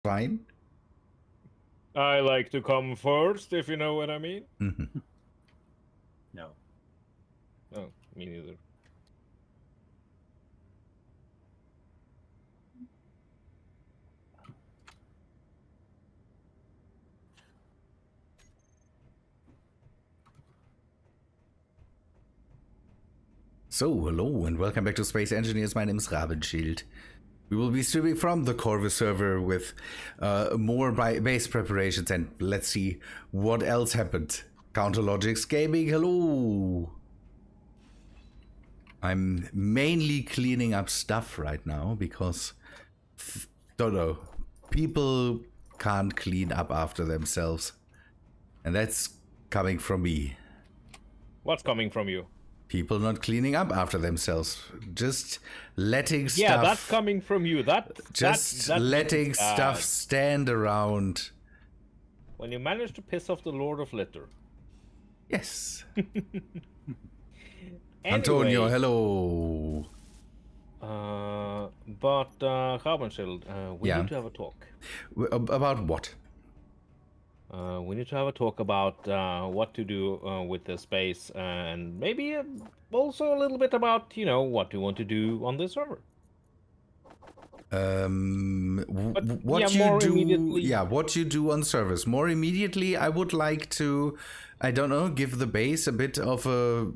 fine. I like to come first, if you know what I mean. Mm-hmm. No. Oh, me neither. So, hello and welcome back to Space Engineers. My name is Raben. We will be streaming from the Corvus server with more base preparations, and let's see what else happened. Counterlogics Gaming, hello! I'm mainly cleaning up stuff right now because, don't know, people can't clean up after themselves. And that's coming from me. What's coming from you? People not cleaning up after themselves, just letting stuff. Yeah, that's coming from you. Just letting stuff stand around. When you manage to piss off the Lord of Litter. Yes. Anyway, Antonio, hello. Raben, we need to have a talk. About what? We need to have a talk about what to do with the space, and maybe also a little bit about, you know, what we want to do on this server. What you do? Yeah, what you do on servers. More immediately, I would like to, I don't know, give the base a bit of a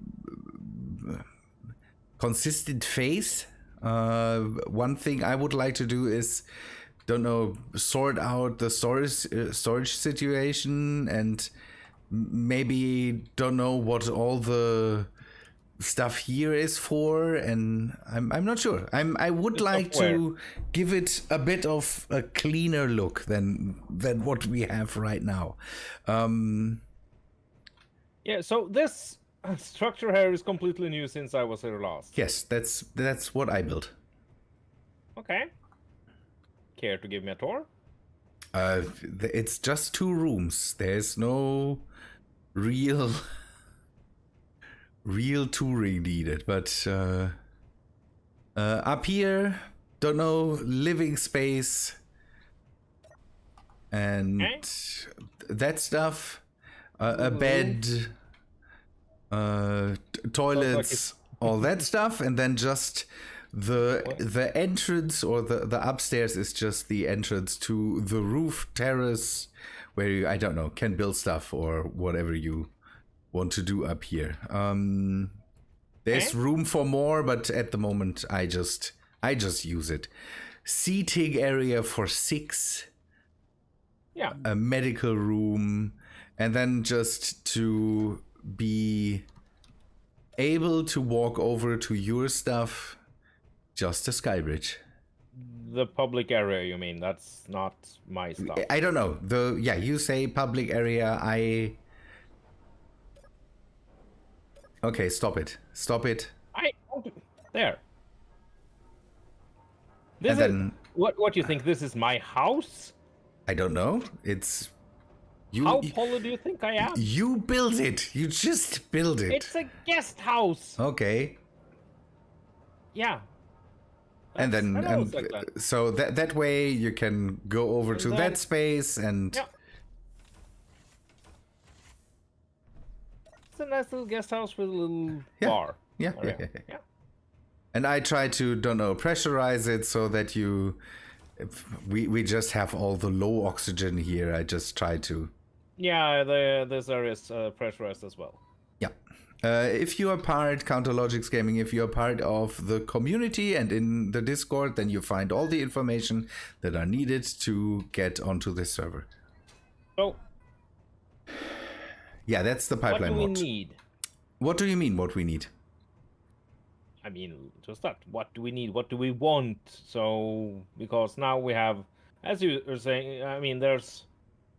consistent face. One thing I would like to do is, don't know, sort out the storage situation, and maybe don't know what all the stuff here is for, and I'm not sure. I would like to give it a bit of a cleaner look than what we have right now. Yeah, so this structure here is completely new since I was here last. Yes, that's what I built. Okay. Care to give me a tour? It's just 2 rooms. There's no real touring needed, but up here, don't know, living space and that stuff, a bed, toilets, all that stuff, and then just the entrance, or the upstairs is just the entrance to the roof terrace where you, I don't know, can build stuff or whatever you want to do up here. There's room for more, but at the moment I just use it. Seating area for 6. Yeah. A medical room, and then just to be able to walk over to your stuff, just a skybridge. The public area, you mean? That's not my stuff. I don't know. You say public area, Okay, stop it. There. This is what do you think? This is my house? I don't know. It's you. How poly do you think I am? You build it. You just build it. It's a guest house. Okay. Yeah. And then so that way you can go over to that space and. Yeah. It's a nice little guest house with a little bar. Yeah. And I try to, don't know, pressurize it so that we just have all the low oxygen here. I just try to. Yeah, this area is pressurized as well. Yeah. If you are Counterlogics Gaming, if you are part of the community and in the Discord, then you find all the information that are needed to get onto this server. So. Yeah, that's the pipeline. What do we need? What do you mean, what we need? I mean, just that. What do we need? What do we want? So, because now we have, as you were saying, I mean, there's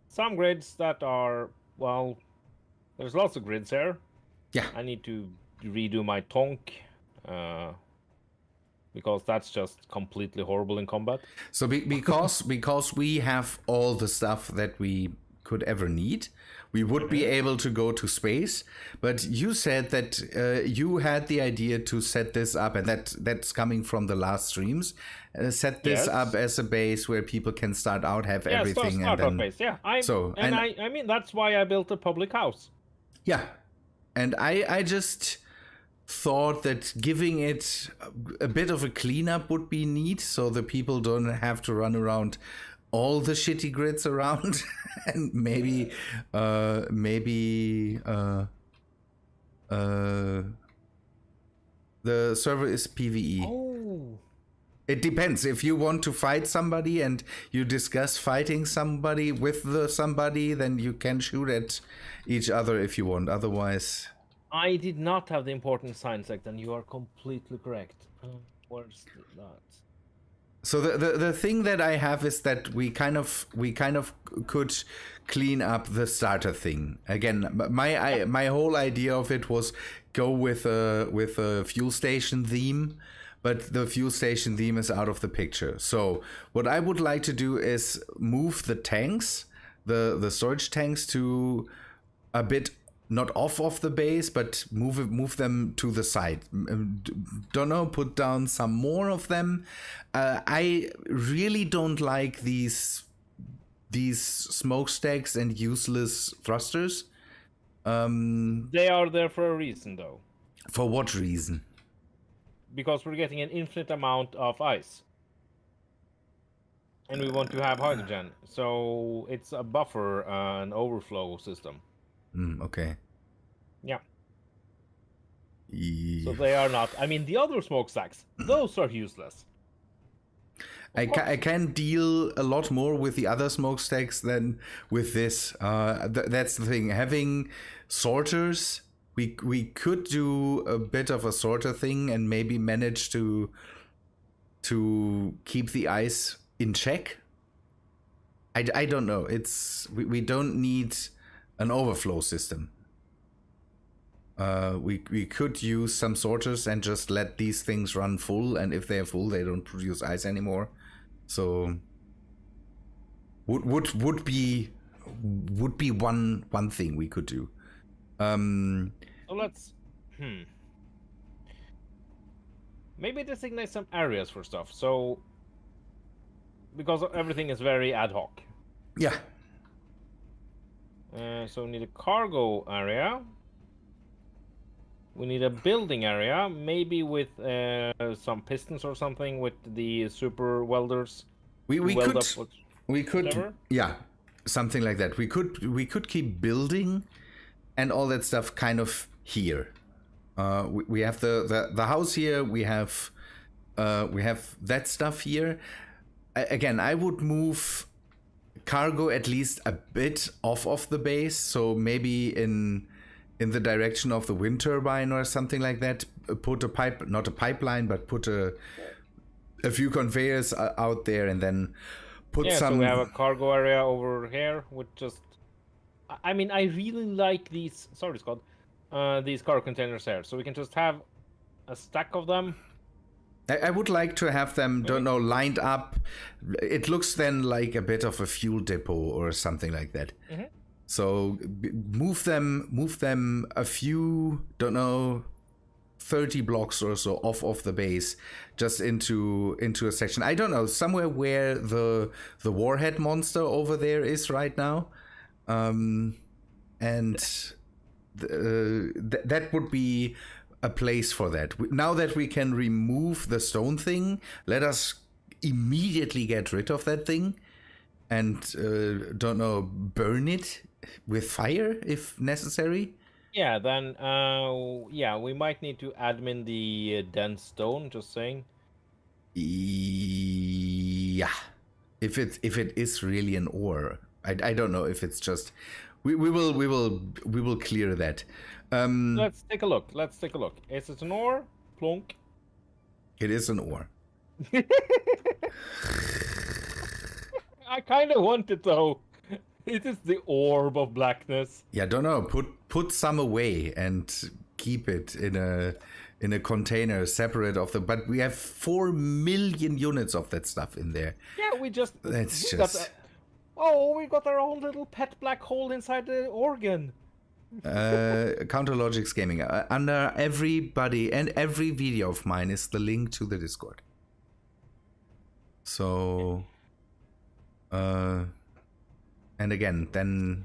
some grids that are, well, there's lots of grids here. Yeah. I need to redo my tonk, because that's just completely horrible in combat. So because we have all the stuff that we could ever need, we would be able to go to space. But you said that you had the idea to set this up, and that's coming from the last streams. Set this up as a base where people can start out, have everything, start and then base. Yeah, I mean that's why I built a public house. yeah, and I just thought that giving it a bit of a cleanup would be neat, so the people don't have to run around all the shitty grids around, and maybe the server is PvE. Oh. It depends. If you want to fight somebody and you discuss fighting somebody with somebody, then you can shoot at each other if you want. Otherwise, I did not have the important sign sect, and you are completely correct. Where's that? so the thing that I have is that we kind of could clean up the starter thing again. My whole idea of it was go with a fuel station theme. But the fuel station theme is out of the picture. So what I would like to do is move the tanks, the storage tanks, to a bit not off of the base, but move them to the side. Don't know, put down some more of them. I really don't like these smokestacks and useless thrusters. They are there for a reason, though. For what reason? Because we're getting an infinite amount of ice. And we want to have hydrogen. So it's a buffer, an overflow system. Okay. Yeah. So they are not... I mean, the other smokestacks, those are useless. I can deal a lot more with the other smokestacks than with this. That's the thing. Having sorters... We could do a bit of a sorter thing and maybe manage to keep the ice in check. I don't know. We don't need an overflow system. We could use some sorters and just let these things run full, and if they're full, they don't produce ice anymore. So would be one thing we could do. So let's maybe designate some areas for stuff. So because everything is very ad hoc. Yeah. So we need a cargo area. We need a building area, maybe with some pistons or something with the super welders. We could whatever. Yeah, something like that. We could keep building and all that stuff kind of here. We have the house here. We have that stuff here. Again, I would move cargo at least a bit off of the base, so maybe in the direction of the wind turbine or something like that. Put not a pipeline, but put a few conveyors out there, and then put some. So we have a cargo area over here with just. I mean, I really like these. Sorry, Scott. These cargo containers here, so we can just have a stack of them. I would like to have them, lined up. It looks then like a bit of a fuel depot or something like that. Mm-hmm. So move them a few, 30 blocks or so off of the base, just into a section. I don't know, somewhere where the warhead monster over there is right now. That would be a place for that. Now that we can remove the stone thing, let us immediately get rid of that thing and burn it with fire if necessary. Yeah, then we might need to admin the dense stone, just saying. Yeah, if it is really an ore. I don't know if it's just we will clear that. Let's take a look. Is it an ore? Plonk. It is an ore. I kind of want it though. It is the orb of blackness. Yeah, don't know. Put some away and keep it in a container separate of the. But we have 4 million units of that stuff in there. Yeah, we just. Oh, we got our own little pet black hole inside the organ. Counterlogics Gaming. Under everybody and every video of mine is the link to the Discord. So, and again, then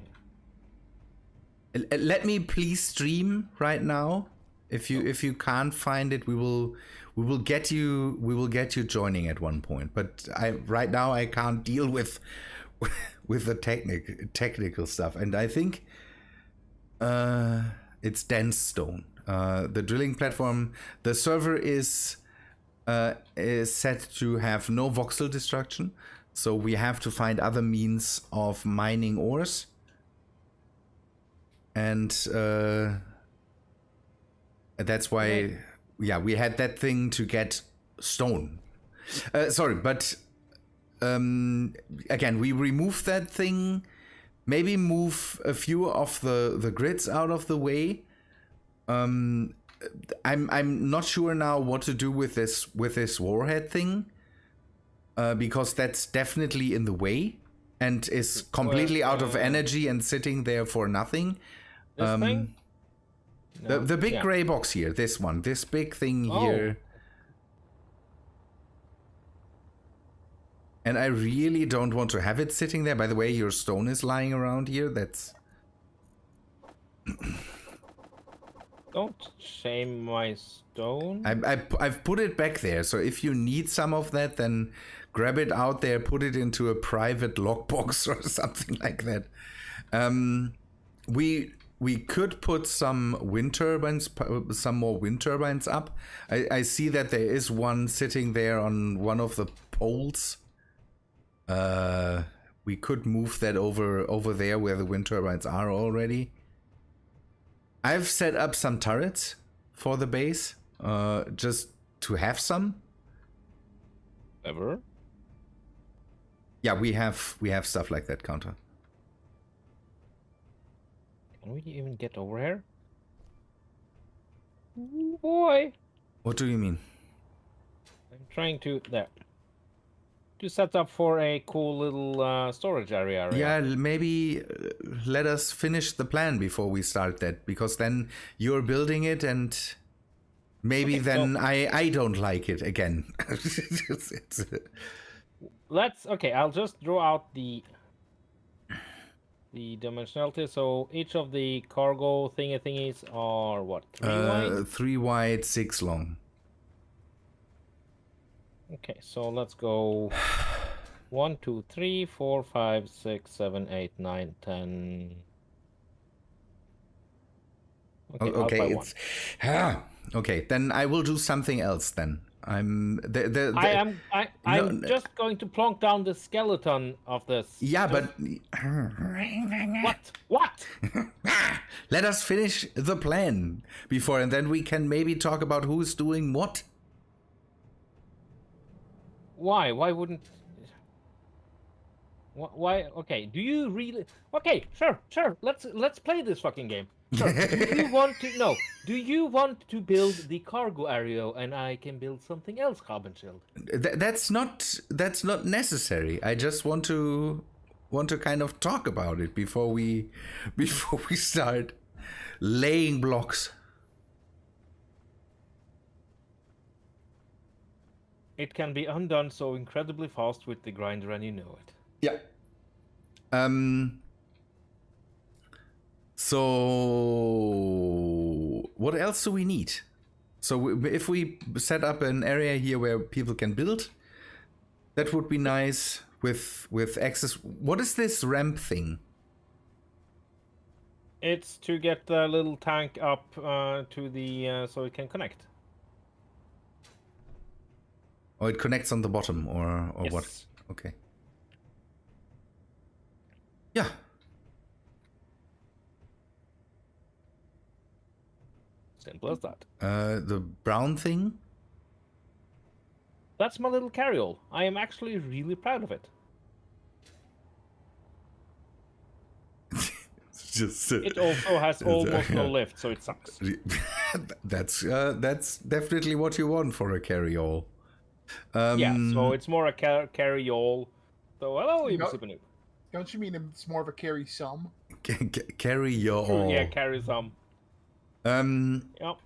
let me please stream right now. If you can't find it, we will get you joining at one point. But right now I can't deal with the technical stuff, and I think it's dense stone. The drilling platform, the server is set to have no voxel destruction, so we have to find other means of mining ores, and that's why, yeah, we had that thing to get stone. Sorry, but again, we removed that thing. Maybe move a few of the grids out of the way. I'm not sure now what to do with this warhead thing, because that's definitely in the way and is completely out of energy and sitting there for nothing. This thing? No. The big gray box here, this big thing here. And I really don't want to have it sitting there. By the way, your stone is lying around here. That's... Don't shame my stone. I've put it back there. So if you need some of that, then grab it out there, put it into a private lockbox or something like that. We could put some wind turbines, some more wind turbines up. I see that there is one sitting there on one of the poles. We could move that over there where the wind turbines are already. I've set up some turrets for the base, just to have some. Ever? Yeah, we have stuff like that, Counter. Can we even get over here? Ooh, boy. What do you mean? I'm trying to set up for a cool little storage area. Yeah, maybe let us finish the plan before we start that, because then you're building it and maybe then I don't like it again. I'll just draw out the dimensionality. So each of the cargo thingies are what? 3 wide? 3 wide, 6 long. Okay, so let's go 1, 2, 3, 4, 5, 6, 7, 8, 9, 10. Okay, it's okay. Then I will do something else. Then I'm just going to plonk down the skeleton of this. Yeah, but what? Let us finish the plan before, and then we can maybe talk about who's doing what. Why? Why wouldn't? Why? Okay. Do you really? Okay. Sure. Let's play this fucking game. Sure. Do you want to build the cargo area, and I can build something else, Rabenschild? That's not necessary. I just want to kind of talk about it before we start laying blocks. It can be undone so incredibly fast with the grinder, and you know it. Yeah. So what else do we need? So if we set up an area here where people can build, that would be nice with access. What is this ramp thing? It's to get the little tank up to the so it can connect. Oh, it connects on the bottom, or Yes. what? Okay. Yeah. Simple as that. The brown thing? That's my little carryall. I am actually really proud of it. Just It also has almost no lift, so it sucks. That's definitely what you want for a carryall. Yeah, so it's more a carryall. So hello, Super Noob. Don't you mean it's more of a carry some? Carry your True, all. yeah, carry some. Yep.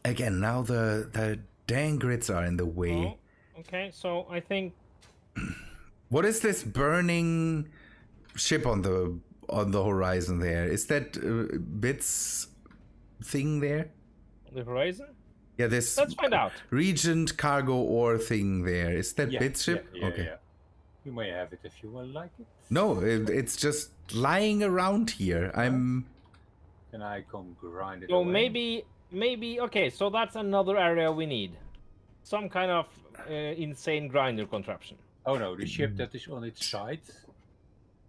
Again, now the dang grids are in the way. Oh, okay, so I think What is this burning ship on the horizon there? Is that Bits thing there? the horizon. Yeah, this Let's find out. Regent cargo ore thing there. Is that Yeah, Bits ship? Yeah, okay. yeah. You may have it if you will like it. No, it's just lying around here. Can I come grind it So away? maybe okay. So that's another area we need. Some kind of insane grinder contraption. Oh no, the ship that is on its side.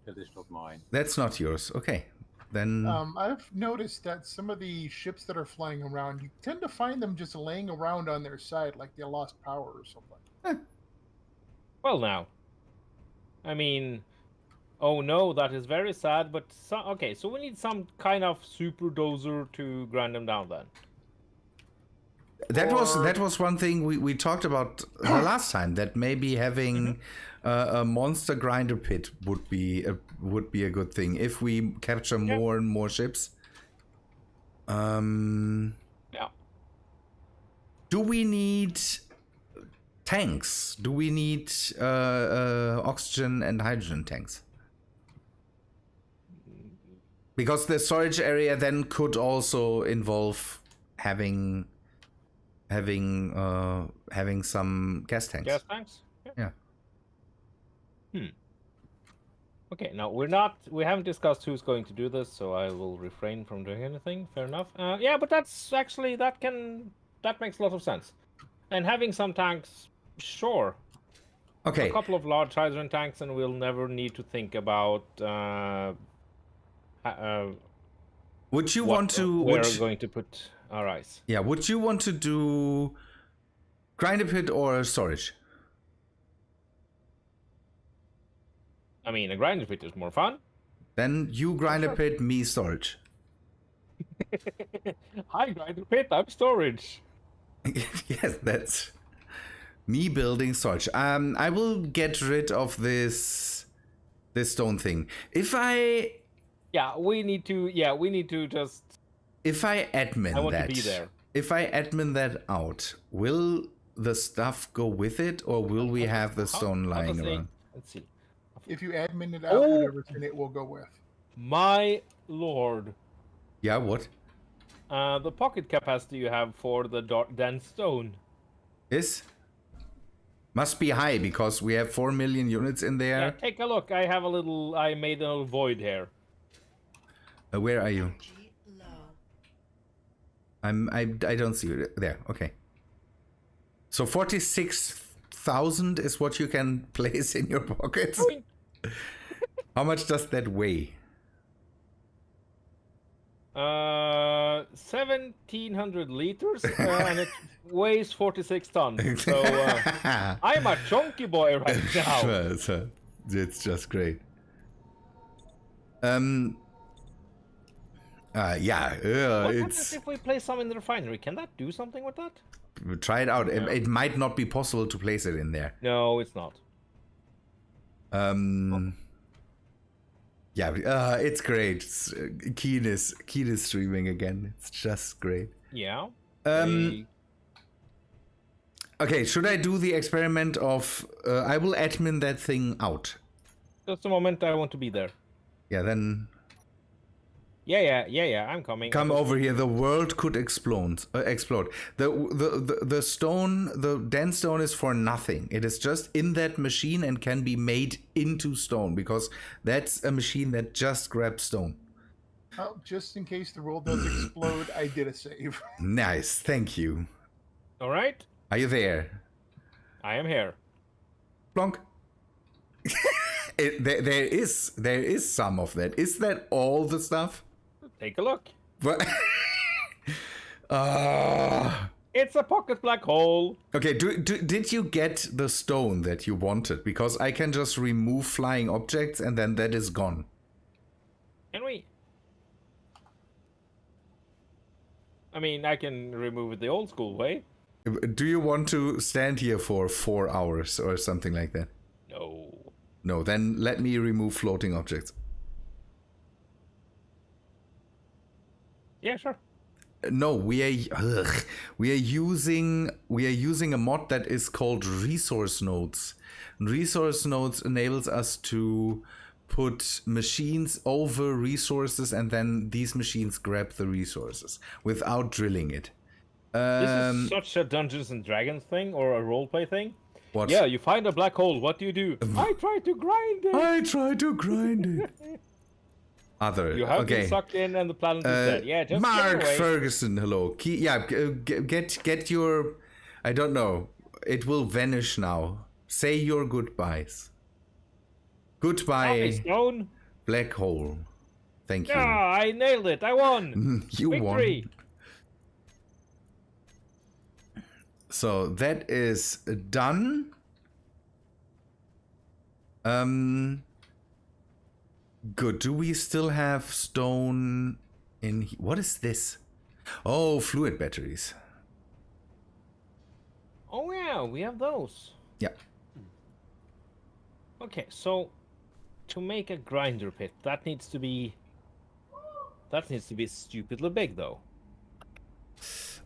That is not mine. That's not yours. Okay. Then I've noticed that some of the ships that are flying around, you tend to find them just laying around on their side like they lost power or something. Well, now, I mean, oh no, that is very sad. But okay, so we need some kind of super dozer to grind them down then. that was one thing we talked about the last time, that maybe having a monster grinder pit would be a good thing if we capture more and more ships. Yeah. Do we need tanks? Do we need oxygen and hydrogen tanks? Because the storage area then could also involve having some gas tanks. Gas tanks. Yeah. Okay, now we haven't discussed who's going to do this, so I will refrain from doing anything. Fair enough. Yeah, but that's actually that makes a lot of sense. And having some tanks, sure. Okay. A couple of large hydrogen tanks, and we'll never need to think about Would you want to? Where we're going to put our ice. Yeah. Would you want to do grinder pit or storage? I mean, a grinder pit is more fun. Then you grinder pit, me storage. Hi, grinder pit. I'm storage. Yes, that's me building storage. I will get rid of this stone thing. If I we need to just. If I admin I want that, to be there. If I admin that out, will the stuff go with it, or will we have the stone lying around? Let's see. If you admin it out, whatever's in it will go with. My lord. Yeah, what? The pocket capacity you have for the dense stone. Must be high because we have 4 million units in there. Yeah, take a look. I made a little void here. Where are you? I don't see you there. Okay. So 46,000 is what you can place in your pockets. How much does that weigh? 1,700 liters, and it weighs 46 tons. So I'm a chunky boy right now. It's just great. What it's. happens if we place some in the refinery? Can that do something with that? Try it out. It might not be possible to place it in there. No, it's not. Yeah, it's great. Keen is streaming again. It's just great. Yeah. Okay, should I do the experiment of I will admin that thing out? Just a moment, I want to be there. Yeah, then Yeah, I'm coming. come over here. The world could explode. The stone, the dense stone is for nothing. It is just in that machine and can be made into stone because that's a machine that just grabs stone. Well, just in case the world does explode, I did a save. Nice, thank you. All right. Are you there? I am here. Plonk. There is some of that. Is that all the stuff? Take a look. What? It's a pocket black hole. Okay, did you get the stone that you wanted? Because I can just remove flying objects and then that is gone. Can we? I mean, I can remove it the old school way. Do you want to stand here for 4 hours or something like that? No. No, then let me remove floating objects. Yeah, sure. No, we are using a mod that is called resource nodes. Resource nodes enables us to put machines over resources, and then these machines grab the resources without drilling it. This is such a Dungeons and Dragons thing or a roleplay thing. What? Yeah, you find a black hole. What do? I try to grind it. I try to grind it. You have been sucked in, and the planet is dead. Yeah, just Mark get away. Ferguson, hello. Get your. I don't know. It will vanish now. Say your goodbyes. Goodbye, Stone. black hole. Thank you. Yeah, I nailed it. I won. You Victory. won. So that is done. Good. Do we still have stone in what is this? Oh, fluid batteries. Oh yeah, we have those. Yeah. Okay, so to make a grinder pit, that needs to be stupidly big though.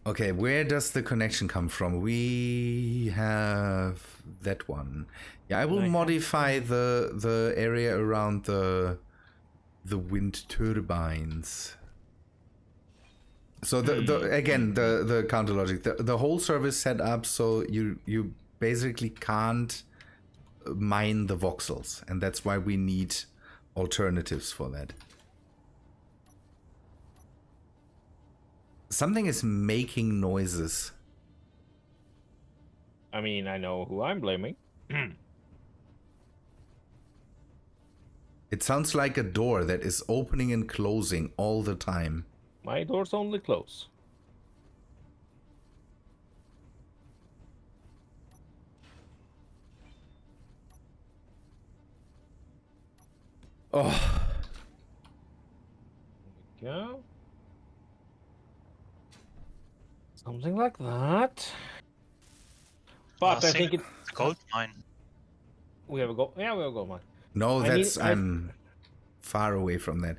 Okay, where does the connection come from? We have that one. Yeah, I will modify the area around the wind turbines. So the counter logic, the whole service set up so you basically can't mine the voxels, and that's why we need alternatives for that. Something is making noises. I mean, I know who I'm blaming. It sounds like a door that is opening and closing all the time. My door's only close. Oh. There we go. Something like that. But I think it's a gold mine. we have a gold. Yeah, we have a gold mine. No, I I'm far away from that.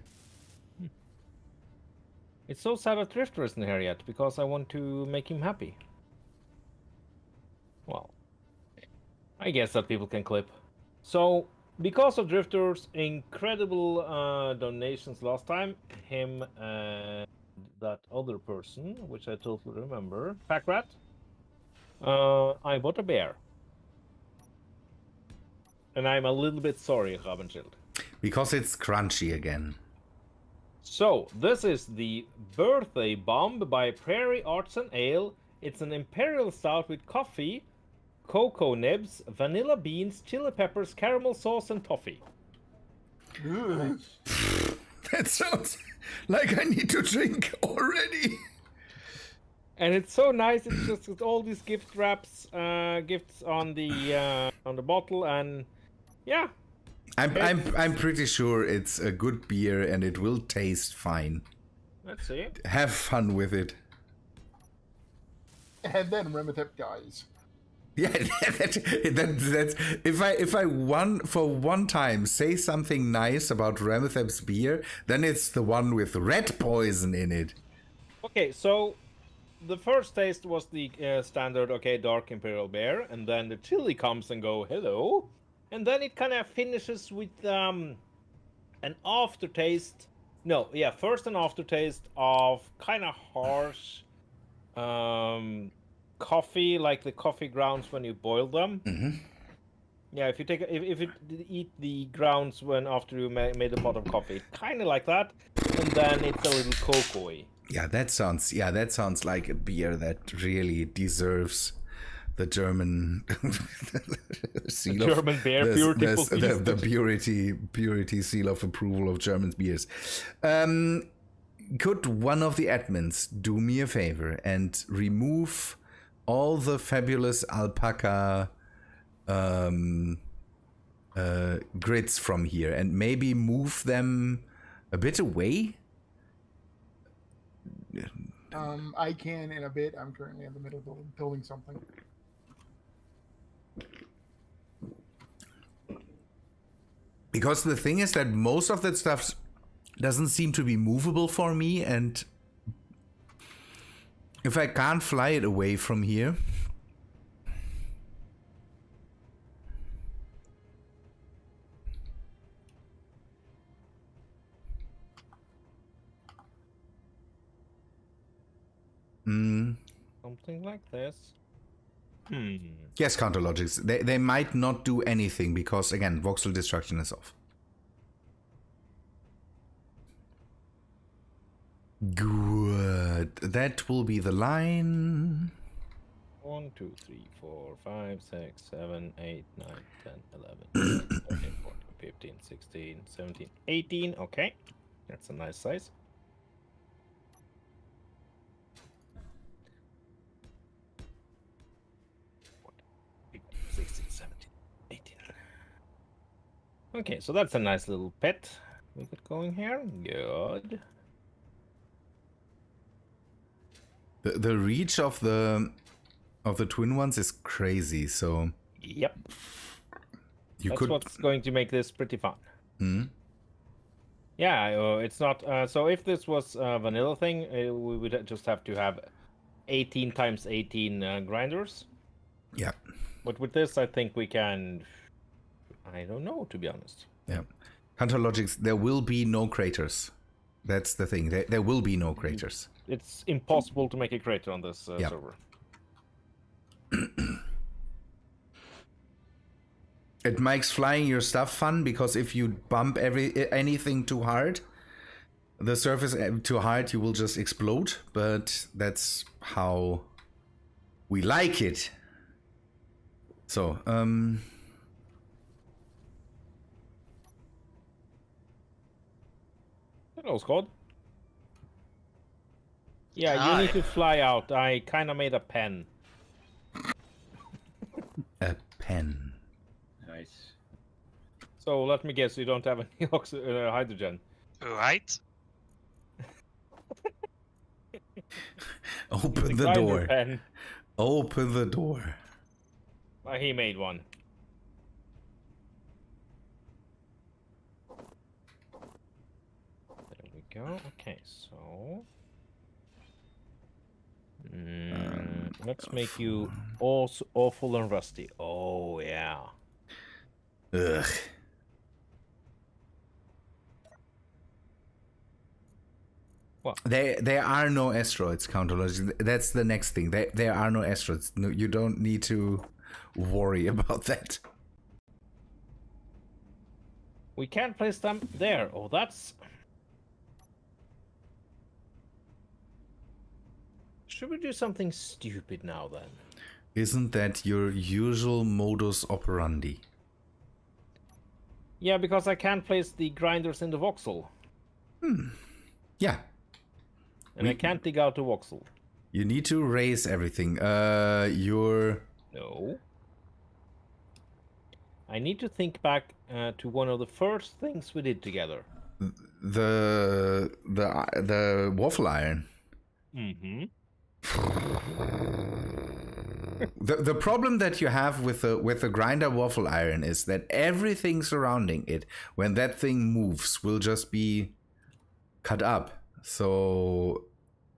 It's so sad that Drifter isn't here yet because I want to make him happy. Well, I guess that people can clip. So, because of Drifter's incredible donations last time, him and that other person, which I totally remember, Pack Rat, I bought a bear. And I'm a little bit sorry, Rabenschild. Because it's crunchy again. So, this is the Birthday Bomb by Prairie Arts and Ale. It's an imperial stout with coffee, cocoa nibs, vanilla beans, chili peppers, caramel sauce, and toffee. Ugh. That sounds like I need to drink already. And it's so nice. It's just with all these gift wraps, gifts on the bottle, and yeah. I'm pretty sure it's a good beer and it will taste fine. Let's see. Have fun with it. And then Remethep dies. Yeah, that's if I for one time say something nice about Remethep's beer, then it's the one with rat poison in it. Okay, so the first taste was the standard, dark imperial beer, and then the chili comes and go hello, and then it kind of finishes with an aftertaste. No, yeah, first an aftertaste of kind of harsh coffee, like the coffee grounds when you boil them. Mm-hmm. Yeah, if you eat the grounds when after you made a pot of coffee, kind of like that, and then it's a little cocoa-y. Yeah, that sounds like a beer that really deserves the German seal of German beer the purity seal of approval of German beers. Could one of the admins do me a favor and remove all the fabulous alpaca grids from here and maybe move them a bit away? I can in a bit. I'm currently in the middle of building something. Because the thing is that most of that stuff doesn't seem to be movable for me, and if I can't fly it away from here... Something like this. Yes, counter logics. They might not do anything because, again, voxel destruction is off. Good. That will be the line. 1, 2, 3, 4, 5, 6, 7, 8, 9, 10, 11, 13, 14, 15, 16, 17, 18. Okay. That's a nice size. Okay, so that's a nice little pet we got going here. Good. The reach of the twin ones is crazy, so Yep. you That's what's going to make this pretty fun. Yeah, it's not. So if this was a vanilla thing, we would just have to have 18 times 18 grinders. Yeah. But with this, I think we can. I don't know, to be honest. Yeah. Counter logics, there will be no craters. That's the thing. There will be no craters. It's impossible to make a crater on this server. It makes flying your stuff fun because if you bump anything too hard, the surface too hard, you will just explode. But that's how we like it. So, Hello, Scott. Yeah, Hi. you need to fly out. I kind of made a pen. a pen. Nice. So let me guess, you don't have any hydrogen. Right? Open the Grinder door. pen. Open the door. He made one. There we go. Okay, so let's make you also awful and rusty. Oh yeah. Ugh. What? There are no asteroids, counterlogic. That's the next thing. There are no asteroids. No, you don't need to worry about that. We can't place them there. Oh, that's. Should we do something stupid now then? Isn't that your usual modus operandi? Yeah, because I can't place the grinders in the voxel. Yeah. And I can't dig out the voxel. You need to raise everything. Your No. I need to think back to one of the first things we did together. the waffle iron. Mm-hmm. The problem that you have with the grinder waffle iron is that everything surrounding it, when that thing moves, will just be cut up. So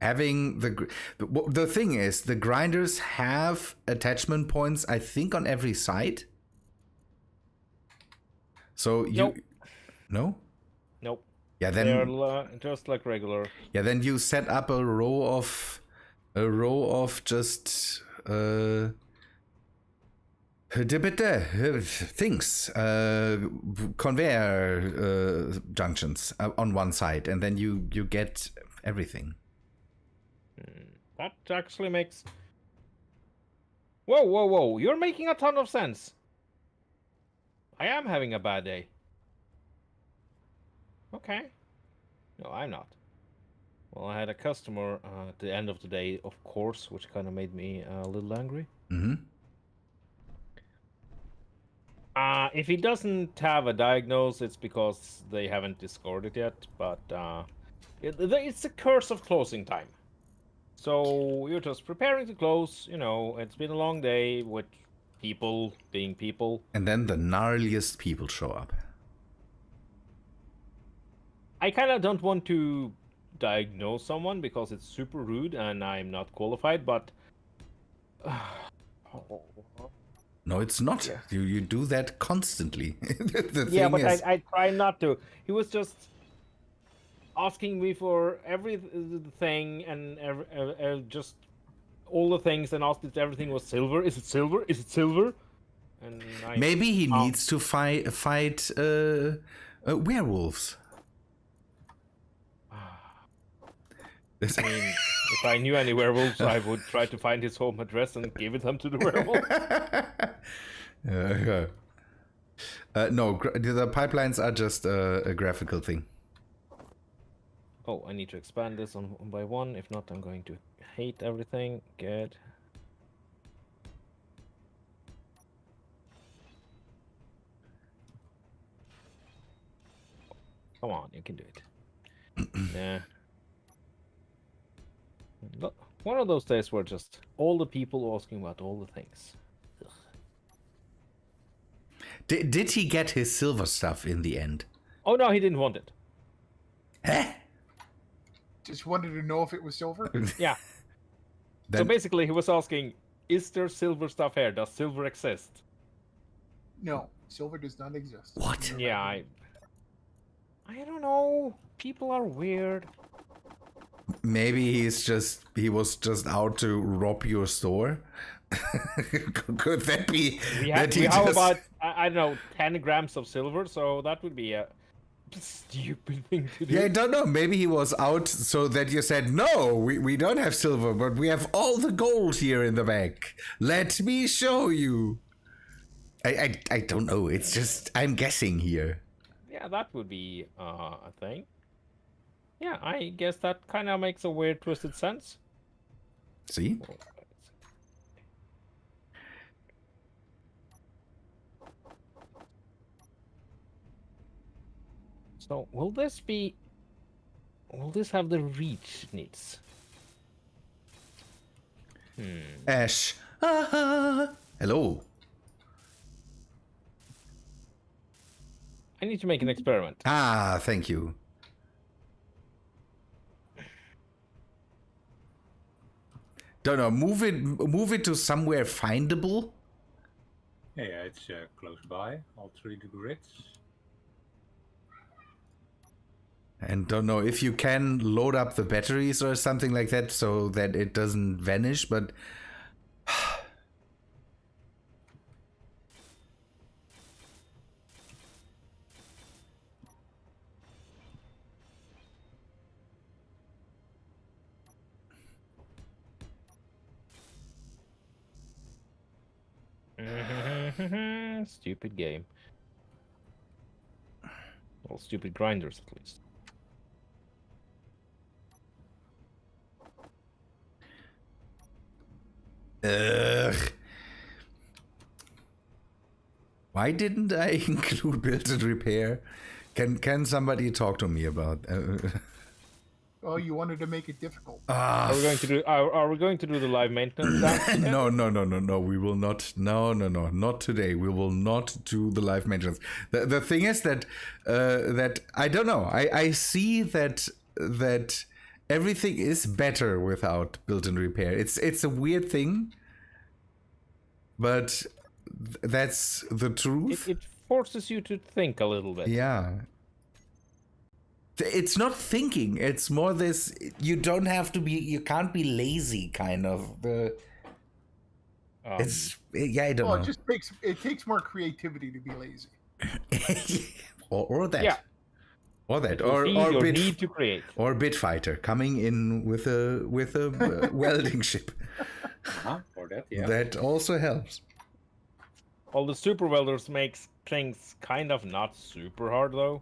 having the thing is, the grinders have attachment points, I think, on every side. So you Nope. No? Nope. Yeah, then They're just like regular. yeah, then you set up a row of just things, conveyor junctions on one side, and then you get everything. That actually makes. Whoa, whoa, whoa! You're making a ton of sense. I am having a bad day. Okay. No, I'm not. Well, I had a customer at the end of the day, of course, which kind of made me a little angry. Mm-hmm. If he doesn't have a diagnose, it's because they haven't discovered it yet. But it's a curse of closing time. So you're just preparing to close. You know, it's been a long day with people being people. And then the gnarliest people show up. I kind of don't want to diagnose someone because it's super rude and I'm not qualified, but No, it's not. Yeah. You do that constantly. The yeah, thing but is, I try not to. He was just asking me for every thing and just all the things and asked if everything was silver. Is it silver? Is it silver? And maybe he needs to fight werewolves. I mean, if I knew any werewolves, I would try to find his home address and give it them to the werewolf. No, the pipelines are just a graphical thing. Oh, I need to expand this on by one. If not, I'm going to hate everything. Good. Come on, you can do it. Yeah. Look, one of those days where just all the people asking about all the things. Ugh. Did he get his silver stuff in the end? Oh no, he didn't want it. Huh? Just wanted to know if it was silver. Yeah. So Then- basically, he was asking, "Is there silver stuff here? Does silver exist?" No, silver does not exist. What? Yeah, I don't know. People are weird. Maybe he was just out to rob your store. Could that be? We that have. he How just- about I don't know, 10 grams of silver? So that would be a stupid thing to do. Yeah, I don't know. Maybe he was out so that you said, no, we don't have silver, but we have all the gold here in the back. Let me show you. I don't know. It's just, I'm guessing here. Yeah, that would be a thing. Yeah, I guess that kind of makes a weird, twisted sense. See? So, will this be... Will this have the reach it needs? Ash. Ah, hello. I need to make an experiment. Ah, thank you. Don't know. Move it to somewhere findable. Yeah, it's close by. All three the grids. And don't know if you can load up the batteries or something like that so that it doesn't vanish, but Stupid game. Well, stupid grinders, at least. ugh. Why didn't I include build and repair? Can somebody talk to me about? Oh, you wanted to make it difficult. Are we going to do? Are we going to do the live maintenance? Now? No. We will not. No. Not today. We will not do the live maintenance. The thing is that that I don't know. I see that everything is better without build and repair. It's a weird thing, but that's the truth. It forces you to think a little bit. Yeah. It's not thinking. It's more this. You don't have to be. You can't be lazy. Kind of the. It's yeah. I don't Well, know. it takes more creativity to be lazy. or that. Yeah. Or that. Or Or bit. need to create. Or Bitfighter coming in with a welding ship. Or that, yeah. That also helps. Well, the super welders makes things kind of not super hard though.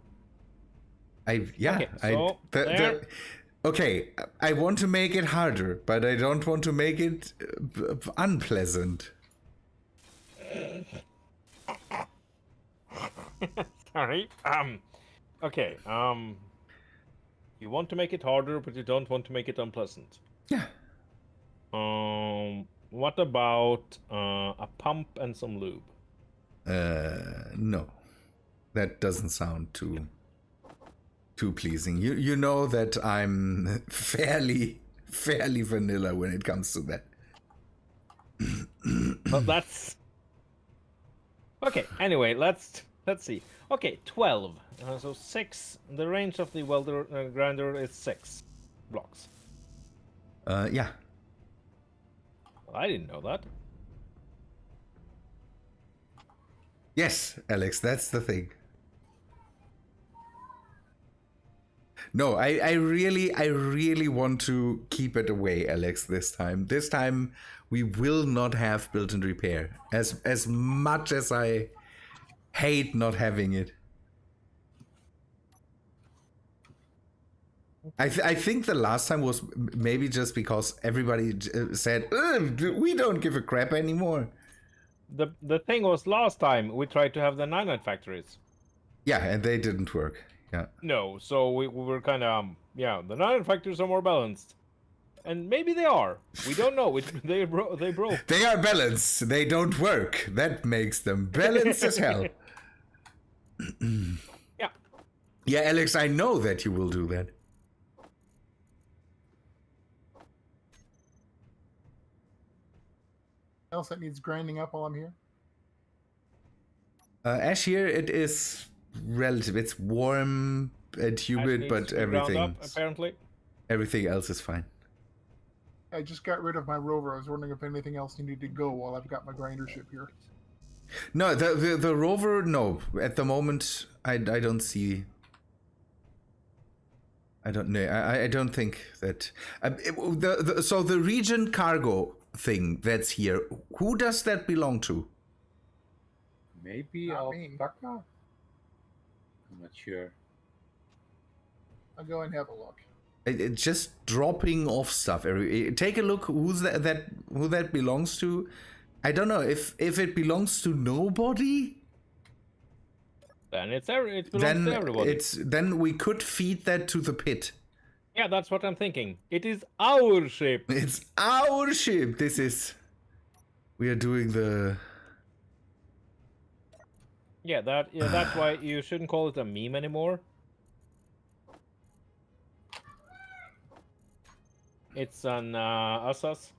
Okay, so there. Okay, I want to make it harder, but I don't want to make it unpleasant. Sorry. Okay. You want to make it harder, but you don't want to make it unpleasant. Yeah. What about a pump and some lube? No. That doesn't sound too too pleasing. You know that I'm fairly vanilla when it comes to that. Well, that's okay. Anyway, let's see. Okay, 12. So 6. The range of the welder grinder is 6 blocks. Yeah. Well, I didn't know that. Yes, Alex, that's the thing. No, I really want to keep it away, Alex, this time. This time we will not have built-in repair. As much as I hate not having it. I think the last time was maybe just because everybody said, we don't give a crap anymore. The thing was, last time we tried to have the nanite factories. Yeah, and they didn't work. Yeah. No, so we were kind of yeah, the nanite factories are more balanced, and maybe they are. We don't know. They broke. They are balanced. They don't work. That makes them balanced as hell. Yeah. Yeah, Alex, I know that you will do that. Else that needs grinding up while I'm here? Ash here, it is relative. It's warm and humid, but everything else is fine. I just got rid of my rover. I was wondering if anything else needed to go while I've got my grinder ship here. No, the rover, no. At the moment, I don't see. I don't know. I don't think that. So the region cargo thing that's here, who does that belong to? Maybe Alpaca? I'm not sure. I'll go and have a look. It's just dropping off stuff. Take a look who that belongs to. I don't know if it belongs to nobody. Then it belongs to everybody. Then we could feed that to the pit. Yeah, that's what I'm thinking. It is our ship. It's our ship. We are doing the. Yeah, that's why you shouldn't call it a meme anymore. It's an Assas.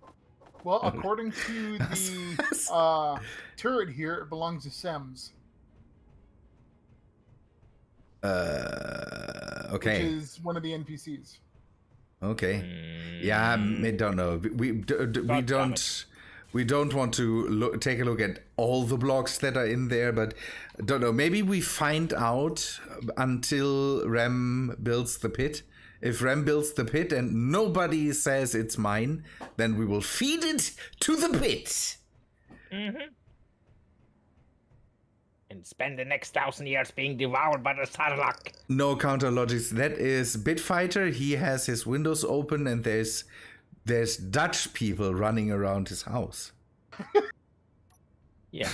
Well, according to the turret here, it belongs to Sems. Okay. Which is one of the NPCs. Okay. Yeah, I don't know. We don't want to take a look at all the blocks that are in there, but don't know. Maybe we find out until Rem builds the pit. If Rem builds the pit and nobody says it's mine, then we will feed it to the pit. Mm-hmm. And spend the next 1,000 years being devoured by the Sarlacc. No counter logics. That is Bitfighter. He has his windows open and there's Dutch people running around his house. Yeah.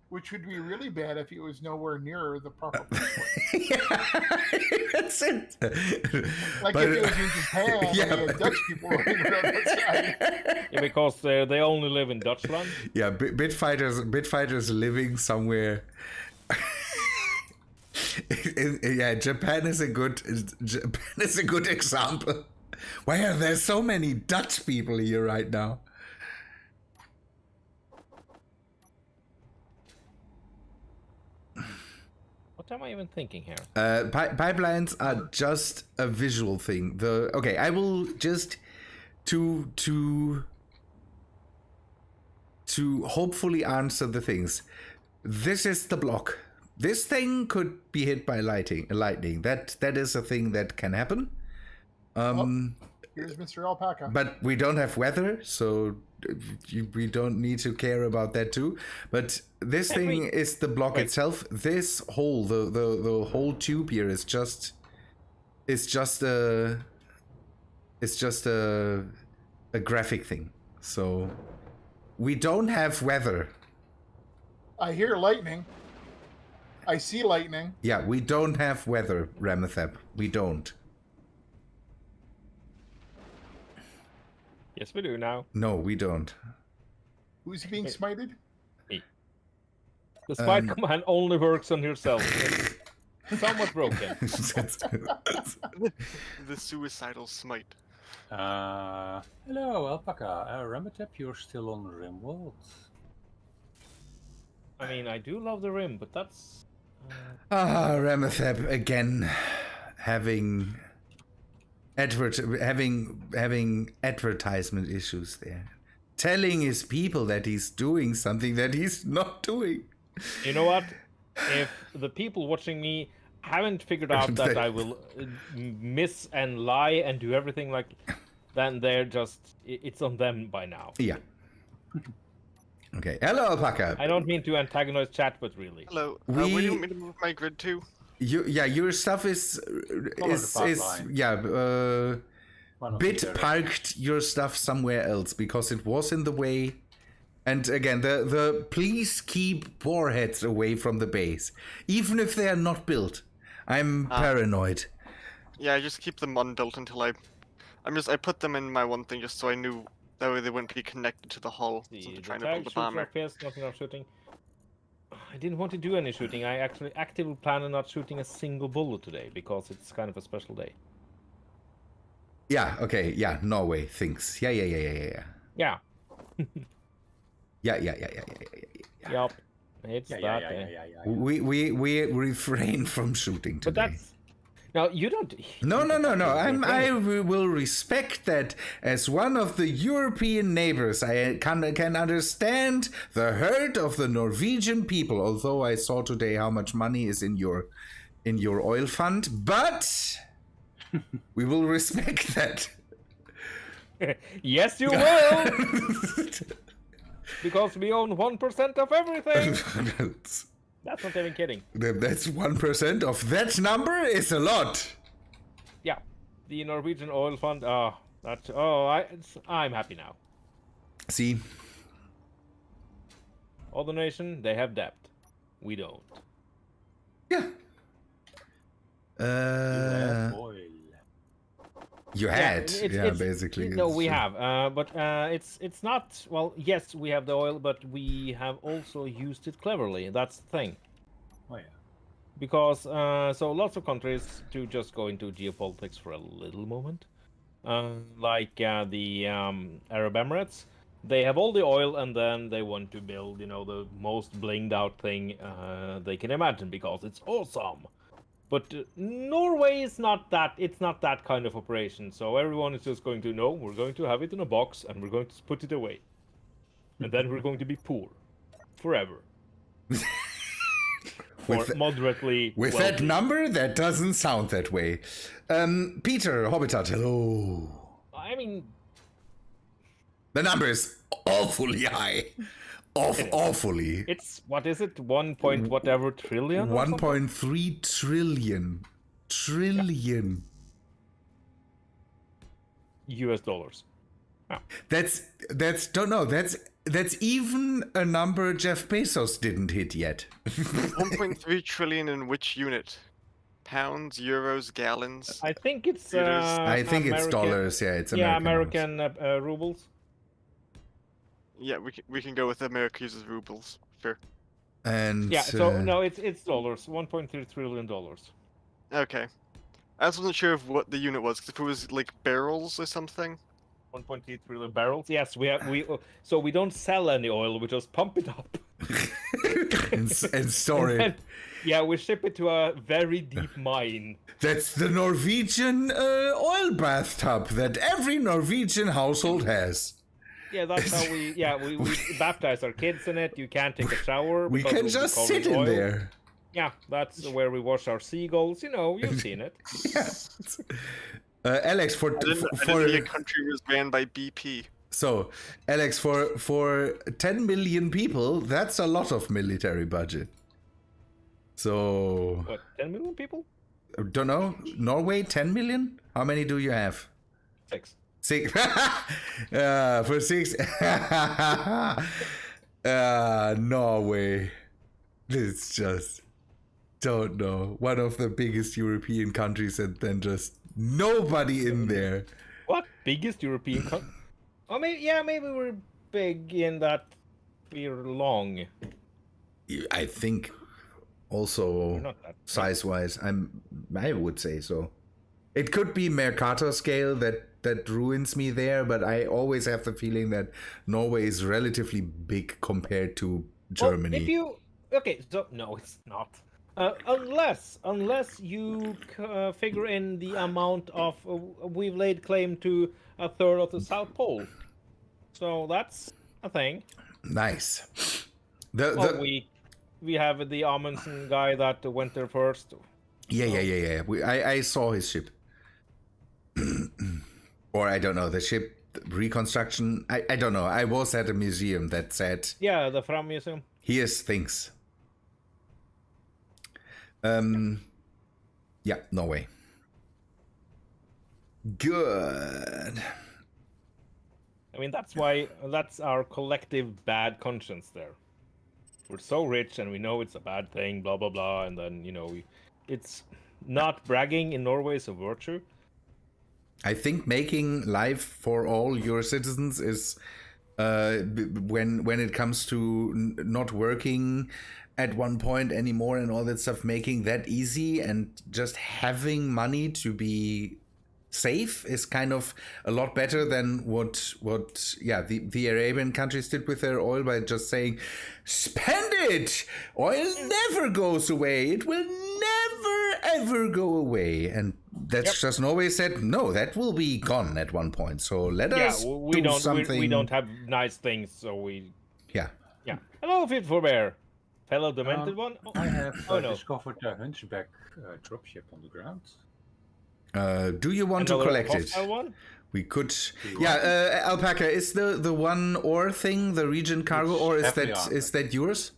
Which would be really bad if he was nowhere near the proper place. Yeah, that's it. Like if it was in Japan, and he had Dutch people running around outside. Yeah, because they only live in Dutchland. Yeah, Bitfighters living somewhere. Yeah, Japan is a good example. Why are there so many Dutch people here right now? What am I even thinking here? Pipelines are just a visual thing. Okay, I will just to hopefully answer the things. This is the block. This thing could be hit by lightning. That is a thing that can happen. Here's Mr. Alpaca. But we don't have weather, so we don't need to care about that too. But this thing is the block itself. This hole, the whole tube here is just a graphic thing. So we don't have weather. I hear lightning. I see lightning. Yeah, we don't have weather, Remethep. We don't. Yes, we do now. No, we don't. Who's being smited? Me. The smite command only works on yourself. somewhat broken. The suicidal smite. Hello, Alpaca. Remethep, you're still on Rimworld. I mean, I do love the rim, but that's... Remethep again, having advertisement issues there, telling his people that he's doing something that he's not doing. You know what? If the people watching me haven't figured out that I will miss and lie and do everything like, then they're just... It's on them by now. Yeah. Okay. Hello, Alpaca. I don't mean to antagonize chat, but really. Hello. Where do you want me to move my grid to? Your stuff is bit parked your stuff somewhere else because it was in the way. And again, the please keep warheads away from the base, even if they are not built. I'm paranoid. Yeah, I just keep them unbuilt until I put them in my one thing just so I knew that way they wouldn't be connected to the hull. So I'm trying to build the bomber. Nothing of shooting. I didn't want to do any shooting. I actually actively plan on not shooting a single bullet today because it's kind of a special day. Yeah. Okay. Yeah. Norway thinks. Yeah. Yeah. Yeah. Yup. It's that day. We refrain from shooting today. But that's... No, you don't... No. I will respect that as one of the European neighbors. I can understand the hurt of the Norwegian people, although I saw today how much money is in your oil fund, but we will respect that. Yes, you will! Because we own 1% of everything! That's not even kidding. That's 1% of that number is a lot. Yeah, the Norwegian oil fund. I'm happy now. See, Other nation, they have debt. We don't. yeah. Oil. You had, basically. No, we have, but it's not. Well, yes, we have the oil, but we have also used it cleverly. That's the thing. Oh yeah. Because so lots of countries to just go into geopolitics for a little moment, like the Arab Emirates, they have all the oil and then they want to build, the most blinged out thing they can imagine because it's awesome. But Norway is not that. It's not that kind of operation. So everyone is just going to know we're going to have it in a box and we're going to put it away, and then we're going to be poor forever. Moderately. With wealthy. that number, that doesn't sound that way. Peter Hobbitat, hello. I mean, the number is awfully high. Awfully. It's, what is it? 1 point whatever trillion? 1.3 trillion. Trillion. US dollars. Oh. That's even a number Jeff Bezos didn't hit yet. 1.3 trillion in which unit? Pounds, euros, gallons? I think it's I think it's dollars. Yeah, it's American rubles. Yeah, we can go with America uses rubles. Sure. And yeah, so no, it's dollars. 1.3 trillion dollars. Okay. I just wasn't sure of what the unit was, because if it was like barrels or something. 1.3 trillion barrels. Yes, so we don't sell any oil. We just pump it up and store it. Yeah, we ship it to a very deep mine. That's the Norwegian oil bathtub that every Norwegian household has. Yeah, that's how we baptize our kids in it. You can't take a shower. We can just sit in there. Yeah, that's where we wash our seagulls. You've seen it. Yeah. Alex, I didn't know your country was banned by BP. So, Alex, for 10 million people, that's a lot of military budget. So... What, 10 million people? Don't know. Norway, 10 million? How many do you have? 6. 6. For 6. Norway. It's just... Don't know. One of the biggest European countries and then just nobody in there. What? Biggest European country? Oh, maybe we're big in that we're long. I think Also, not that big. size-wise, I would say so. It could be Mercator scale that ruins me there, but I always have the feeling that Norway is relatively big compared to Germany. Well, if you so no, it's not. Unless you figure in the amount of we've laid claim to a third of the South Pole, so that's a thing. Nice. We have the Amundsen guy that went there first. Yeah. I saw his ship. Or I don't know, the ship reconstruction. I don't know. I was at a museum that said... Yeah, the Fram Museum. Here's things. Yeah, Norway. Good. I mean, that's our collective bad conscience there. We're so rich and we know it's a bad thing, blah, blah, blah. And then, it's not bragging in Norway is a virtue. I think making life for all your citizens is when it comes to not working at one point anymore and all that stuff, making that easy and just having money to be safe is kind of a lot better than what the Arabian countries did with their oil by just saying, spend it! Oil never goes away. It will never ever go away. And that's just Norway said, no, that will be gone at one point. So let us do something. We don't have nice things, so we... Yeah. Hello, Fit for Bear. Fellow demented one? I have discovered a hunchback dropship on the ground. Do you want to collect it? One? We could. Yeah, Alpaca, is the one ore thing the Regent cargo, or is that yours?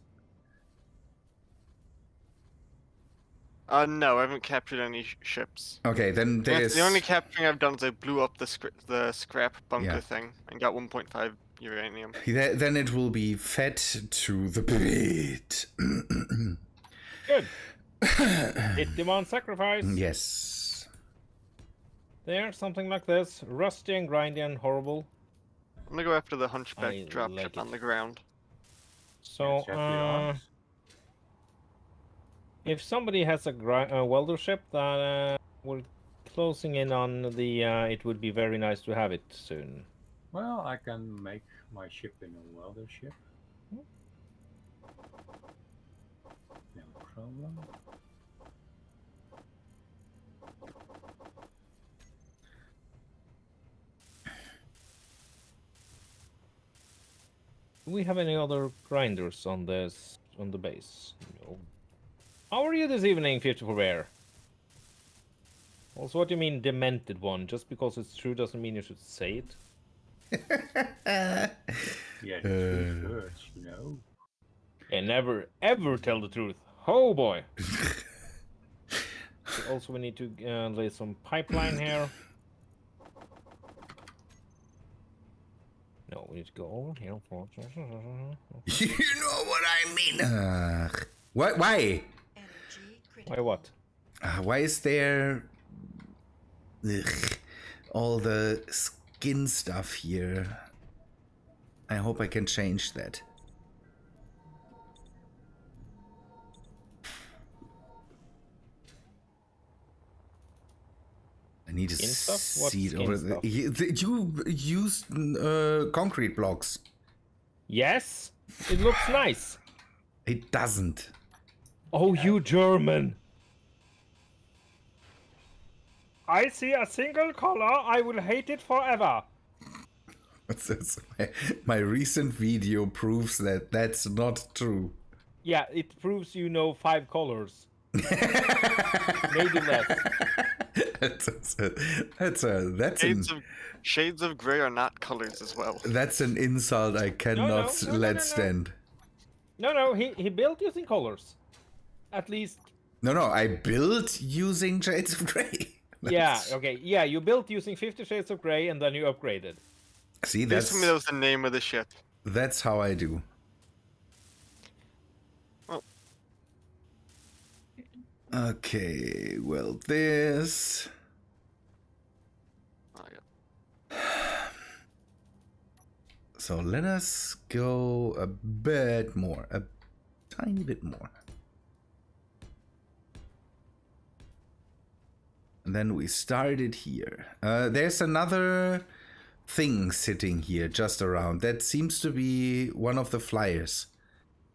No, I haven't captured any ships. Okay, then there's... The only capturing I've done is I blew up the scrap bunker thing and got 1.5 uranium. Then it will be fed to the pit. Good. It demands sacrifice. Yes. There, something like this. Rusty and grindy and horrible. I'm gonna go after the hunchback dropship on the ground. So, if somebody has a welder ship that we're closing in on the, it would be very nice to have it soon. Well, I can make my ship in a welder ship. No problem. Do we have any other grinders on the base? No. How are you this evening, 54 Bear? Also, what do you mean demented one? Just because it's true doesn't mean you should say it. Yeah, the truth hurts, you know. And never ever tell the truth. Oh boy. Also, we need to lay some pipeline here. No, we need to go over here. You know what I mean? Why? Why what? Why is there all the skin stuff here? I hope I can change that. I need to see it over there. You used concrete blocks. Yes, it looks nice. It doesn't. Oh, you German. I see a single color, I will hate it forever. My recent video proves that that's not true. Yeah, it proves you know 5 colors. Maybe less. Shades of gray are not colors as well. That's an insult I cannot let stand. No, he built using colors. At least. No, I built using shades of gray. Yeah, okay. Yeah, you built using 50 Shades of Grey and then you upgraded. See, that was the name of the ship. That's how I do. Well. Okay, well, this... Oh, yeah. So let us go a bit more, a tiny bit more. then we started here. There's another thing sitting here just around. That seems to be one of the flyers.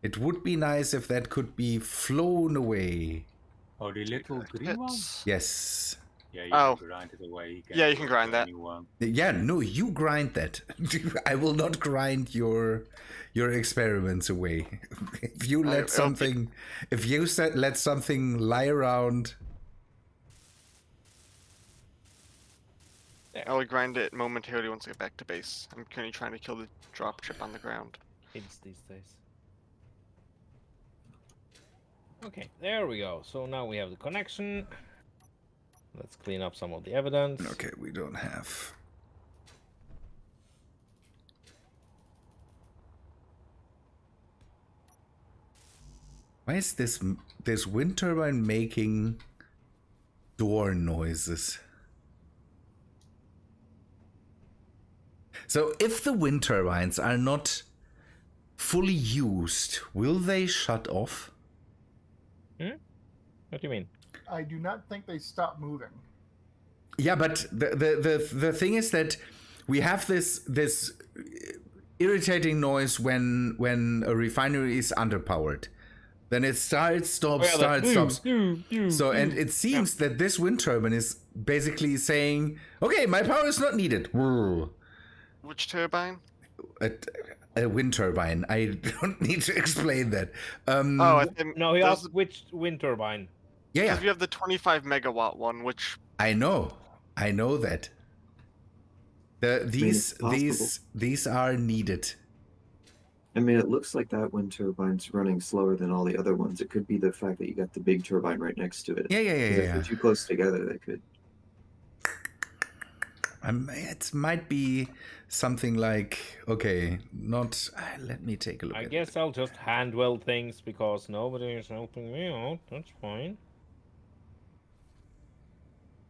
It would be nice if that could be flown away. Oh, the little green one? Yes. Yeah, you Oh. can grind it away. Yeah, you can grind that. Yeah, no, you grind that. I will not grind your experiments away. If you let something, let something lie around. I'll grind it momentarily once I get back to base. I'm currently trying to kill the dropship on the ground. Kids these days. Okay, there we go. So now we have the connection. Let's clean up some of the evidence. Okay, we don't have. Why is this wind turbine making door noises? So if the wind turbines are not fully used, will they shut off? What do you mean? I do not think they stop moving. Yeah, but the thing is that we have this irritating noise when a refinery is underpowered. Then it starts, stops, starts, stops. So, and it seems that this wind turbine is basically saying, "Okay, my power is not needed." Which turbine? A wind turbine. I don't need to explain that. I think No, he asked which wind turbine. Yeah, Because we have the 25 megawatt one, which I know that. These are needed. I mean, it looks like that wind turbine's running slower than all the other ones. It could be the fact that you got the big turbine right next to it. Yeah. If they're too close together, they could. It might be something like, okay, not. Let me take a look. I at guess it. I'll just hand weld things because nobody is helping me out. That's fine.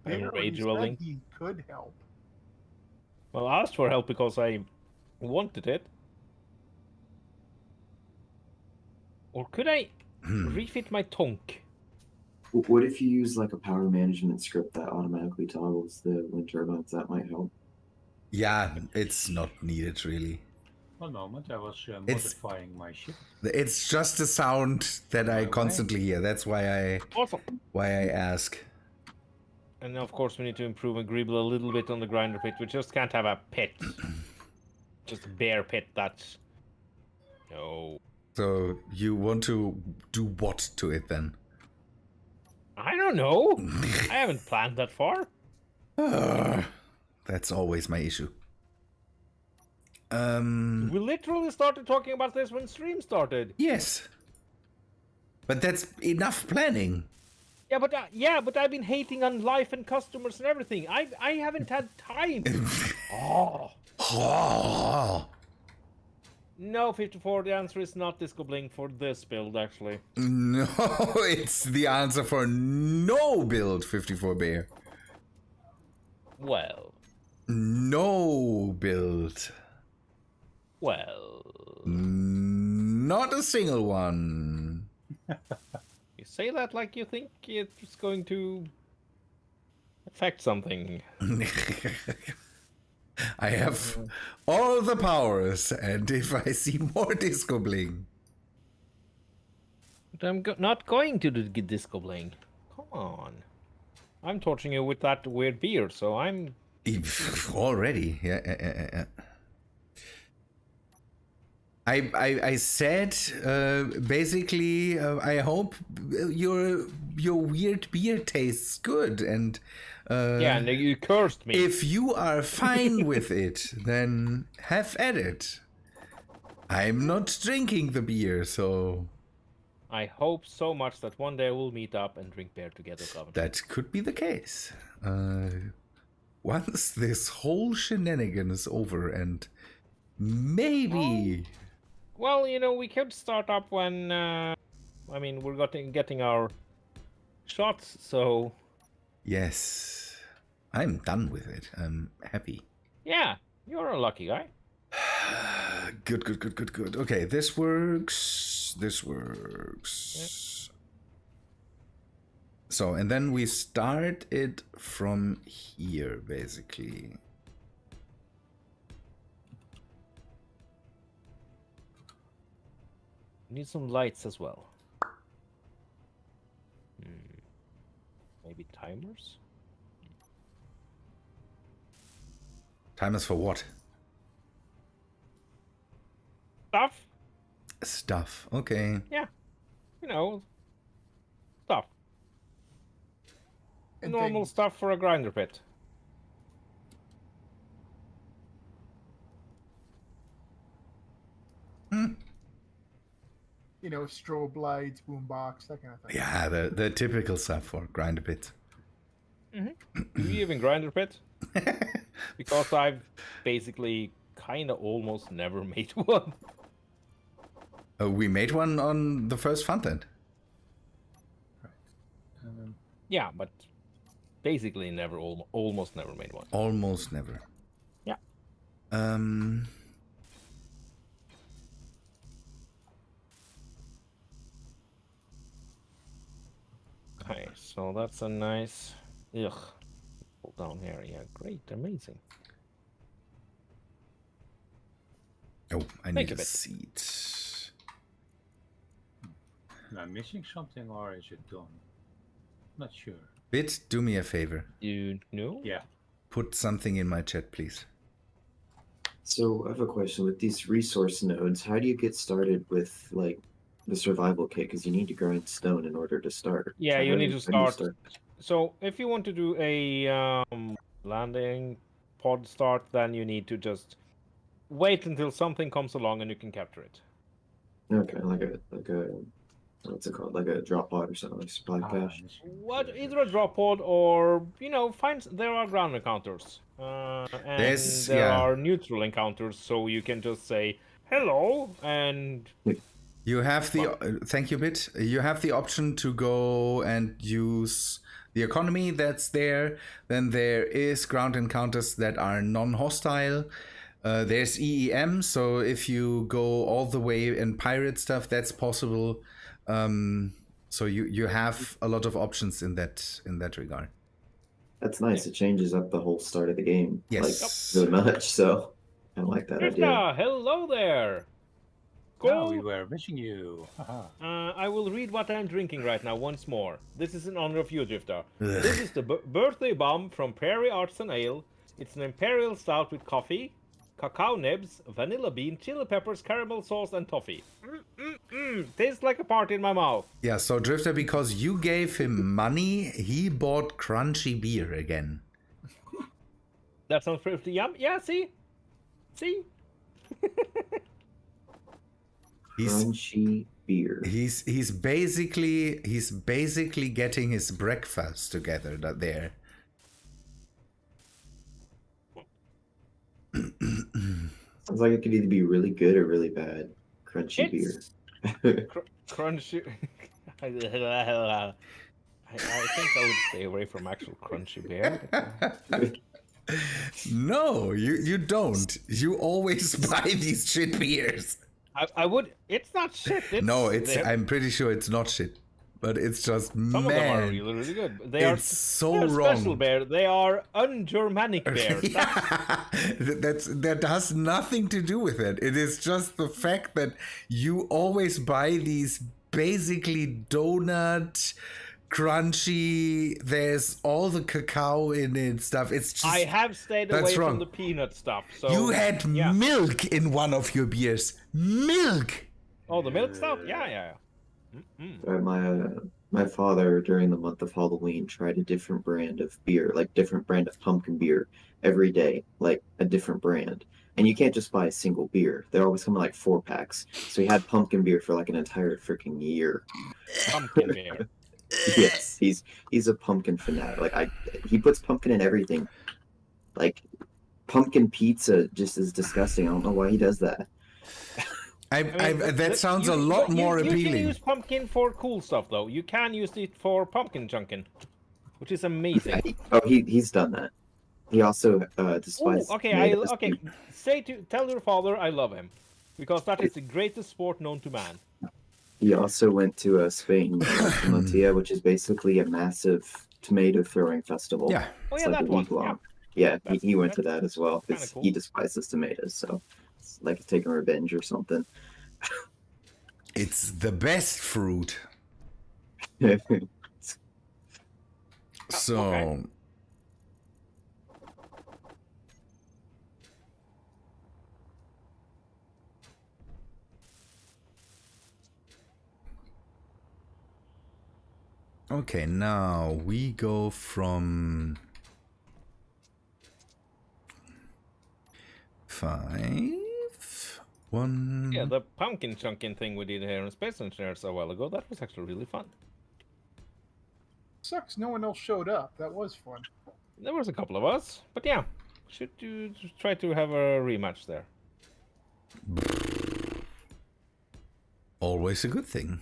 I'm There, rage he said welding. he could help. Well, I asked for help because I wanted it. Or could I refit my tonk? What if you use like a power management script that automatically toggles the wind turbines? That might help. Yeah, it's not needed really. 1 moment, I was modifying my ship. It's just a sound that I constantly hear. That's why Awesome. I ask. And of course we need to improve and greeble a little bit on the grinder pit. We just can't have a pit. Just a bare pit, that's... No. So you want to do what to it then? I don't know. I haven't planned that far. That's always my issue. We literally started talking about this when stream started. Yes. But that's enough planning. Yeah, but I've been hating on life and customers and everything. I haven't had time. No, 54. The answer is not Disco Bling for this build, actually. No, it's the answer for no build, 54 Bear. Well. No build. Well. Not a single one. You say that like you think it's going to affect something. I have all the powers, and if I see more Disco Bling. But I'm not going to do Disco Bling. Come on. I'm torturing you with that weird beard, so I'm... Already, yeah. I said basically I hope your weird beer tastes good, and yeah, and you cursed me. if you are fine with it, then have at it. I'm not drinking the beer, so I hope so much that one day we'll meet up and drink beer together, Coventry. that could be the case. Once this whole shenanigan is over, and maybe. Well, you know, we could start up when, I mean, we're getting our shots, so... Yes, I'm done with it. I'm happy. Yeah, you're a lucky guy. Good. Okay, this works. This works. So, and then we start it from here, basically. Need some lights as well. Maybe timers? Timers for what? Stuff? Stuff. Okay. Yeah. You know, stuff. And Normal things. stuff for a grinder pit. You know, strobe lights, boombox, that kind of thing. Yeah, the typical stuff for grinder pit. Do you even grinder pit? Because I've basically kind of almost never made one. We made one on the first Funland. Yeah, but basically never, almost never made one. Almost never. Yeah. Okay, so that's a nice. Ugh. Pull down here. Yeah, great, amazing. Oh, I Think need of a it. seat. Am I missing something or is it done? Not sure. Bit, do me a favor. You know? Yeah. Put something in my chat, please. So I have a question with these resource nodes. How do you get started with like the survival kit? Because you need to grind stone in order to start. Yeah, So you how need do to how do you start. So if you want to do a landing pod start, then you need to just wait until something comes along and you can capture it. Okay, like a what's it called? Like a drop pod or something, like supply cache. What? Either a drop pod or there are ground encounters, and There's- there yeah. are neutral encounters, so you can just say hello and You have the thank you, Bit. You have the option to go and use the economy that's there. Then there is ground encounters that are non-hostile. There's EEM, so if you go all the way and pirate stuff, that's possible. So you have a lot of options in that regard. That's nice. It changes up the whole start of the game. Yes. Like really much. So I like that idea. Krista, hello there. Oh, we Cool. were missing you. Haha. I will read what I'm drinking right now once more. This is in honor of you, Drifter. This is the birthday bomb from Prairie Arts and Ale. It's an imperial stout with coffee, cacao nibs, vanilla bean, chili peppers, caramel sauce, and toffee. Tastes like a party in my mouth. Yeah, so Drifter, because you gave him money, he bought crunchy beer again. That sounds pretty yum. Yeah, see? See? Crunchy beer. He's basically getting his breakfast together there. Sounds like it could either be really good or really bad. Crunchy beer. Crunchy. I think I would stay away from actual crunchy beer. No, you don't. You always buy these shit beers. I would. It's not shit. No, they're- I'm pretty sure it's not shit. But it's just, Some of them are man, really, really good. They it's so they're wrong. special bear. They are un-Germanic bears. Yeah, that has nothing to do with it. It is just the fact that you always buy these basically donut, crunchy. There's all the cacao in it stuff. It's just I have stayed That's away wrong. from the peanut stuff. So you had yeah. milk in one of your beers. Milk. Oh, the milk stuff. Yeah. My father during the month of Halloween tried a different brand of beer, like different brand of pumpkin beer every day, like a different brand. And you can't just buy a single beer. They always come in like 4-packs. So he had pumpkin beer for like an entire freaking year. Pumpkin bear. Yes, he's a pumpkin fanatic. Like he puts pumpkin in everything. Like pumpkin pizza just is disgusting. I don't know why he does that. That sounds a lot more You appealing. can use pumpkin for cool stuff, though. You can use it for pumpkin chunking, which is amazing. Oh, he's done that. He also Ooh, despises. okay, tell your father I love him, because that is the greatest sport known to man. He also went to Spain, Motilla, which is basically a massive tomato throwing festival. Yeah. Oh It's yeah, like that a one. week long. Yeah, he went to that's that as well kinda because cool. he despises tomatoes. So it's like taking revenge or something. It's the best fruit. So, okay. okay, now we go from 5, 1. Yeah, the pumpkin chunking thing we did here in Space Engineers a while ago, that was actually really fun. Sucks no one else showed up. That was fun. There was a couple of us, but yeah, should you try to have a rematch there? Always a good thing.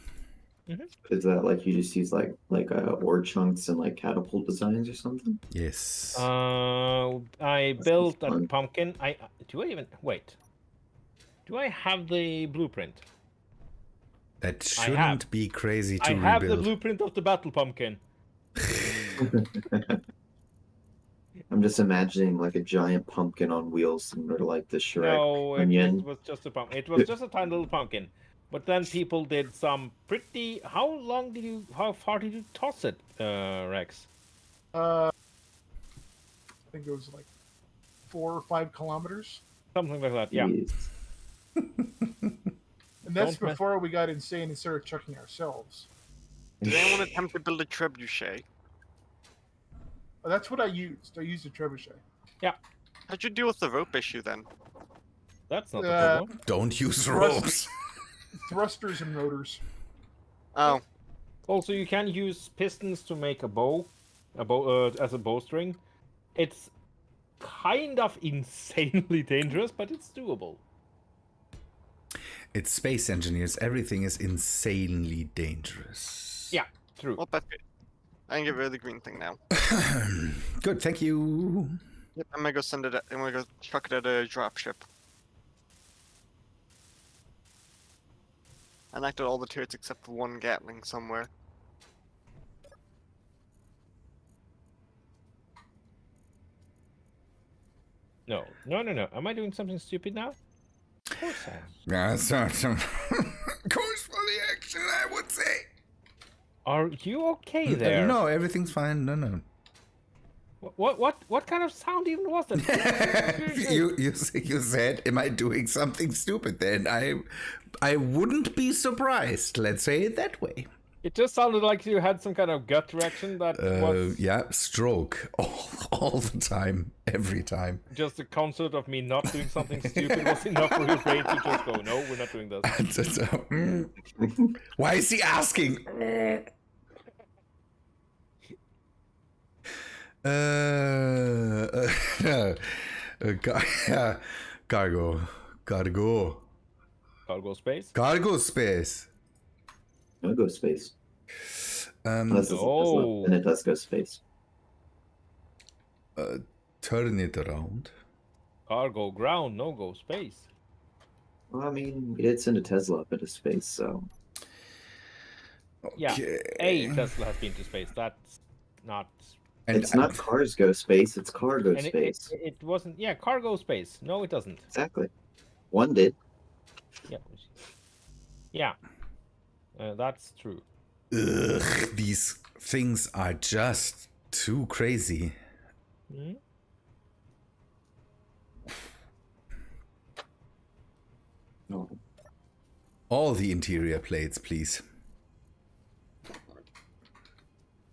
Is that like you just use like ore chunks and like catapult designs or something? Yes. I built a fun. pumpkin. Do I even wait? Do I have the blueprint? That I shouldn't have. be crazy to I have the rebuild. blueprint of the battle pumpkin. I'm just imagining like a giant pumpkin on wheels, similar to like the Shrek No, it onion. was just a pumpkin. It was just a tiny little pumpkin. But then people did some pretty. How far did you toss it, Rex? I think it was like 4 or 5 kilometers, Something like that. Yeah. Jeez. and that's Don't mess- before we got insane and started chucking ourselves. Did anyone attempt to build a trebuchet? Oh, that's what I used. I used a trebuchet. How'd you deal with the rope issue then? That's not the Uh, problem. Don't use Thrust- ropes. Thrusters and rotors. Oh, Also, you can use pistons to make a bow, as a bowstring. It's kind of insanely dangerous, but it's doable. It's Space Engineers. Everything is insanely dangerous. Yeah, true. well, that's good. I can get rid of the green thing now. Good, thank you. Yep, I'm gonna go send it. I'm gonna go chuck it at a dropship. I knocked out all the turrets except for one Gatling somewhere. No. Am I doing something stupid now? Of course I am. Yeah, so, course for the action, I would say. Are you okay there? No, everything's fine. No. What kind of sound even was that? you said, am I doing something stupid? Then I wouldn't be surprised. Let's say it that way. It just sounded like you had some kind of gut reaction that was Yeah, stroke all the time, every time. just a concept of me not doing something stupid was enough for your brain to just go, no, we're not doing this. Why is he asking? Cargo. Cargo space? Cargo space. No go space. Unless it's a Tesla, then it does go space. Turn it around. Cargo ground, no go space. Well, I mean, we did send a Tesla up into space, so Yeah, Okay. a Tesla has been to space. That's not. And it's not cars go space, it's cargo And space. it wasn't. Yeah, cargo space. No, it doesn't. Exactly. One did. Yeah. Yeah. That's true. Ugh, these things are just too crazy. Hmm? No. All the interior plates, please.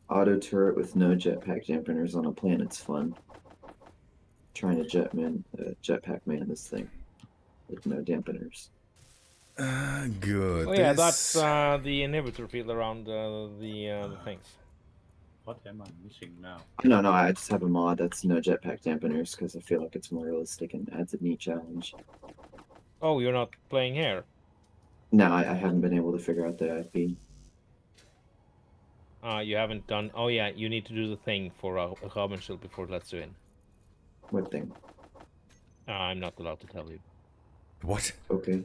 Auto turret with no jetpack dampeners on a planet's fun. Trying to jetpack man this thing with no dampeners. Good. Oh yeah, This- that's the inhibitor field around the things. What am I missing now? No, I just have a mod that's no jetpack dampeners because I feel like it's more realistic and adds a neat challenge. Oh, you're not playing here. No, I haven't been able to figure out the IP. You haven't done. Oh yeah, you need to do the thing for a Raben shield before it lets you in. What thing? I'm not allowed to tell you. What? Okay.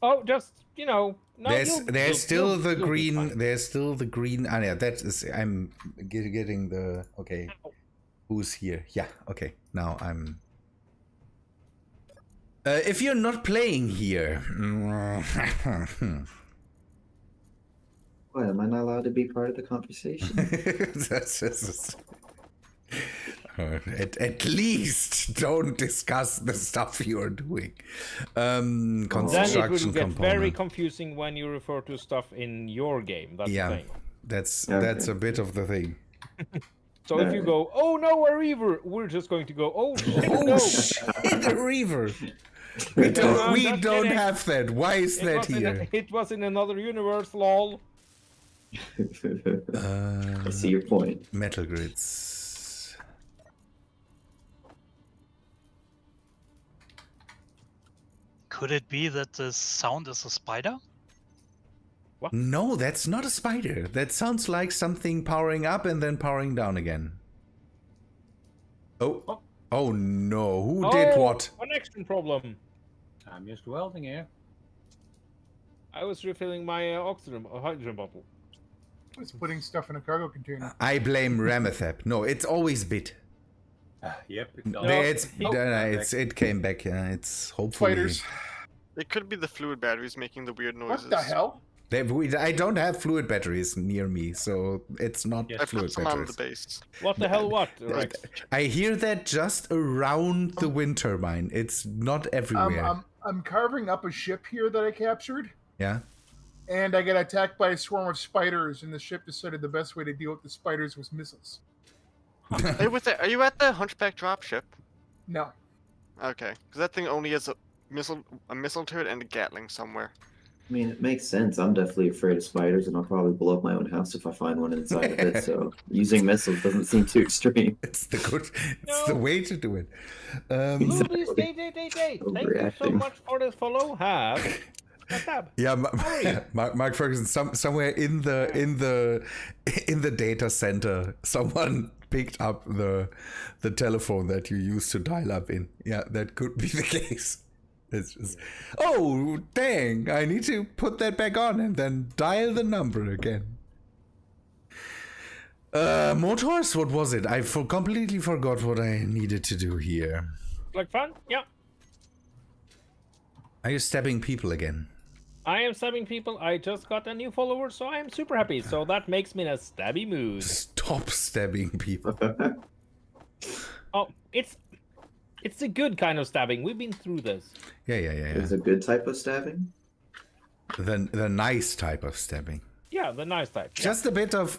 Oh, just no, There's still the you'll be green. fine. There's still the green. Ah, yeah, that is. I'm getting the. Okay, who's here? Yeah. Okay, now I'm. If you're not playing here, What, am I not allowed to be part of the conversation? that's just. At least don't discuss the stuff you're doing. Then it Construction will get very component. confusing when you refer to stuff in your game. That's the Yeah, thing. that's Okay. a bit of the thing. So if you go, oh no, a reaver, we're just going to go, oh shit, Oh no. shit, a reaver! No, We just don't kidding. have that. Why is that here? It was in another universe, lol. I see your point. Metal grids. Could it be that the sound is a spider? No, that's not a spider. That sounds like something powering up and then powering down again. Oh. Oh no. Who did what? Connection problem. I'm just welding here. I was refilling my hydrogen bottle. It's putting stuff in a cargo container. I blame Remethep. No, it's always bit. Yep. It came back. Yeah, it's hopefully. Spiders. It could be the fluid batteries making the weird noises. What the hell? I don't have fluid batteries near me, so it's not Yes. I put fluid some on batteries. the base. What the hell, what, Rex? I hear that just around the wind turbine. It's not everywhere. I'm carving up a ship here that I captured, Yeah. and I got attacked by a swarm of spiders, and the ship decided the best way to deal with the spiders was missiles. Hey, are you at the Hunchback dropship? No. Okay, because that thing only has a missile turret and a Gatling somewhere. I mean, it makes sense. I'm definitely afraid of spiders, and I'll probably blow up my own house if I find one inside of it. So using missiles doesn't seem too extreme. It's the way to do it. Please, Thank you so Overreacting. much for the follow. Have a tab. Yeah, Sorry. Mark Ferguson. Somewhere in the data center, someone picked up the telephone that you used to dial up in. Yeah, that could be the case. It's just, oh dang! I need to put that back on and then dial the number again. Motors. What was it? I completely forgot what I needed to do here. Like fun? Yeah. Are you stabbing people again? I am stabbing people. I just got a new follower, so I am super happy. So that makes me in a stabby mood. Stop stabbing people. Oh, it's a good kind of stabbing. We've been through this. Yeah. It's a good type of stabbing. The nice type of stabbing. Yeah, the nice type. Yeah. Just a bit of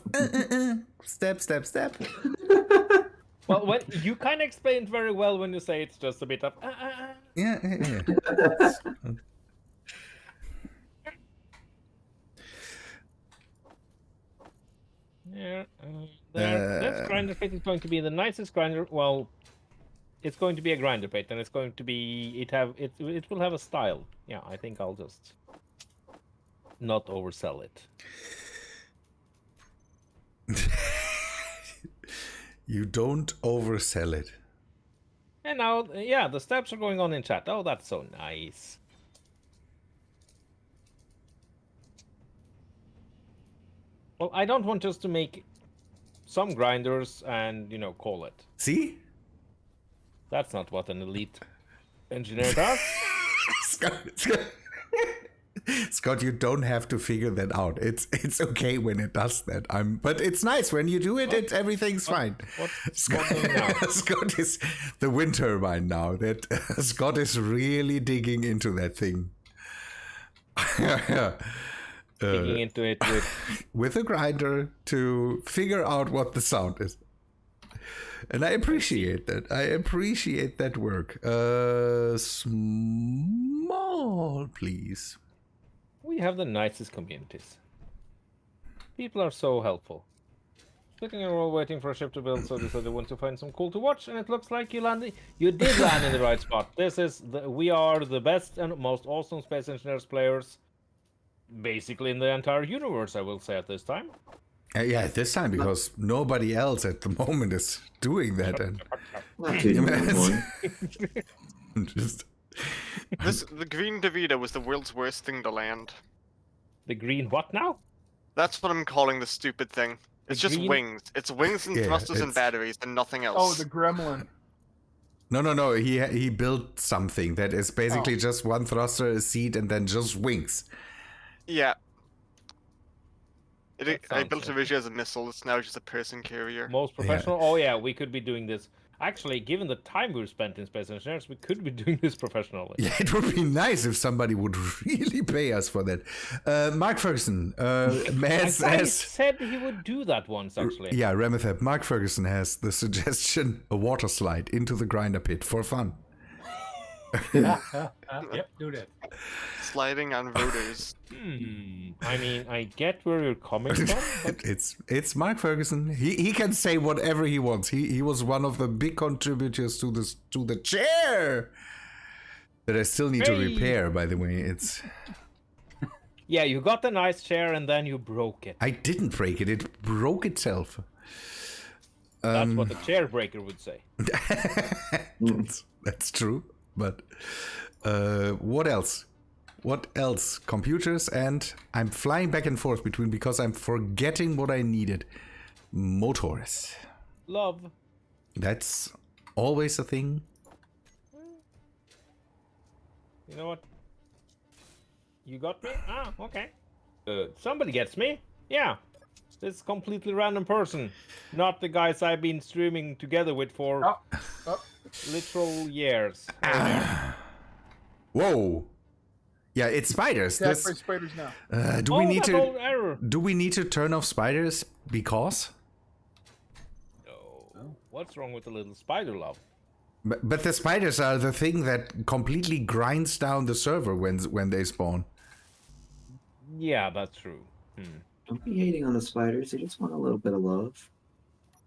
stab. Well, when you kind of explained very well when you say it's just a bit of. Yeah. Yeah, that grinder pit is going to be the nicest grinder. Well, it's going to be a grinder pit, and it's going to be it will have a style. Yeah, I think I'll just not oversell it. You don't oversell it. And now, yeah, the steps are going on in chat. Oh, that's so nice. Well, I don't want just to make some grinders and, call it. See? That's not what an elite engineer does. Scott, you don't have to figure that out. It's okay when it does that. But it's nice when you do it. Everything's fine. What's going on now? Scott is the wind turbine now. That Scott is really digging into that thing. Digging into it with a grinder to figure out what the sound is. And I appreciate that. I appreciate that work. Small, please. We have the nicest communities. People are so helpful. Sitting in a row waiting for a ship to build, so they want to find some cool to watch, and it looks like you did land in the right spot. We are the best and most awesome space engineers players, basically in the entire universe, I will say at this time. Yeah, at this time, because nobody else at the moment is doing that. And Not too much. just The green DeVita was the world's worst thing to land. The green what now? That's what I'm calling the stupid thing. It's just green- wings. It's wings and Yeah, thrusters and it's- batteries and nothing else. Oh, the gremlin. No. He built something that is basically just one thruster, a seat, and then just wings. Yeah. That I sounds built a like- Vision as a missile. It's now just a person carrier. Most professional? Oh yeah, we could be doing this. Actually, given the time we've spent in Space Engineers, we could be doing this professionally. Yeah, it would be nice if somebody would really pay us for that. Mark Ferguson I thought he said he would do that once, actually. Yeah, Remethep. Mark Ferguson has the suggestion: a water slide into the grinder pit for fun. Yep, do that. Sliding on rotors. I mean, I get where you're coming from, but It's Mark Ferguson. He can say whatever he wants. He was one of the big contributors to the chair that I still need to Hey. repair. By the way, it's yeah, you got a nice chair and then you broke it. I didn't break it. It broke itself. That's what the chair breaker would say. That's true. But what else? What else? Computers, and I'm flying back and forth between because I'm forgetting what I needed. Motors. Love. That's always a thing. You know what? You got me? Ah, okay. Somebody gets me. Yeah. This completely random person. Not the guys I've been streaming together with for literal years. Whoa. Yeah, it's spiders. That's This, for spiders now. do we need that's to all error. do we need to turn off spiders because? No. What's wrong with the little spider love? But the spiders are the thing that completely grinds down the server when they spawn. Yeah, that's true. Don't be hating on the spiders. They just want a little bit of love.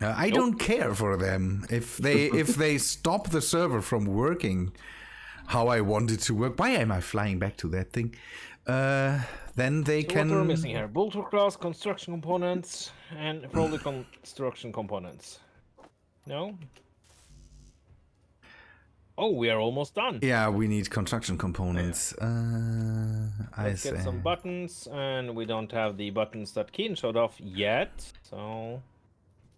I don't care for them. If they stop the server from working how I want it to work, why am I flying back to that thing? Then they So can. what are we missing here? Bolter class, construction components, and for all the construction components. No? Oh, we are almost done. Yeah, we need construction components. Let's get some buttons, and we don't have the buttons that Keen showed off yet, so...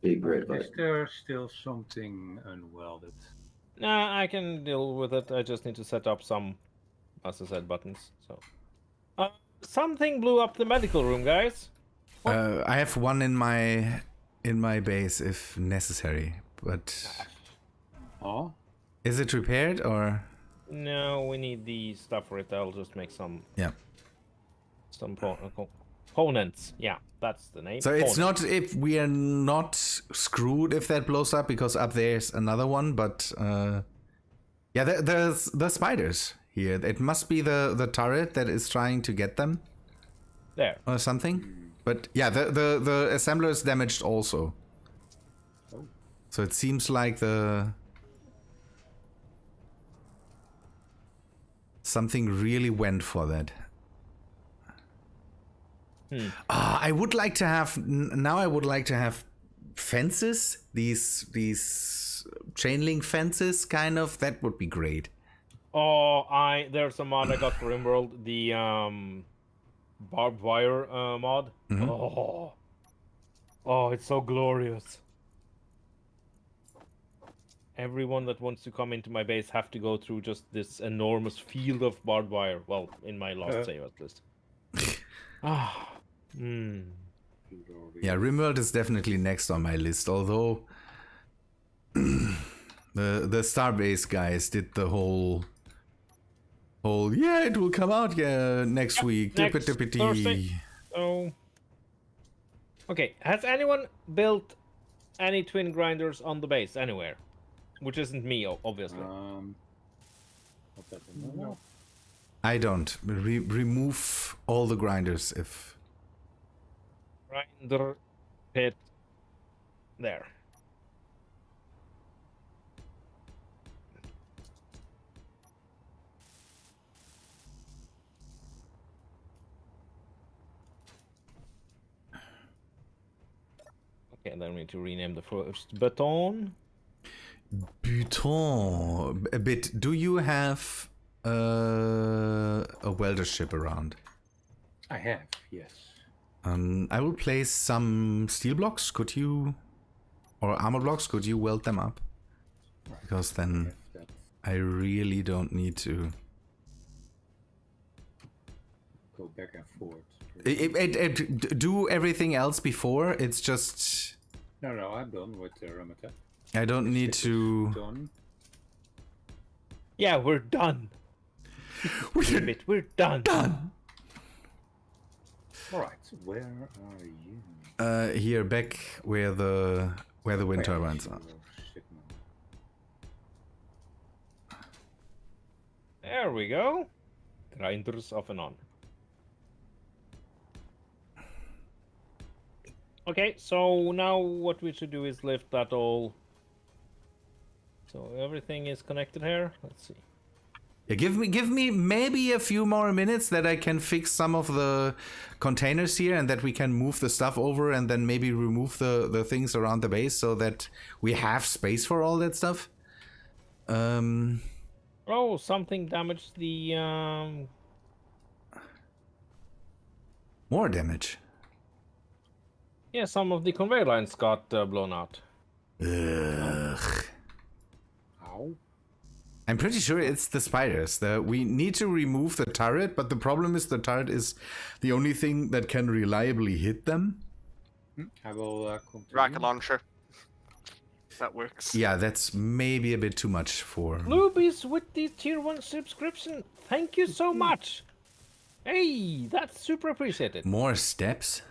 Big red Is button. there still something unwelded? Nah, I can deal with it. I just need to set up some, as I said, buttons. So, something blew up the medical room, guys. I have one in my base if necessary, but Oh, is it repaired or? No, we need the stuff for it. I'll just make some Yeah. components. Yeah, that's the name. So it's Components. not if we are not screwed if that blows up because up there's another one, but yeah, there's the spiders here. It must be the turret that is trying to get them There. or something. But yeah, the assembler is damaged also. So it seems like something really went for that. I would like to have now. I would like to have fences. These chain link fences, kind of. That would be great. Oh, there's a mod I got for RimWorld, the barbed wire mod. Mhm. Oh, it's so glorious. Everyone that wants to come into my base have to go through just this enormous field of barbed wire. Well, in my last save at least. Yeah, Rimworld is definitely next on my list. Although the Starbase guys did the whole yeah, it will come out next week. next Tippity. Thursday. Oh. Okay, has anyone built any twin grinders on the base anywhere? Which isn't me, obviously. not that I know. No. I don't remove all the grinders if. Grinder pit. There. Okay, then we need to rename the first button. Buton. A bit. Do you have a welder ship around. I have, yes. I will place some steel blocks. Could you, or armor blocks? Could you weld them up? Right. Because then That I really don't need to. go back and forth. Do everything else before. It's just No, I'm done with the Remethep. I don't need to. Done. Yeah, we're done. We're done. Done. All right, where are you? Here back where the wind turbines are. There we go. Grinders off and on. Okay, so now what we should do is lift that all. So everything is connected here. Let's see. Yeah, give me maybe a few more minutes that I can fix some of the containers here and that we can move the stuff over and then maybe remove the things around the base so that we have space for all that stuff. Oh, something damaged the More damage. Yeah, some of the conveyor lines got blown out. Ugh. Ow. I'm pretty sure it's the spiders. We need to remove the turret, but the problem is the turret is the only thing that can reliably hit them. I will continue. Rocket launcher. That works. Yeah, that's maybe a bit too much for... Lubies with the tier 1 subscription. Thank you so much. Hey, that's super appreciated. More steps?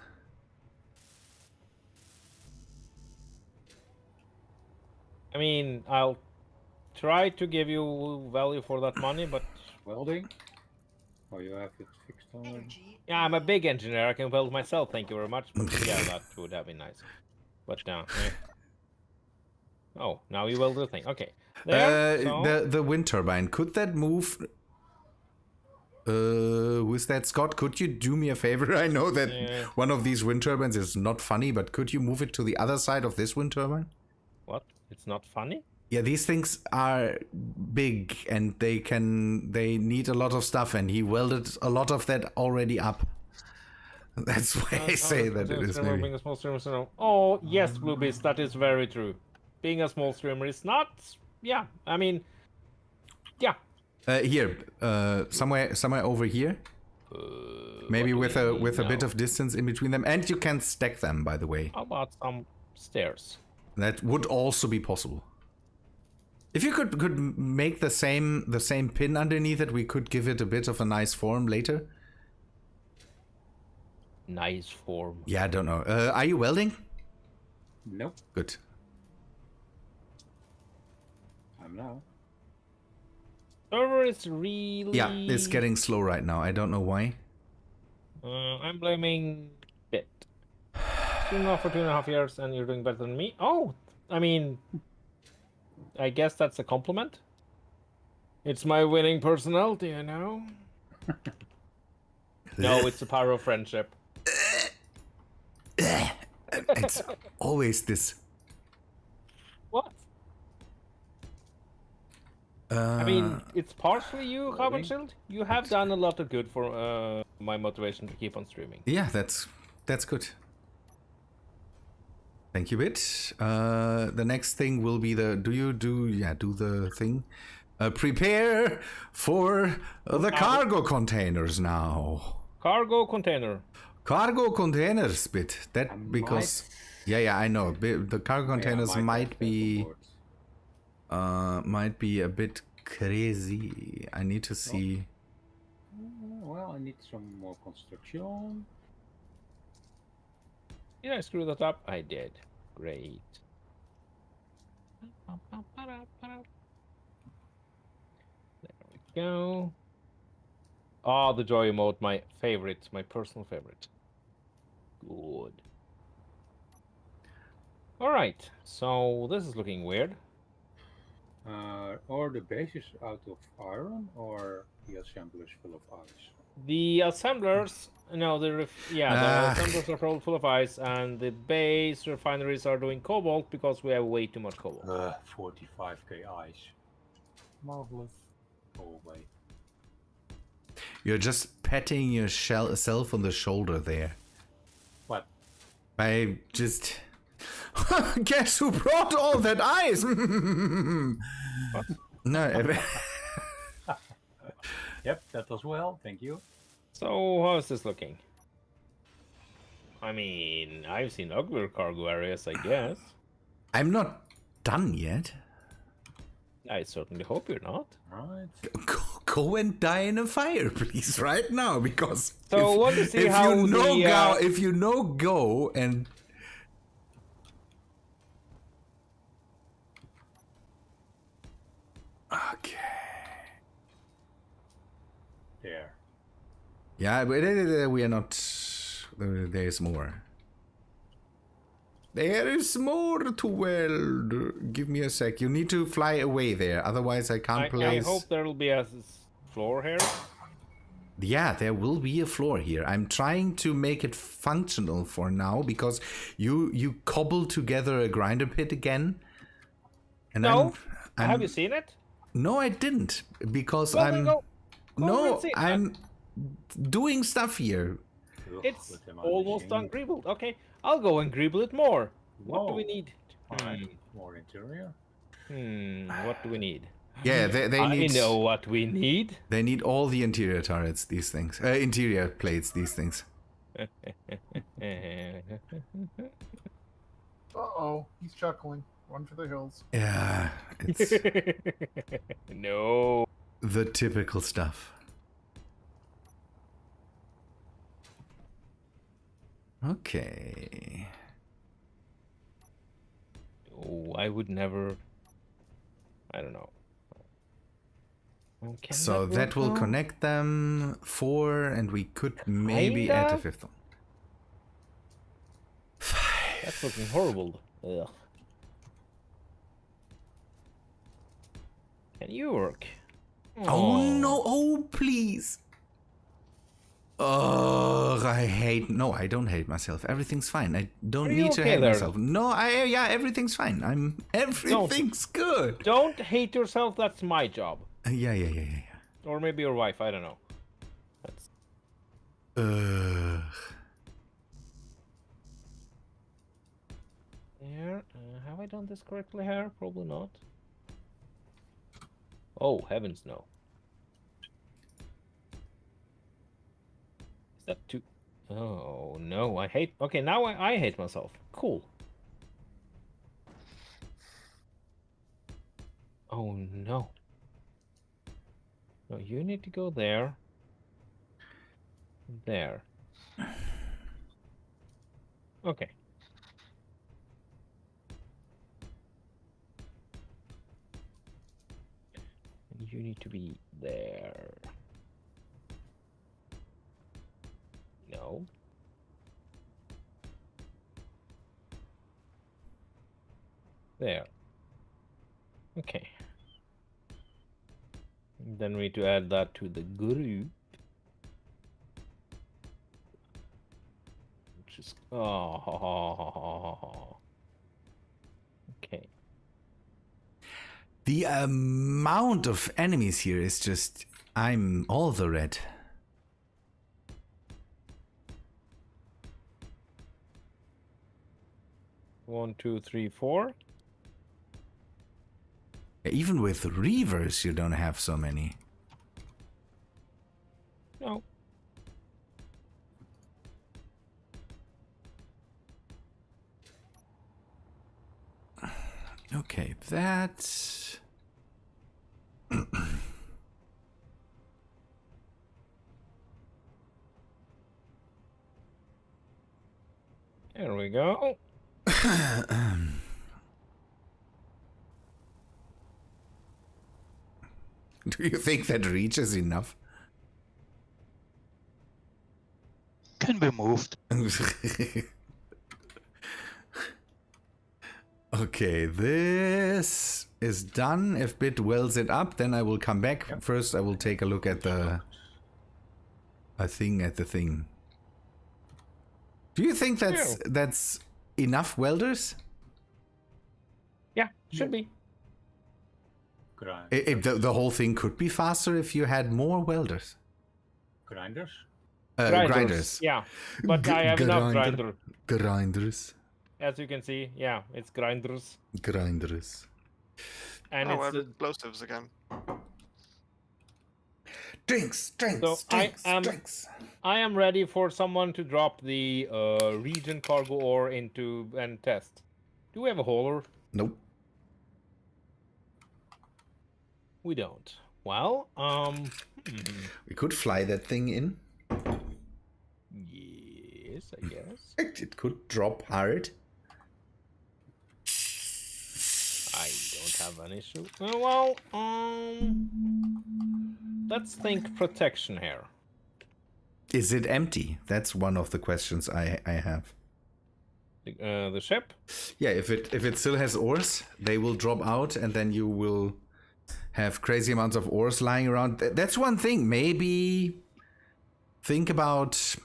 I mean, I'll try to give you value for that money, but Welding? Oh, you have it fixed already? yeah, I'm a big engineer. I can weld myself. Thank you very much. But yeah, that would have been nice. But now, oh, now you weld the thing. Okay. There, so... The wind turbine, could that move? Who's that, Scott? Could you do me a favor? I know that one of these wind turbines is not funny, but could you move it to the other side of this wind turbine? What? It's not funny? Yeah, these things are big and they need a lot of stuff, and he welded a lot of that already up. That's why I say that it is maybe. Being a small streamer, oh, yes, Bluebeast, that is very true. Being a small streamer is not, yeah, I mean, yeah. Here, somewhere over here. Maybe with a bit of distance in between them, and you can stack them, by the way. How about some stairs? That would also be possible. If you could make the same pin underneath it, we could give it a bit of a nice form later. Nice form. Yeah, I don't know. Are you welding? Nope. Good. I'm now. Server is really... Yeah, it's getting slow right now. I don't know why. I'm blaming Bit. Streaming off for 2.5 years and you're doing better than me. Oh, I mean, I guess that's a compliment. It's my winning personality, you know? No, it's the power of friendship. It's always this. What? I mean, it's partially you, Carbon Shield. You have done a lot of good for my motivation to keep on streaming. Yeah, that's good. Thank you, Bit. The next thing will be the do the thing. Prepare for the cargo containers now. Cargo container. Cargo containers, Bit. That because yeah, I know. The cargo containers might be a bit crazy. I need to see. Well, I need some more construction. Did I screw that up? I did. Great. There we go. Oh, the joy emote, my favorite, my personal favorite. Good. Alright, so this is looking weird. Or the base is out of iron, or the assembly is full of ice. The assemblers, no, the assemblers are full of ice, and the base refineries are doing cobalt because we have way too much cobalt. 45k ice. Marvelous. Oh wait. You're just patting yourself on the shoulder there. What? By just... Guess who brought all that ice? No. Yep, that was well. Thank you. So how is this looking? I mean, I've seen uglier cargo areas, I guess. I'm not done yet. I certainly hope you're not. Right. Go and die in a fire, please, right now, because So what to see how if you know go and okay. There. Yeah, but we are not. There's more. There is more to weld. Give me a sec. You need to fly away there, otherwise I can't I place. hope there'll be a floor here. Yeah, there will be a floor here. I'm trying to make it functional for now because you cobbled together a grinder pit again. And No, I'm have you seen it? No, I didn't because Well, then go over no, and see it. I'm doing stuff here. Ugh, It's with them almost unchained. ungreebled. Okay, I'll go and greeble it more. What do we Whoa. need? Alright, more interior. What do we need? Yeah, they I need. know what we need. They need all the interior turrets. These things, interior plates. These things. Uh-oh, he's chuckling. Run for the hills. Yeah, it's No. the typical stuff. Okay. Oh, I would never. I don't know. Oh, can So work that will now? connect them 4, and we could maybe add a Kinda? 5th one. That's looking horrible. Ugh. Can you work? Oh no! Oh please! Ugh, I hate. No, I don't hate myself. Everything's fine. I don't Are you need to okay hate there? myself. No, yeah, everything's fine. Everything's good. Don't hate yourself. That's my job, Yeah. or maybe your wife. I don't know. That's... There. Have I done this correctly here? Probably not. Oh heavens, no. Is that too? Oh no, I hate. Okay, now I hate myself. Cool. Oh no. No, you need to go there. There. Okay. And you need to be there. No. There. Okay. And then we need to add that to the group. Which is... Oh. Okay. The amount of enemies here is just. I'm all the red. One, two, three, four. Even with reavers, you don't have so many. No. Okay, that's. There we go. Do you think that reaches enough? Can be moved. Okay, this is done. If Bit welds it up, then I will come back. Yep. First, I will take a look at the thing. Do you think that's enough welders? Yeah, should be. Good eye. The whole thing could be faster if you had more welders. Grinders? Grinders. Yeah, but I have enough grinder. Grinders. As you can see, yeah, it's grinders. Grinders. And Oh, it's I have explosives again. Drinks, drinks, So drinks, I am drinks. I am ready for someone to drop the region cargo ore into and test. Do we have a hauler? Nope. We don't. Well, We could fly that thing in. yes, I guess. It could drop hard. I don't have an issue. Well, let's think protection here. Is it empty? That's one of the questions I have. The ship? Yeah, if it still has ores, they will drop out, and then you will have crazy amounts of ores lying around. That's one thing. Maybe think about.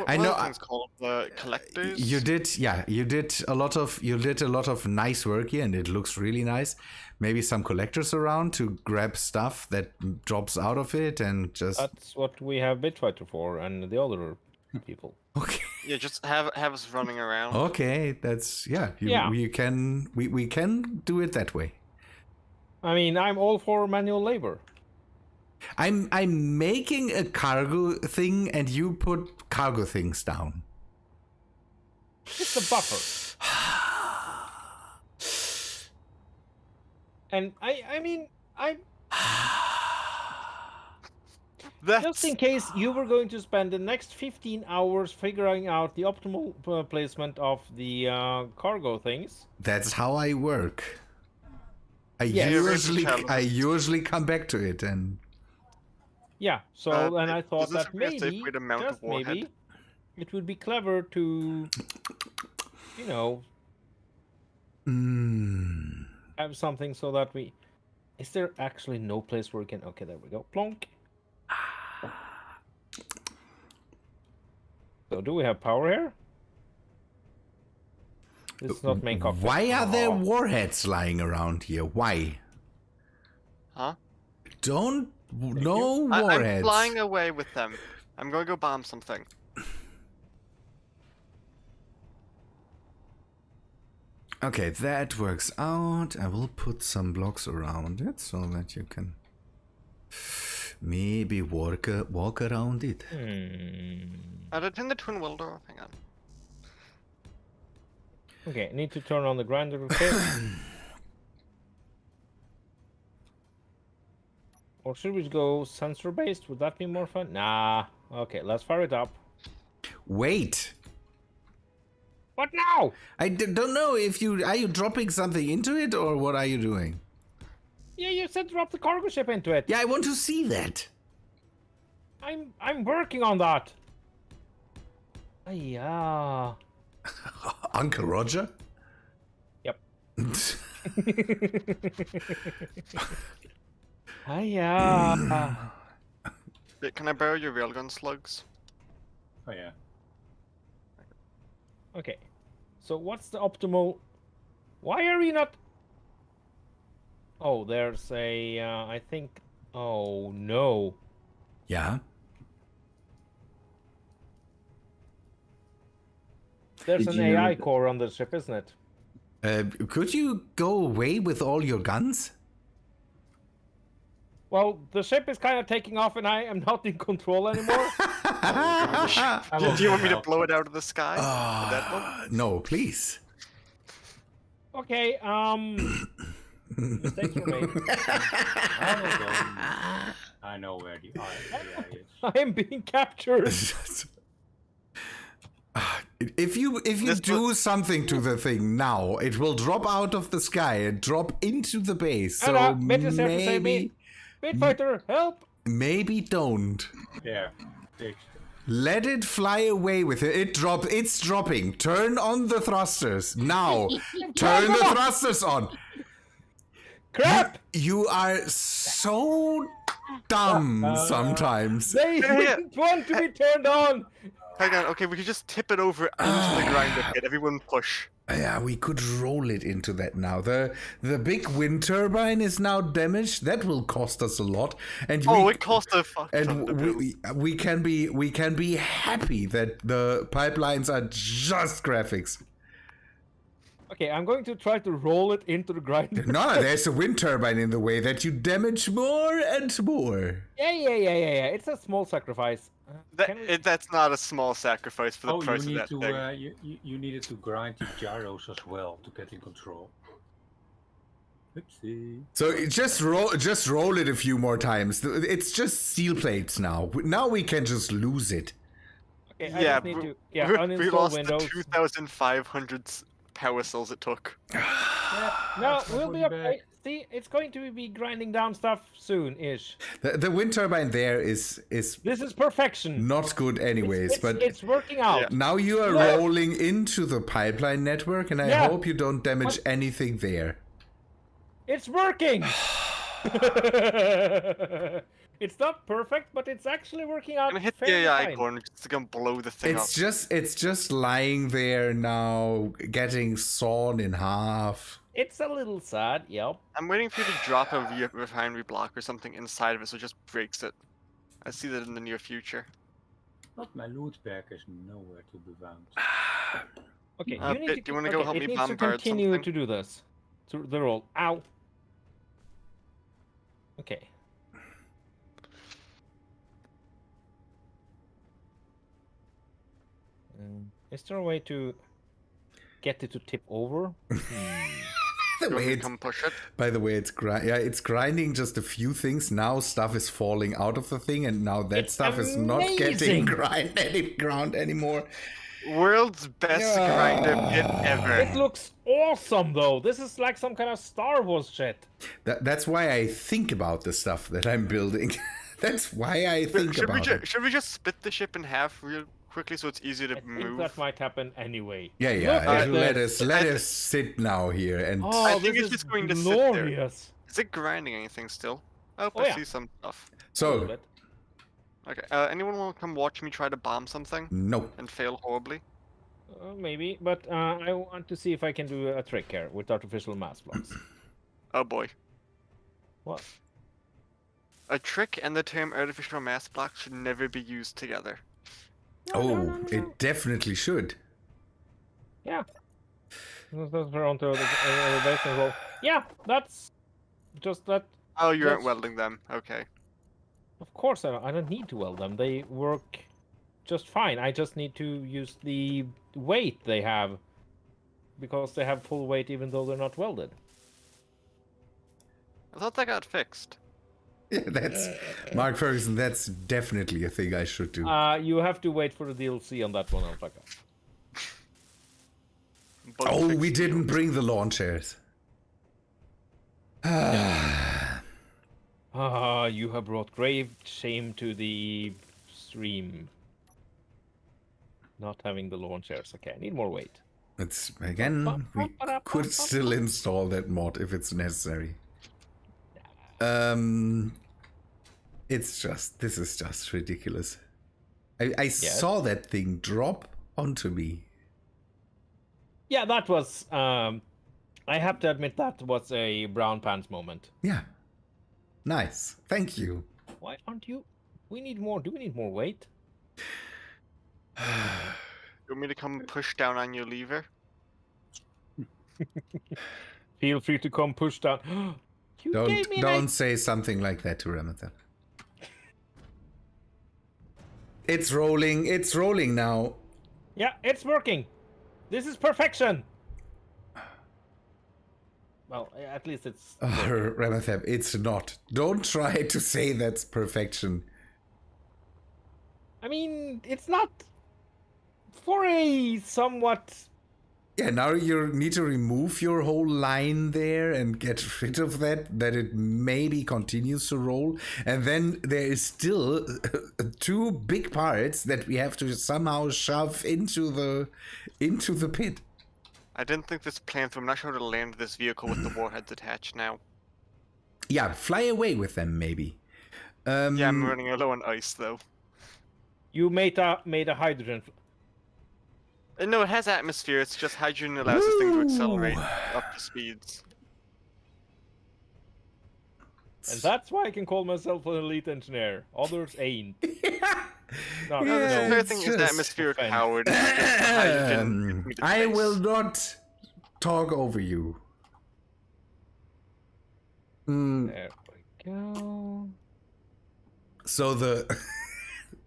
I know. It's called the collectors. You did a lot of nice work here, and it looks really nice. Maybe some collectors around to grab stuff that drops out of it, and just. That's what we have Bitfighter for, and the other people. Okay. Yeah, just have us running around. Okay, that's We can do it that way. I mean, I'm all for manual labor. I'm making a cargo thing, and you put cargo things down. Just a buffer. And I mean, just in case you were going to spend the next 15 hours figuring out the optimal placement of the cargo things. That's how I work. I Yes. usually come back to it, and Yeah, so and I thought does this that mean a safe maybe, way to mount a just warhead? maybe, it would be clever to, you know, have something so that we. Is there actually no place where we can? Okay, there we go. Plonk. So do we have power here? This is not main cockpit. why are there Oh. warheads lying around here? Why? Huh? No warheads. I'm flying away with them. I'm going to go bomb something. Okay, that works out. I will put some blocks around it so that you can maybe walk around it. I'll attend the twin welder. Hang on. Okay, need to turn on the grinder. Okay. Or should we go sensor based? Would that be more fun? Nah. Okay, let's fire it up. Wait. What now? I don't know if are you dropping something into it, or what are you doing? Yeah, you said drop the cargo ship into it. Yeah, I want to see that. I'm working on that. Yeah. Uncle Roger? Yep. Yeah. Wait, can I borrow your railgun slugs? Oh yeah. Okay. So what's the optimal? Why are we not? Oh, there's a. I think. Oh no. Yeah. There's Did an you know AI that- core on the ship, isn't it? Could you go away with all your guns? Well, the ship is kind of taking off, and I am not in control anymore. Do you want me to blow it out of the sky? With that one? No, please. Okay. Mistakes were made. I know where the AI is. I am being captured. If you do something to the thing now, it will drop out of the sky and drop into the base. So Anna, Metis here to save me. Bitfighter, help! maybe don't. There. Fixed. Let it fly away with it. It's dropping. Turn on the thrusters now. Turn the thrusters on. Crap! You are so dumb sometimes. They didn't want to be turned on. Hang on, okay, we can just tip it over into the grinder pit. Everyone push. Yeah, we could roll it into that now. The big wind turbine is now damaged. That will cost us a lot. And it cost a fuck ton to build. we can be happy that the pipelines are just graphics. Okay, I'm going to try to roll it into the grinder. No, there's a wind turbine in the way that you damage more and more. Yeah. It's a small sacrifice. That's not a small sacrifice for the Oh, price you of need that to thing. you needed to grind the gyros as well to get in control. Oopsie. So just roll it a few more times. It's just steel plates now. Now we can just lose it. Okay, I Yeah, just need to we uninstall lost Windows. the 2,500 power cells it took. No, we'll be Probably okay. back. See, it's going to be grinding down stuff soon-ish. The wind turbine there is This is perfection. not good anyways, but it's working out. now you are Yeah. rolling into the pipeline network, and I Yeah. hope you don't damage anything there. It's working. It's not perfect, but it's actually working out. I'm gonna hit the fairly AI fine. core and it's gonna blow the thing up. It's just lying there now, getting sawn in half. It's a little sad. Yep. I'm waiting for you to drop a refinery block or something inside of it so it just breaks it. I see that in the near future. But my loot bag is nowhere to be found. Okay. Bit, do you wanna go help it me needs to bombard continue something? to do this. To the roll. Ow. Okay. Is there a way to get it to tip over? The You want way me to it's, come push it? by the way, it's grinding just a few things. Now stuff is falling out of the thing, and now that It's stuff is not getting amazing. ground anymore. World's best grinder bit ever. It looks awesome, though. This is like some kind of Star Wars shit. That's why I think about the stuff that I'm building. That's why I think about it. Should we just split the ship in half real quickly so it's easier to I think move? that might happen anyway. Yeah. Look at Let this. us sit now here and Oh, I think this it's is just going to sit there. glorious. Is it grinding anything still? Oh, Oh, I yeah. see some stuff. A little so bit. Okay, anyone want to come watch me try to bomb something no. and fail horribly? Maybe, but I want to see if I can do a trick here with artificial mass blocks. Oh boy. What? A trick and the term artificial mass block should never be used together. Oh, it definitely should. Yeah. That's for onto the base as well. Yeah, that's just that. Oh, you aren't Yes. welding them. Okay. Of course, I don't need to weld them. They work just fine. I just need to use the weight they have because they have full weight even though they're not welded. I thought that got fixed. Yeah, that's Mark Ferguson. That's definitely a thing I should do. You have to wait for the DLC on that one, Alpaca. Bug Oh, fix we didn't deals. bring the launchers. You have brought grave shame to the stream. Not having the launchers. Okay, I need more weight. It's again, we could still install that mod if it's necessary. This is just ridiculous. I saw that thing drop onto me. Yeah, that was. I have to admit that was a brown pants moment. Yeah. Nice. Thank you. Why aren't you? We need more. Do we need more weight? You want me to come push down on your lever? Feel free to come push down. You gave me Don't say something like that to Remethep. It's rolling now. Yeah, it's working. This is perfection. Well, at least it's. Remethep, it's not. Don't try to say that's perfection. I mean, it's not. For a somewhat. Yeah, now you need to remove your whole line there and get rid of that it maybe continues to roll. And then there is still two big parts that we have to somehow shove into the pit. I didn't think this plane through. I'm not sure how to land this vehicle with the warheads attached now. Yeah, fly away with them maybe. Yeah, I'm running low on ice though. You made a hydrogen. No, it has atmosphere. It's just hydrogen allows this thing to accelerate Woo! up to speeds. And that's why I can call myself an elite engineer. Others ain't. No, No, the Yeah, entire it's thing is just- atmospheric offense. powered. It's just the hydrogen between the I space. will not talk over you. Mm, There we go. so the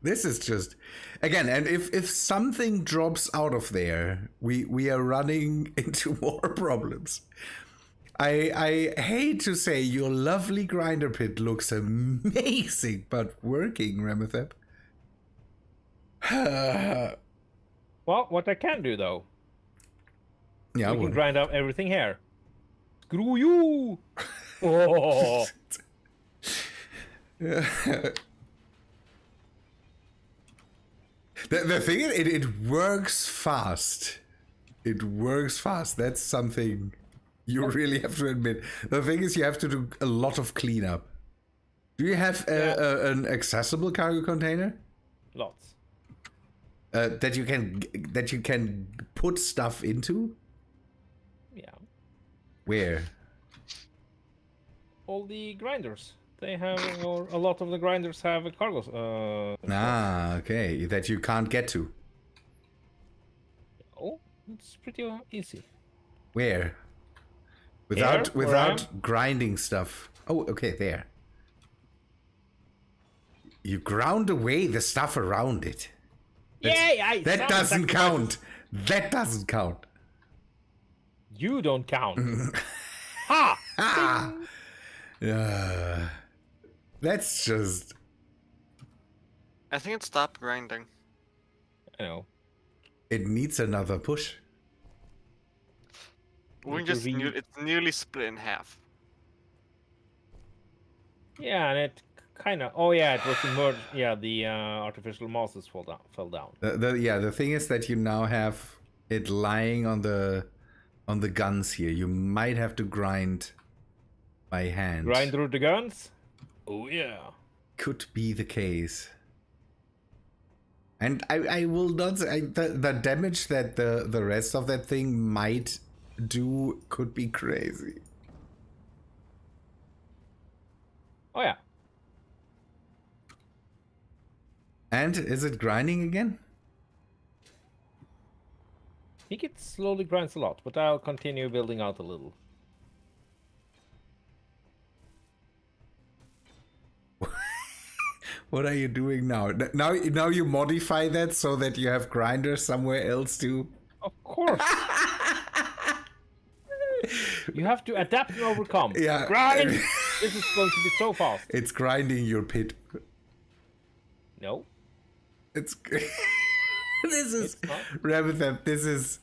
this is just again, and if something drops out of there, we are running into more problems. I hate to say your lovely grinder pit looks amazing, but working, Remethep. Well, what I can do though, Yeah, we can well, grind up everything here. Screw you! Oh, the thing is, it works fast. It works fast. That's something you really have to admit. The thing is, you have to do a lot of cleanup. Do you have an accessible cargo container lots. that you can put stuff into? Yeah. Where? All the grinders. They have, or a lot of the grinders have a cargo. Ah, okay. That you can't get to. Oh, it's pretty easy. Where? Without Where I am? grinding stuff. Oh, okay, there. You ground away the stuff around it. Yay! That doesn't count. That doesn't count. You don't count. Ha! Ah. That's just. I think it stopped grinding. I know. It needs another push. We Need to just it's nearly split in half. Yeah, and it kind of. Oh yeah, it was emerged. Yeah, the artificial mosses fell down. The thing is that you now have it lying on the guns here. You might have to grind by hand. Grind through the guns. Oh yeah. Could be the case. And I will not say the damage that the rest of that thing might do could be crazy. Oh yeah. And is it grinding again? I think it slowly grinds a lot, but I'll continue building out a little. What are you doing now? Now you modify that so that you have grinders somewhere else too? Of course. You have to adapt and overcome. Yeah. Grind. This is going to be so fast. It's grinding your pit. No. It's this is It's not. Remethep, this is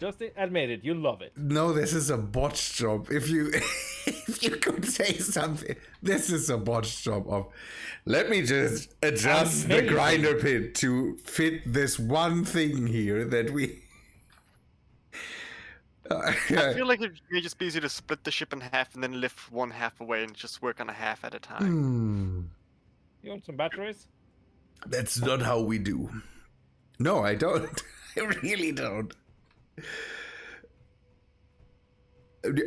Just admit it. You love it. no, this is a botch job. If you if you could say something, this is a botch job of let me just adjust the Amazing. grinder pit to fit this one thing here that we I feel like it may just be easier to split the ship in half and then lift one half away and just work on a half at a time. You want some batteries? That's not how we do. No, I don't. I really don't.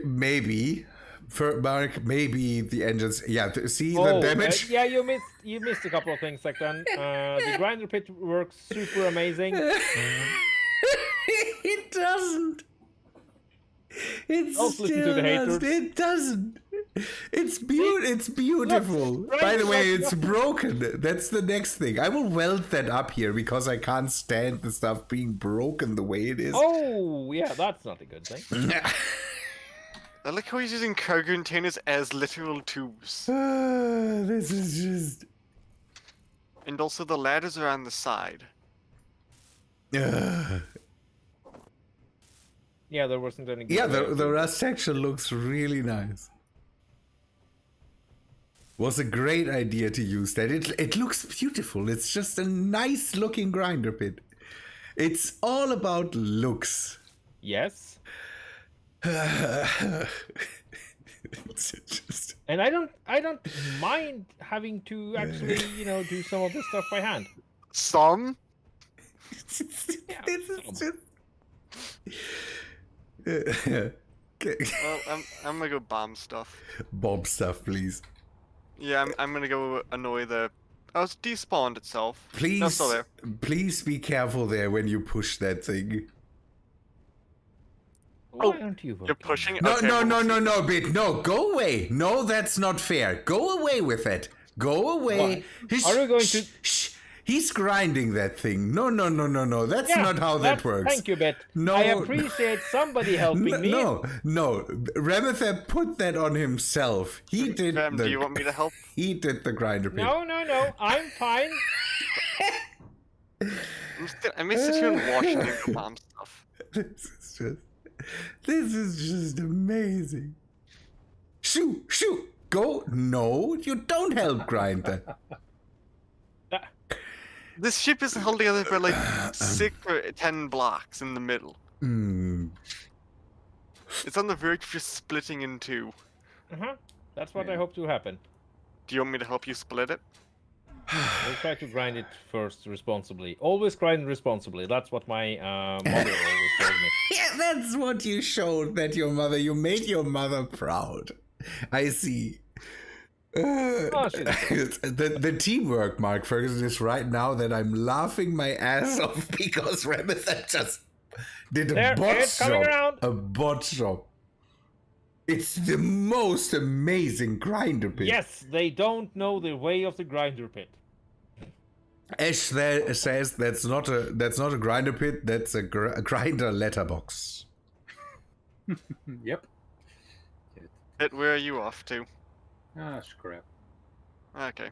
Maybe, for Mark, maybe the engines. Yeah, see the damage. yeah, you missed a couple of things like that. The grinder pit works super amazing. It doesn't. It's Don't listen to still the doesn't. haters. It doesn't. It's beautiful. Look, By the way, look, it's look. broken. That's the next thing. I will weld that up here because I can't stand the stuff being broken the way it is. Oh, yeah, that's not a good thing. I like how he's using cargo containers as literal tubes. This is just. And also the ladders are on the side. Yeah, there wasn't any. good Yeah, way of the doing it. rust texture looks really nice. Was a great idea to use that. It looks beautiful. It's just a nice looking grinder pit. It's all about looks. Yes, It's just, and I don't mind having to actually, do some of this stuff by hand. Some? Yeah, This is so- just. Well, I'm gonna go bomb stuff. Bomb stuff, please. Yeah, I'm gonna go annoy the. Oh, it's despawned itself. No, it's Please, still there. please be careful there when you push that thing. Why aren't you You're working? pushing it? No, Okay, no, well, no, we'll no, see. no, Bit. No, go away. No, that's not fair. Go away with it. Go away. Are we going to- Shh. He's grinding that thing. No, no, no, no, no. That's Yeah, not how that works. Thank you, Bet. No. I appreciate somebody helping me. No, no. Remethep put that on himself. He did Ram, the. do you want me to help? He did the grinder pit. No, I'm fine. I may sit here and watch and then go bomb stuff. This is just amazing. Shoot, shoot, go. No, you don't help grinder. This ship is held together by like 6 or 10 blocks in the middle. It's on the verge of just splitting in two. That's what I hope to happen. Do you want me to help you split it? We'll try to grind it first responsibly. Always grind responsibly. That's what my mother always told me. Yeah, that's what you showed that your mother, you made your mother proud. I see. The teamwork, Mark Ferguson, is right now that I'm laughing my ass off because Remethep just did a bot it's coming job. around. A bot job. It's the most amazing grinder pit. Yes, they don't know the way of the grinder pit. Ash there says that's not a grinder pit. That's a grinder letterbox. Yep. Ed, where are you off to? Ah, scrap. Okay.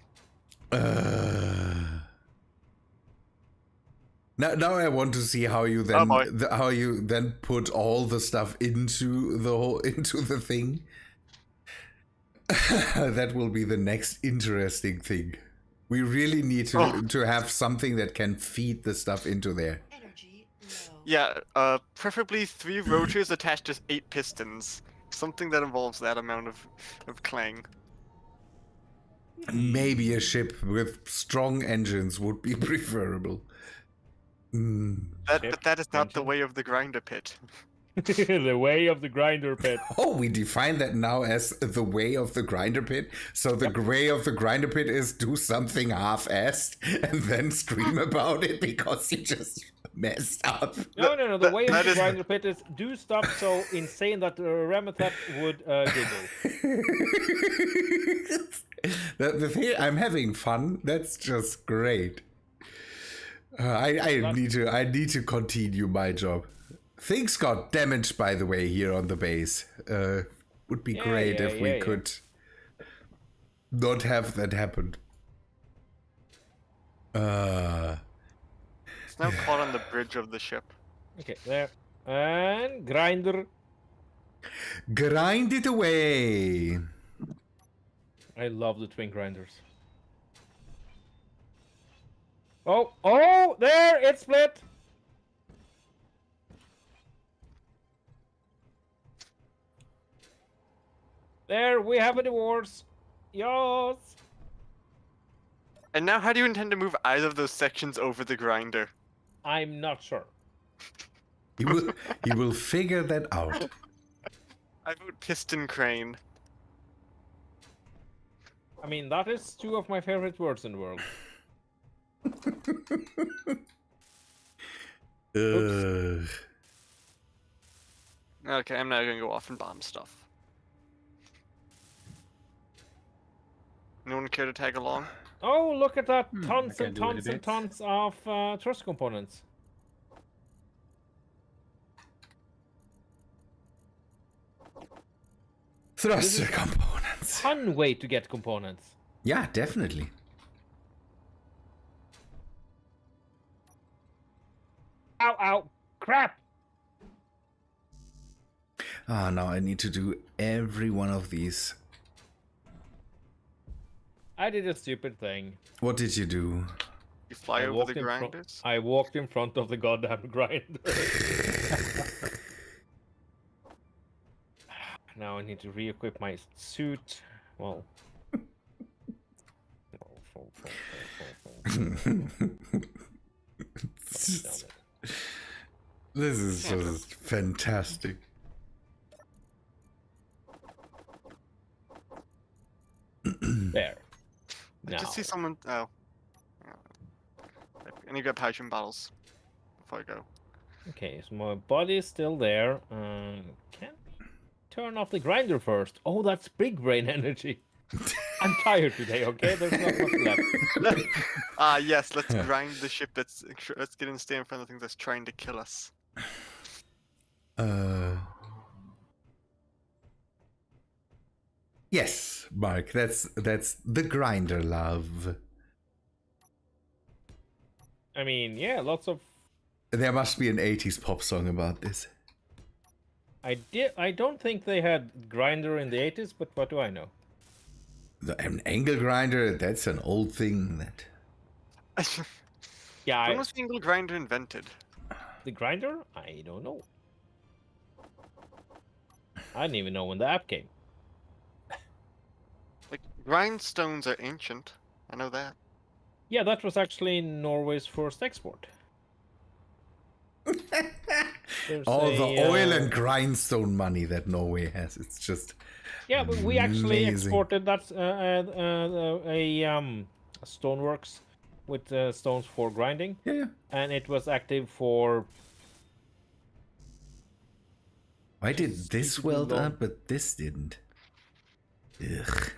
Now I want to see how you then how you then put all the stuff into the thing. That will be the next interesting thing. We really need to have something that can feed the stuff into there. Yeah, preferably 3 rotors attached to 8 pistons. Something that involves that amount of clang. Maybe a ship with strong engines would be preferable. But that is not the way of the grinder pit. The way of the grinder pit. Oh, we define that now as the way of the grinder pit. So the way of the grinder pit is do something half-assed and then scream about it because you just messed up. No. The way of that the is- grinder pit is do stuff so insane that Remethep would giggle. The thing, I'm having fun. That's just great. I need to continue my job. Things got damaged, by the way, here on the base. Would be great if we could not have that happen. It's now caught on the bridge of the ship. Okay, there. And grinder. Grind it away. I love the twin grinders. Oh, there, it split. There, we have a divorce. Yes. And now how do you intend to move either of those sections over the grinder? I'm not sure. He will figure that out. I vote piston crane. I mean, that is 2 of my favorite words in the world. Okay, I'm now gonna go off and bomb stuff. No one care to tag along? Oh, look at that. Tons I and can do it a tons and bit. tons of truss components. Thruster components. Fun way to get components. Yeah, definitely. Ow, crap. Ah, now I need to do every one of these. I did a stupid thing. What did you do? You fly over the grinders? I walked in front of the goddamn grinder. Now I need to re-equip my suit. Well. This is just fantastic. There. I Now. just see someone. Oh. I need to get potion bottles before I go. Okay, so my body is still there. Can we turn off the grinder first? Oh, that's big brain energy. I'm tired today, okay? There's not much left. Yes, let's grind the ship that's. Let's get and stay in front of the thing that's trying to kill us. Yes, Mark, that's the grinder love. I mean, yeah, lots of. There must be an 80s pop song about this. I don't think they had grinder in the 80s, but what do I know? An angle grinder, that's an old thing that... Yeah, When was the angle grinder invented? the grinder? I don't know. I didn't even know when the app came. Like, grindstones are ancient. I know that. Yeah, that was actually Norway's first export. All the oil and grindstone money that Norway has, it's just... Yeah, but we actually amazing. exported that stoneworks with stones for grinding. Yeah. And it was active for... Why did this stupidly weld long. up, but this didn't? Ugh.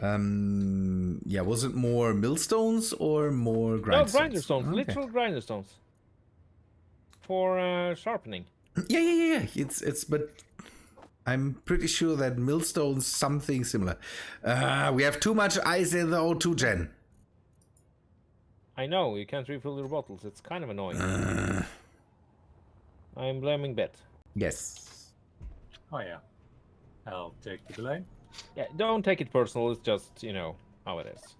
Yeah, was it more millstones or more grindstones? No, grinder stones, Okay. literal grinder stones. For sharpening. Yeah. It's but I'm pretty sure that millstones something similar. We have too much ice in the O2 gen. I know, you can't refill your bottles. It's kind of annoying. I'm blaming Bet. Yes. Oh yeah. I'll take the delay. Yeah, don't take it personal. It's just, you know, how it is.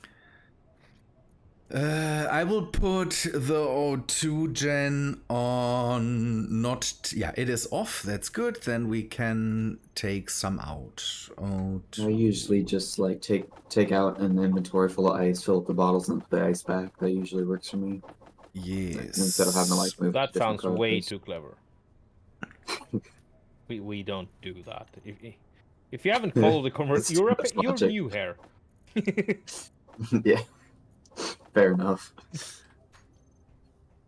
I will put the O2 gen on not... Yeah, it is off. That's good. Then we can take some out. O2. I usually just like take out an inventory full of ice, fill up the bottles, and put the ice back. That usually works for me. Yes. Instead of having to like move. That to different sounds way colors. too clever. we don't do that. If you haven't followed the commercial, That's you're logic. new here. Yeah. Fair enough.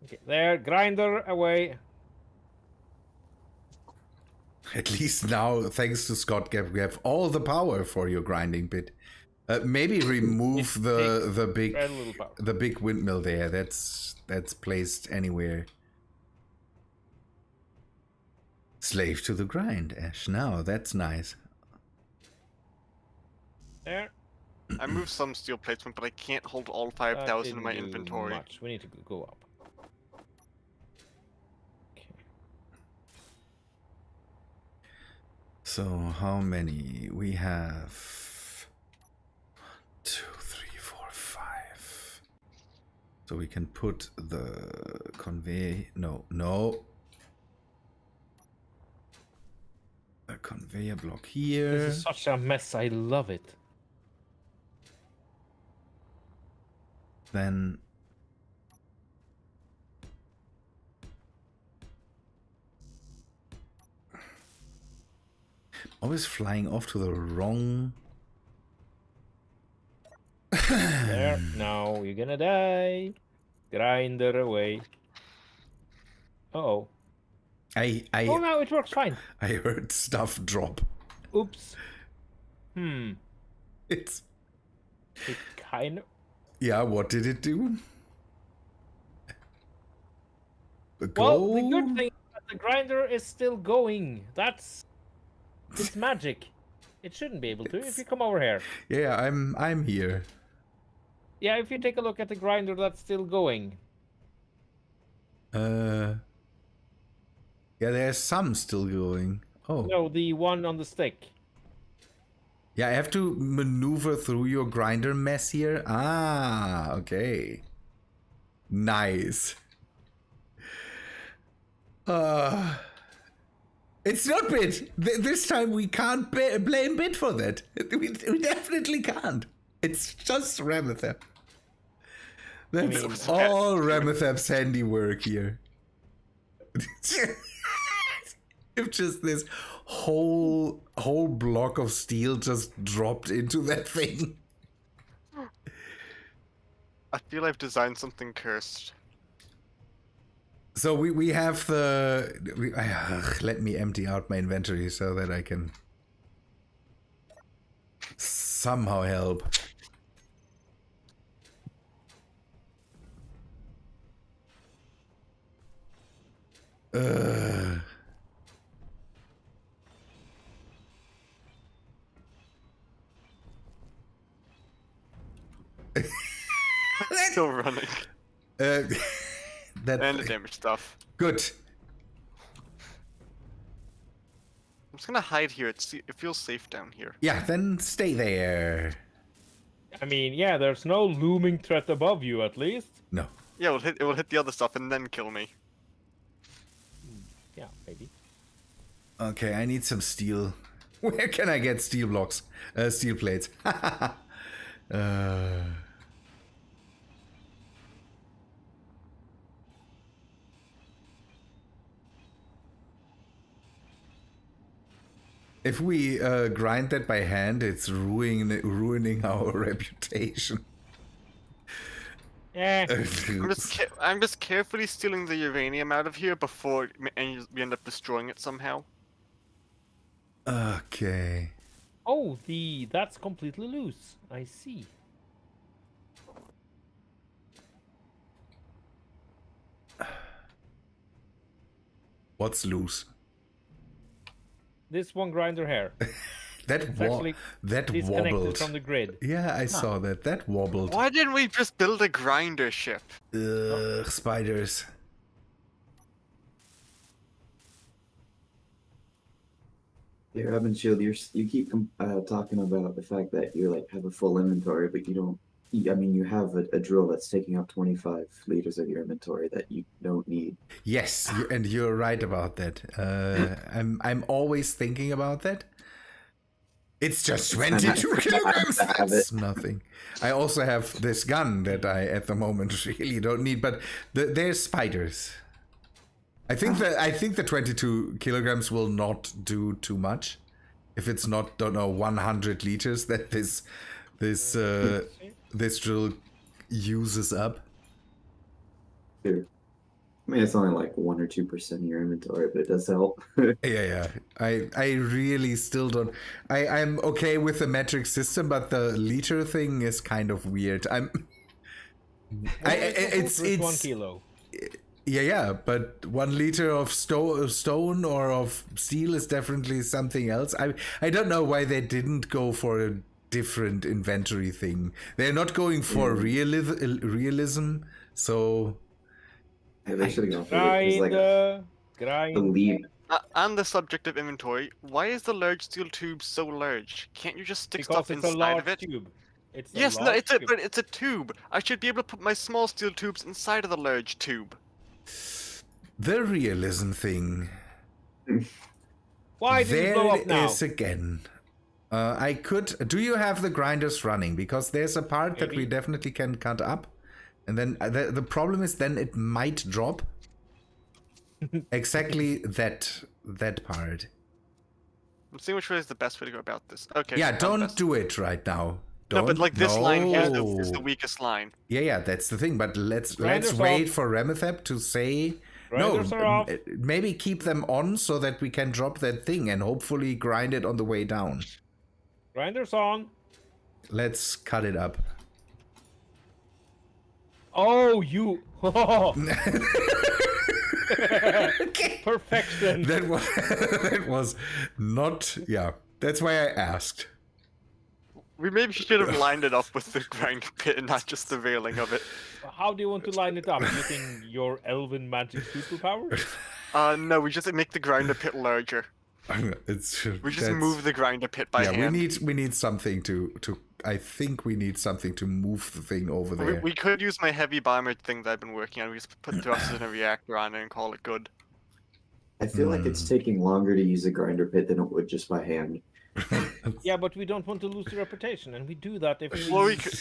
Okay, there, grinder away. At least now, thanks to Scott Gap, we have all the power for your grinding bit. Maybe remove the big Very little power. the big windmill there. That's placed anywhere. Slave to the grind, Ash. Now that's nice. There. I moved some steel placement, but I can't hold all That 5,000 in my didn't do inventory. Much. We need to go up. Okay. So how many? We have 1, 2, 3, 4, 5. So we can put the conveyor. No. A conveyor block here. This is such a mess. I love it. Then always flying off to the wrong. There. No, you're gonna die. Grinder away. Uh-oh. Oh, no, it works fine. I heard stuff drop. Oops. It's It kind of... yeah. What did it do? Well, the good thing is that the grinder is still going. It's magic. It shouldn't be able to if you come over here. Yeah, I'm here. Yeah, if you take a look at the grinder, that's still going. Yeah, there's some still going. Oh. No, the one on the stick. Yeah, I have to maneuver through your grinder mess here. Ah, okay. Nice. It's not Bit. This time we can't blame Bit for that. We definitely can't. It's just Remethep. That's mean- all Remethep's handiwork here. If just this whole block of steel just dropped into that thing. I feel I've designed something cursed. So we have the... let me empty out my inventory so that I can somehow help. Still running. That And the damage stuff. good. I'm just gonna hide here. It feels safe down here. Yeah, then stay there. I mean, yeah, there's no looming threat above you, at least. No. Yeah, it will hit the other stuff and then kill me. Yeah, maybe. Okay, I need some steel. Where can I get steel blocks? Steel plates. If we grind that by hand, it's ruining our reputation. Eh, I'm just carefully stealing the uranium out of here before we end up destroying it somehow. Okay. oh, that's completely loose. I see. What's loose? This one grinder here. That actually disconnected wobbled. from the grid. Yeah, I saw that. That wobbled. Why didn't we just build a grinder ship? Ugh, spiders. Yeah, Raben Shield, you keep talking about the fact that you like have a full inventory, but you don't. I mean, you have a drill that's taking up 25 liters of your inventory that you don't need. Yes, and you're right about that. I'm always thinking about that. It's just 22 kilograms. That's nothing. I also have this gun that I, at the moment, really don't need. But there's spiders. I think the 22 kilograms will not do too much. If it's not, don't know, 100 liters that this drill uses up. Sure. I mean, it's only like 1 or 2% of your inventory, but it does help. Yeah. I really still don't. I'm okay with the metric system, but the liter thing is kind of weird. It's 1 kilo. Yeah, but 1 liter of stone or of steel is definitely something else. I don't know why they didn't go for a different inventory thing. They're not going for realism, so Yeah, they should have gone for it. It's like Grind. the lead. On the subject of inventory, why is the large steel tube so large? Can't you just stick Because stuff it's a inside large of it? tube. It's a Yes, no, large tube. but it's a tube. I should be able to put my small steel tubes inside of the large tube. the realism thing. Why did it blow There up now? it is again. I could. Do you have the grinders running? Because there's a part that we Maybe. definitely can cut up, and then the problem is then it might drop. Exactly that part. I'm seeing which way is the best way to go about this. Okay. Yeah, found don't best. do it right now. No, but Don't- like this line here is no. the weakest line. Yeah, that's the thing. But let's Grinders wait off. for Remethep to say Grinders are off. Maybe keep them on so that we can drop that thing and hopefully grind it on the way down. Grinders on. Let's cut it up. Oh, you. Perfection. That was not. Yeah, that's why I asked. We maybe should have lined it up with the grind pit and not just the railing of it. How do you want to line it up? Using your elven magic superpowers? No, we just make the grinder pit larger. It's We just that's- move the grinder pit by Yeah, hand. we need something to. I think we need something to move the thing over there. We could use my heavy bomber thing that I've been working on. We just put thrusters and a reactor on it and call it good. I feel like it's taking longer to use a grinder pit than it would just by hand. Yeah, but we don't want to lose the reputation, and we do that if we. Well, we could,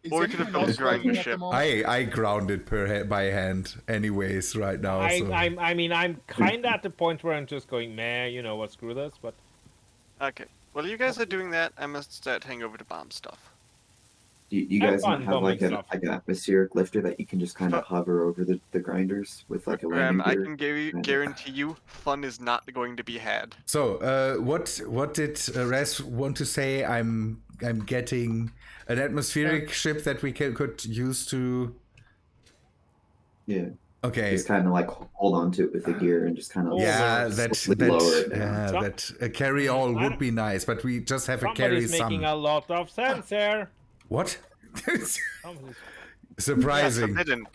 Is or we could have anyone built a else lagging grinding at the ship. moment? I ground it by hand anyways right now. So. I mean, I'm kind of at the point where I'm just going, meh, you know what, screw this, but. Okay. While you guys are doing that, I must start heading over to bomb stuff. You Have guys not fun have like bombing an stuff. atmospheric lifter that you can just kind of hover over the grinders with like a landing I gear? can guarantee you, fun is not going to be had. So, what did Res want to say? I'm getting an atmospheric ship that we could use to. Yeah. Okay. Just kind of like hold on to it with the gear and just kind of Yeah, lower it down. that a carry all would be nice, but we just have a carry Somebody's making some. a lot of sense here. What? Somebody's- Surprising. Forbidden.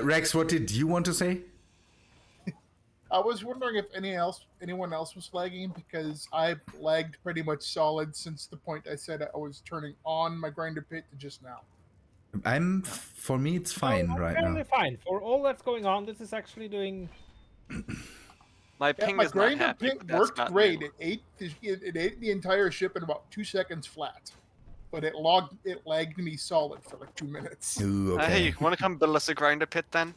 Rex, what did you want to say? I was wondering if anyone else was lagging, because I lagged pretty much solid since the point I said I was turning on my grinder pit to just now. For me, it's fine I'm right fairly now. fine. For all that's going on, this is actually doing. My Yeah, ping my is not grinder happy, pit but that's worked not great. new. It ate the entire ship in about 2 seconds flat, but it lagged me solid for like 2 minutes. Ooh, Hey, okay. you want to come build us a grinder pit then?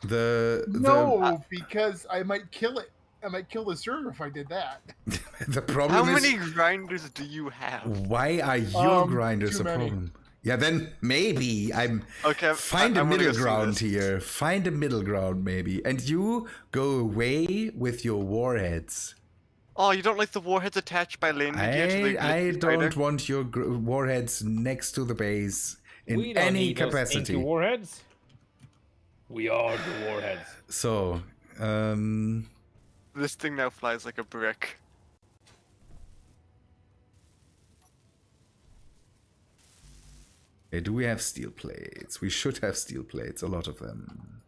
No, because I might kill it. I might kill the server if I did that. The How problem is, many grinders do you have? why are your Too grinders a many. problem? Yeah, then maybe Okay, find a I'm gonna middle go see ground this. here. Find a middle ground maybe, and you go away with your warheads. Oh, you don't like the warheads attached by landing gear to the I glitchy don't spider? want your warheads next to the base in We don't any need those capacity. stinky warheads. We are the warheads. So, This thing now flies like a brick. okay, do we have steel plates? We should have steel plates, a lot of them.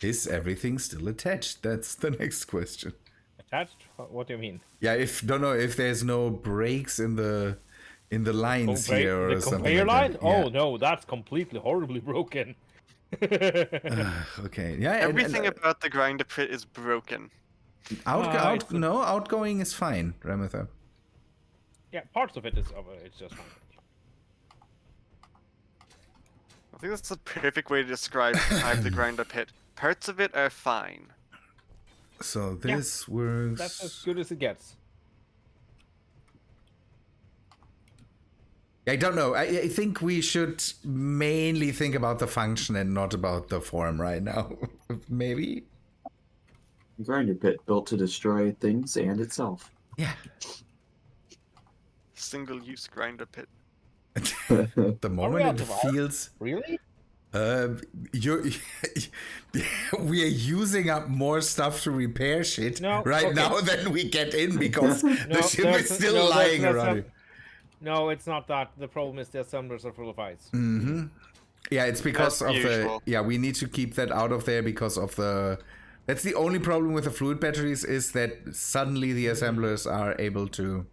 Is everything still attached? That's the next question. Attached? What do you mean? Yeah, don't know if there's no breaks in the lines here or the something. conveyor line? like that. Oh no, that's completely horribly broken. Yeah. Okay. Yeah. Everything about the grinder pit is broken. Outgoing is fine, Remethep. Yeah, parts of it is it's just fine. I think that's the perfect way to describe the grinder pit. Parts of it are fine. So this works. That's as good as it gets. I don't know. I think we should mainly think about the function and not about the form right now. Maybe. Grinder pit built to destroy things and itself. Yeah. Single-use grinder pit. The moment out it of all? feels. Really? We are using up more stuff to repair shit No, right okay. now than we get in because the No, ship there's- is still no, lying that's around. not- No, it's not that. The problem is the assemblers are full of ice. Mm-hmm. Yeah, it's because As of usual. the. Yeah, we need to keep that out of there because of the. That's the only problem with the fluid batteries is that suddenly the assemblers are able to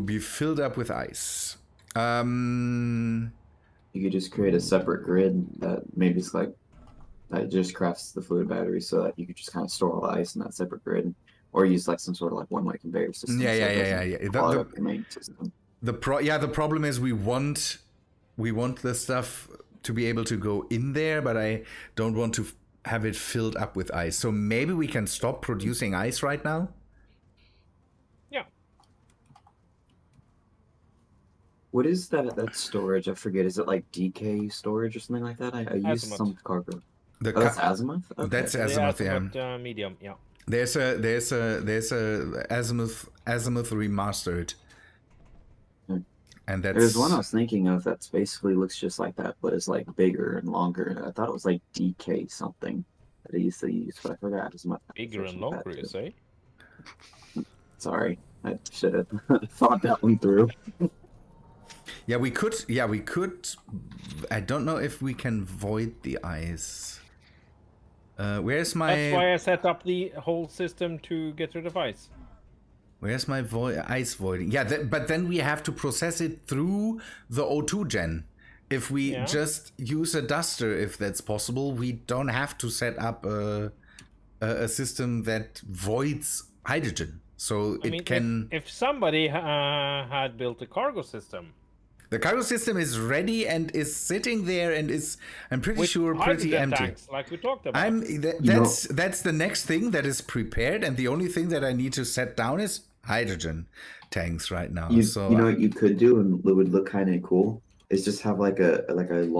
be filled up with ice. You could just create a separate grid that maybe it's like that just crafts the fluid battery so that you could just kind of store all the ice in that separate grid, or use like some sort of like one-way conveyor system. Yeah, so yeah, it yeah, doesn't yeah, yeah. clog up the main system. The problem is we want the stuff to be able to go in there, but I don't want to have it filled up with ice. So maybe we can stop producing ice right now. Yeah. What is that storage? I forget. Is it like DK storage or something like that? I used Azimuth. some cargo. The Oh, that's ca- azimuth. Okay. That's The azimuth, yeah. azimuth, medium, yeah. There's a azimuth remastered, Hmm. and that's There's one I was thinking of that's basically looks just like that, but is like bigger and longer. I thought it was like DK something that I used to use, but I forgot as much. Bigger and longer, you say? Sorry, I should have thought that one through. Yeah, we could. I don't know if we can void the ice. Where's my? That's why I set up the whole system to get rid of ice. Where's my ice voiding? Yeah, but then we have to process it through the O2 gen, if we Yeah. just use a duster, if that's possible, we don't have to set up a system that voids hydrogen. So I it mean, can. if somebody had built a cargo system The cargo system is ready and is sitting there and is, I'm pretty with sure, pretty hydrogen empty. tanks, like we talked about. That's the next thing that is prepared, and the only thing that I need to set down is hydrogen tanks right now. You know uh, what you could do and it would look kind of cool is just have like a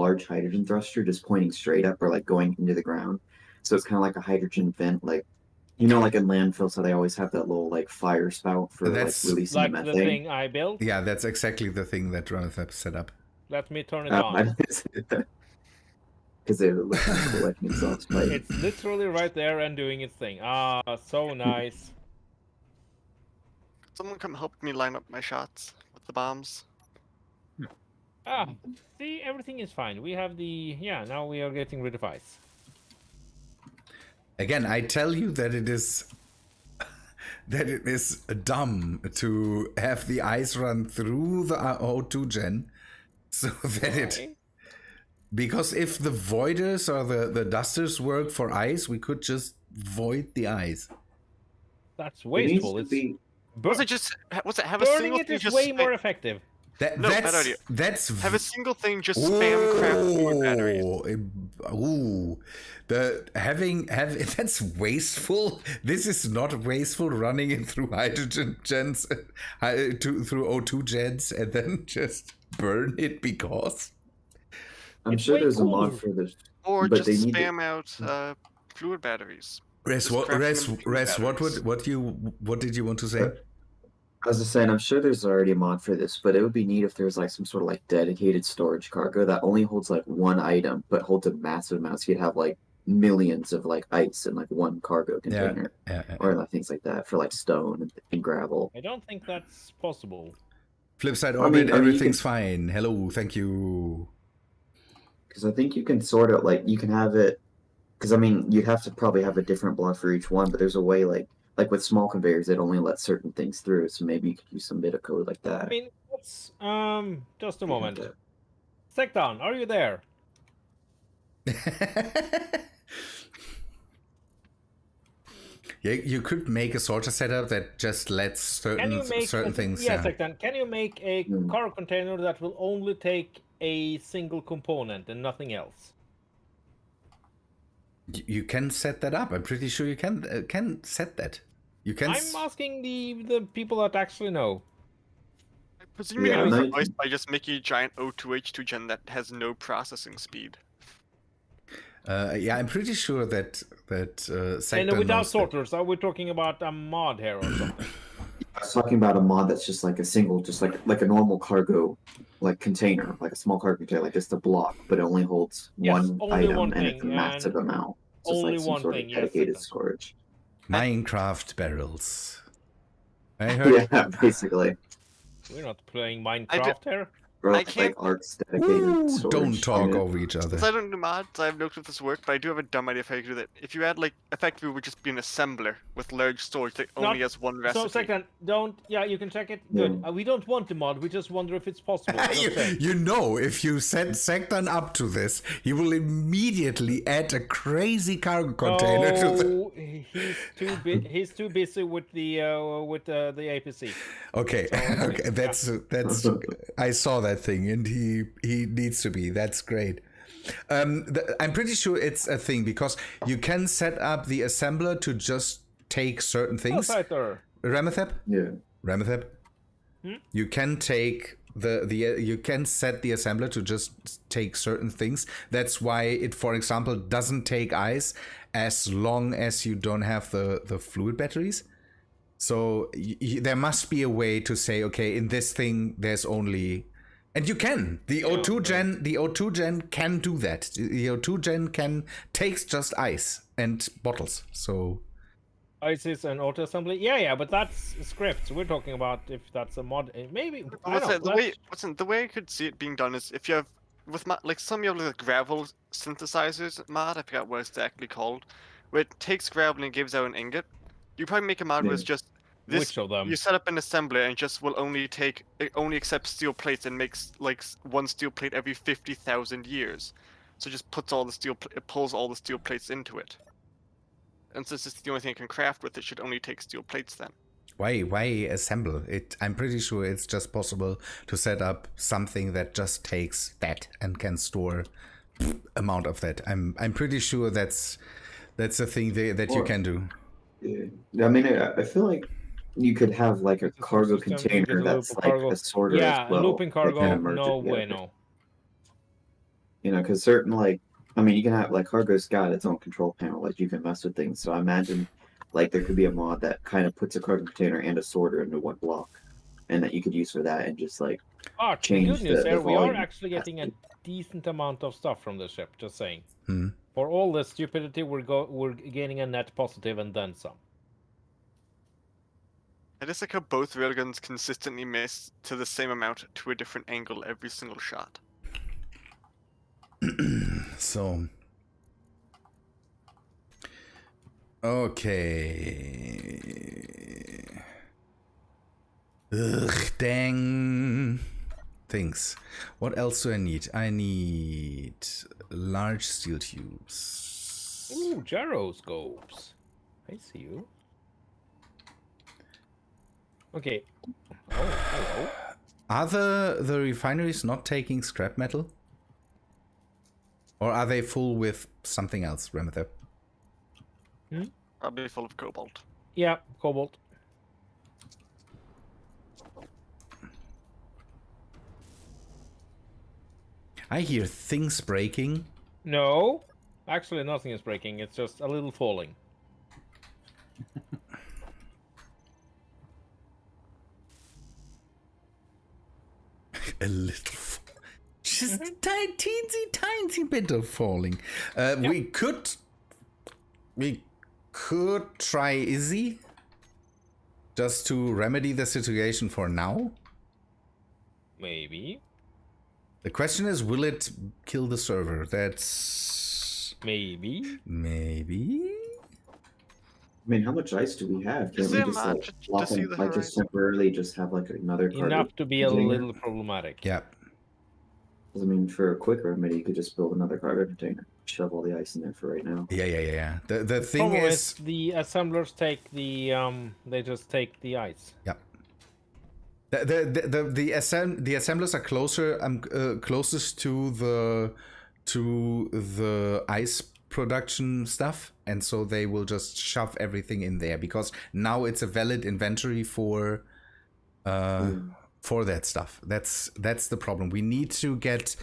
large hydrogen thruster just pointing straight up or like going into the ground. So it's kind of like a hydrogen vent, like like in landfills how they always have that little like fire spout for That's like releasing like the the methane. thing I built. yeah, that's exactly the thing that Remethep set up. Let me turn it on. Because they look kind of cool like an exhaust pipe. It's literally right there and doing its thing. Ah, so nice. Someone come help me line up my shots with the bombs. Ah, see, everything is fine. We have the now we are getting rid of ice. Again, I tell you that it is dumb to have the ice run through the O2 gen, so that because if the voiders or the dusters work for ice, we could just void the ice. That's wasteful. It's have a single it thing is just way more effective. bad idea. That's Have a single thing just spam craft fluid batteries. Ooh, that's wasteful. This is not wasteful. Running it through hydrogen gens, through O2 gens, and then just burn it because. I'm It's sure way there's a cooler. mod for this. Or but just they need spam out fluid batteries. Res, Just crafting Res, them between Res, batteries. what did you want to say? I was just saying, I'm sure there's already a mod for this, but it would be neat if there was like some sort of like dedicated storage cargo that only holds like one item, but holds a massive amount. So you'd have like millions of like ice in like one cargo container, or like things like that for like stone and gravel. I don't think that's possible. Flipside Orbit, everything's fine. Hello, thank you. Because I think you can sort of like you can have it. Because I mean, you'd have to probably have a different block for each one, but there's a way like with small conveyors, it only lets certain things through. So maybe you could use some bit of code like that. I mean, let's just a moment. Sektan, are you there? Yeah, you could make a sort of setup that just lets certain things. Yeah, Sektan, can you make a cargo container that will only take a single component and nothing else? You can set that up. I'm pretty sure you can set that. You can. I'm asking the people that actually know. I presume you can replace by just making a giant O2H2 gen that has no processing speed. Yeah, I'm pretty sure that and without sorters, are we talking about a mod here or something? I was talking about a mod that's just like a single, just like a normal cargo, like container, like a small cargo container, like just a block, but it only holds one item and it's a massive amount. So only it's like some sort of dedicated storage. Minecraft barrels. I heard. Yeah, basically. We're not playing Minecraft here. Or like Ark's dedicated storage. Don't talk over each other. Since I don't do mods, I have no clue if this work, but I do have a dumb idea for how you do that. If you had like effectively would just be an assembler with large storage that only has one recipe. So second, you can check it. Good. We don't want the mod. We just wonder if it's possible. You know, if you set Sektan up to this, he will immediately add a crazy cargo container to the. He's too busy with the APC. Okay, So, okay, that's. I saw that thing, and he needs to be. That's great. I'm pretty sure it's a thing because you can set up the assembler to just take certain things. Remethep? Yeah. Remethep? You can take you can set the assembler to just take certain things. That's why it, for example, doesn't take ice as long as you don't have the fluid batteries. So there must be a way to say, okay, in this thing there's only, and you can. The O2 gen can do that. The O2 gen takes just ice and bottles. So ice is an auto assembly. Yeah, but that's scripts. We're talking about if that's a mod. Maybe the way I could see it being done is if you have with like some of the gravel synthesizers mod. I forgot what it's exactly called, where it takes gravel and gives out an ingot. You probably make a mod where it's just Which of them? You set up an assembly and it just will only accepts steel plates and makes like one steel plate every 50,000 years. So it just puts all the it pulls all the steel plates into it. And since it's the only thing it can craft with, it should only take steel plates then. Why assemble it? I'm pretty sure it's just possible to set up something that just takes that and can store amount of that. I'm pretty sure that's a thing that you can do. Yeah. I mean, I feel like you could have like a cargo container that's like a sorter as well. Yeah, looping cargo, no together. way, no. You know, because certain like, I mean, you can have like cargo's got its own control panel, like you can mess with things. So I imagine like there could be a mod that kind of puts a cargo container and a sorter into one block, and that you could use for that and just like change good news there. We are volume. actually getting a decent amount of stuff from the ship. Just saying. Hmm. For all the stupidity, we're gaining a net positive and then some. I just like how both railguns consistently miss to the same amount to a different angle every single shot. So, okay. Ugh, dang things. What else do I need? I need large steel tubes. Ooh, gyroscopes. I see you. Okay. Oh, hello. Are the refineries not taking scrap metal? Or are they full with something else, Remethep? Probably full of cobalt. Yeah, cobalt. I hear things breaking. No, actually nothing is breaking. It's just a little falling. A little, just teensy bit of falling. We could try Izzy just to remedy the situation for now. Maybe. The question is, will it kill the server? That's maybe. I mean, how much ice do we have? Can't we just like, just temporarily just have like another cargo Enough to be container? a little problematic. Yeah. I mean, for a quick remedy, you could just build another cargo container, shove all the ice in there for right now. Yeah. The thing Problem is, the assemblers take the they just take the ice. Yeah. The assemblers are closer, closest to the ice production stuff, and so they will just shove everything in there because now it's a valid inventory for that stuff. That's the problem. We need to get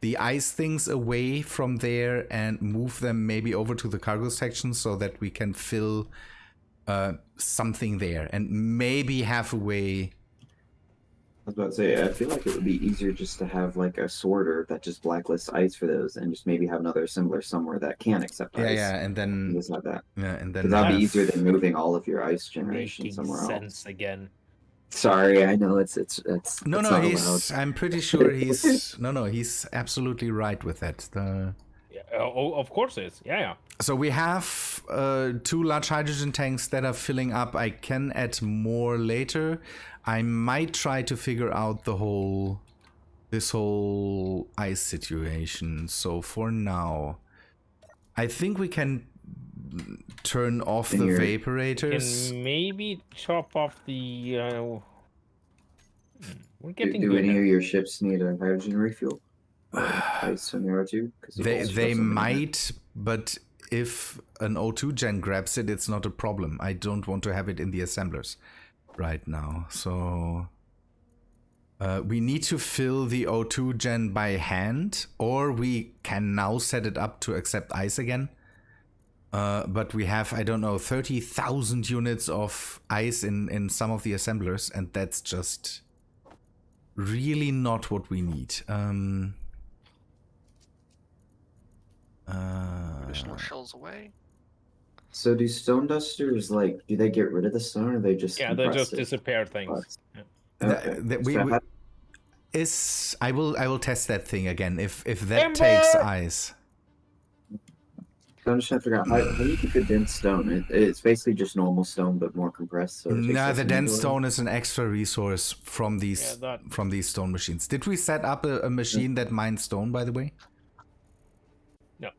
the ice things away from there and move them maybe over to the cargo section so that we can fill something there and maybe have a way. I was about to say, I feel like it would be easier just to have like a sorter that just blacklists ice for those, and just maybe have another assembler somewhere that can accept ice. Yeah, and then just like that. Yeah, and then because that'd be easier than moving all of your ice generation Making somewhere sense else. Again. Sorry, I know it's no, not he's allowed. I'm pretty sure he's he's absolutely right with that. Of course it is. Yeah. So we have 2 large hydrogen tanks that are filling up. I can add more later. I might try to figure out this whole ice situation. So for now, I think we can turn off the vaporators. Can maybe chop off the. We're getting. Do any of your ships need a hydrogen refuel? Ice on the R2? They might, but if an O2 gen grabs it, it's not a problem. I don't want to have it in the assemblers right now. So we need to fill the O2 gen by hand, or we can now set it up to accept ice again. But we have, I don't know, 30,000 units of ice in some of the assemblers, and that's just really not what we need. Additional shells away. So do stone dusters, like, do they get rid of the stone, or they just they just disappear things. Okay. I will test that thing again if that takes ice. I'm just trying to figure out how do you keep a dense stone? It's basically just normal stone, but more compressed. So it takes Nah, less the dense inventory. stone is an extra resource from these stone machines. Did we set up a machine that mines stone, by the way? No.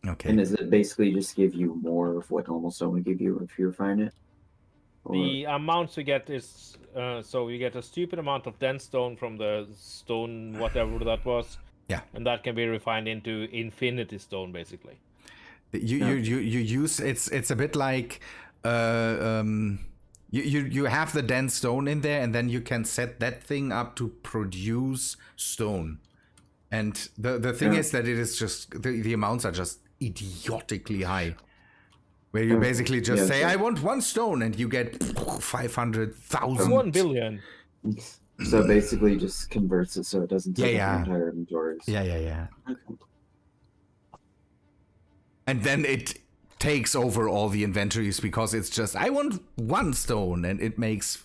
Okay. And does it basically just give you more of what normal stone would give you if you refine it? Or... The amounts you get is so you get a stupid amount of dense stone from the stone, whatever that was. Yeah. And that can be refined into infinity stone, basically. You use it's a bit like you have the dense stone in there, and then you can set that thing up to produce stone. And the thing is that it is just the amounts are just idiotically high. Where you basically just say, I want 1 stone, and you get 500,000. 1 billion. So basically just converts it so it doesn't take up your entire inventory. Yeah. Okay. And then it takes over all the inventories because it's just, I want 1 stone, and it makes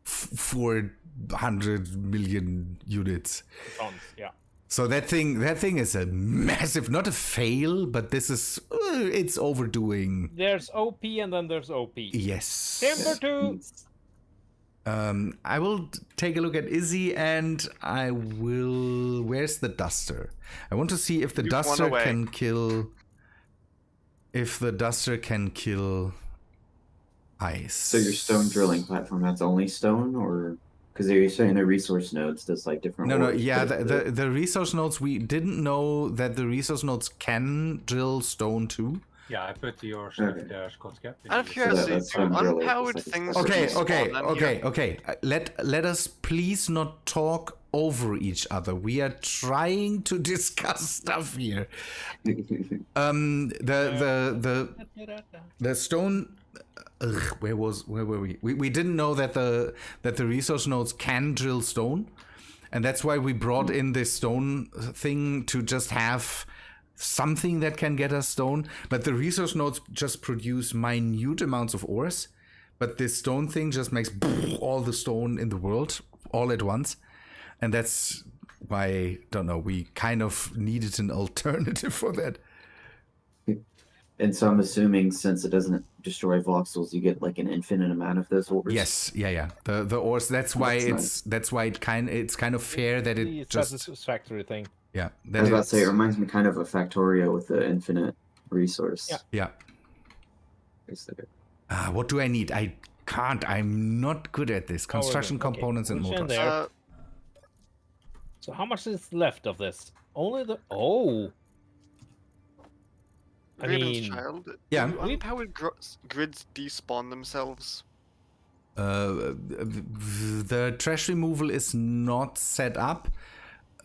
400 million units. Tons, yeah. So that thing is a massive, not a fail, but this is, it's overdoing. There's OP and then there's OP. Yes. Timber 2. I will take a look at Izzy, and I will, where's the duster? I want to see if the duster can kill, ice. So your stone drilling platform, that's only stone, or because you're saying the resource nodes does like different. No, yeah, the resource nodes. We didn't know that the resource nodes can drill stone too. Yeah, I put your stuff there, Scott. Out of curiosity, do unpowered things. Okay. Let us please not talk over each other. We are trying to discuss stuff here. The stone. Where were we? We didn't know that the resource nodes can drill stone, and that's why we brought in this stone thing to just have something that can get us stone. But the resource nodes just produce minute amounts of ores, but this stone thing just makes all the stone in the world all at once, and that's why, don't know, we kind of needed an alternative for that. And so I'm assuming since it doesn't destroy voxels, you get like an infinite amount of those ores. Yes, yeah. The ores. That's why it's kind of fair that it just satisfactory thing. Yeah. I was about to say, it reminds me kind of a Factorio with the infinite resource. Yeah. What do I need? I can't. I'm not good at this. Construction components and motors. So how much is left of this? Only the Raben's child. Yeah. Do unpowered grids despawn themselves? The trash removal is not set up,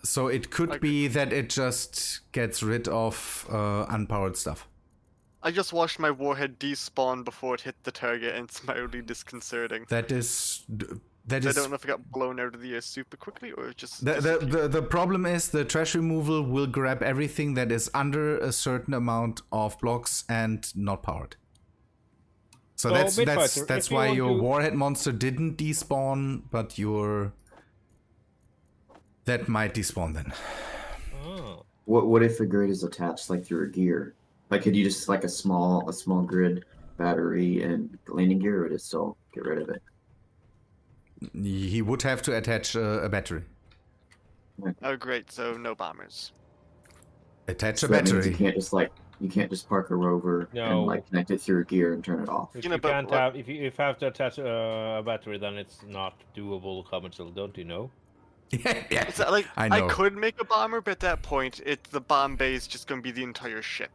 so it could be that it just gets rid of unpowered stuff. I just watched my warhead despawn before it hit the target, and it's mildly disconcerting. That is. I don't know if it got blown out of the air super quickly or just. The problem is the trash removal will grab everything that is under a certain amount of blocks and not powered. So that's why your warhead monster didn't despawn, but that might despawn then. Oh. What if the grid is attached like through a gear? Like, could you just like a small grid battery and landing gear, or just still get rid of it? He would have to attach a battery. Oh, great! So no bombers. Attach So a that means battery. you can't just park a rover and like connect it through a gear and turn it off. If you have to attach a battery, then it's not doable commercial, don't you know? Yeah. It's like I know. I could make a bomber, but at that point, the bomb bay is just going to be the entire ship.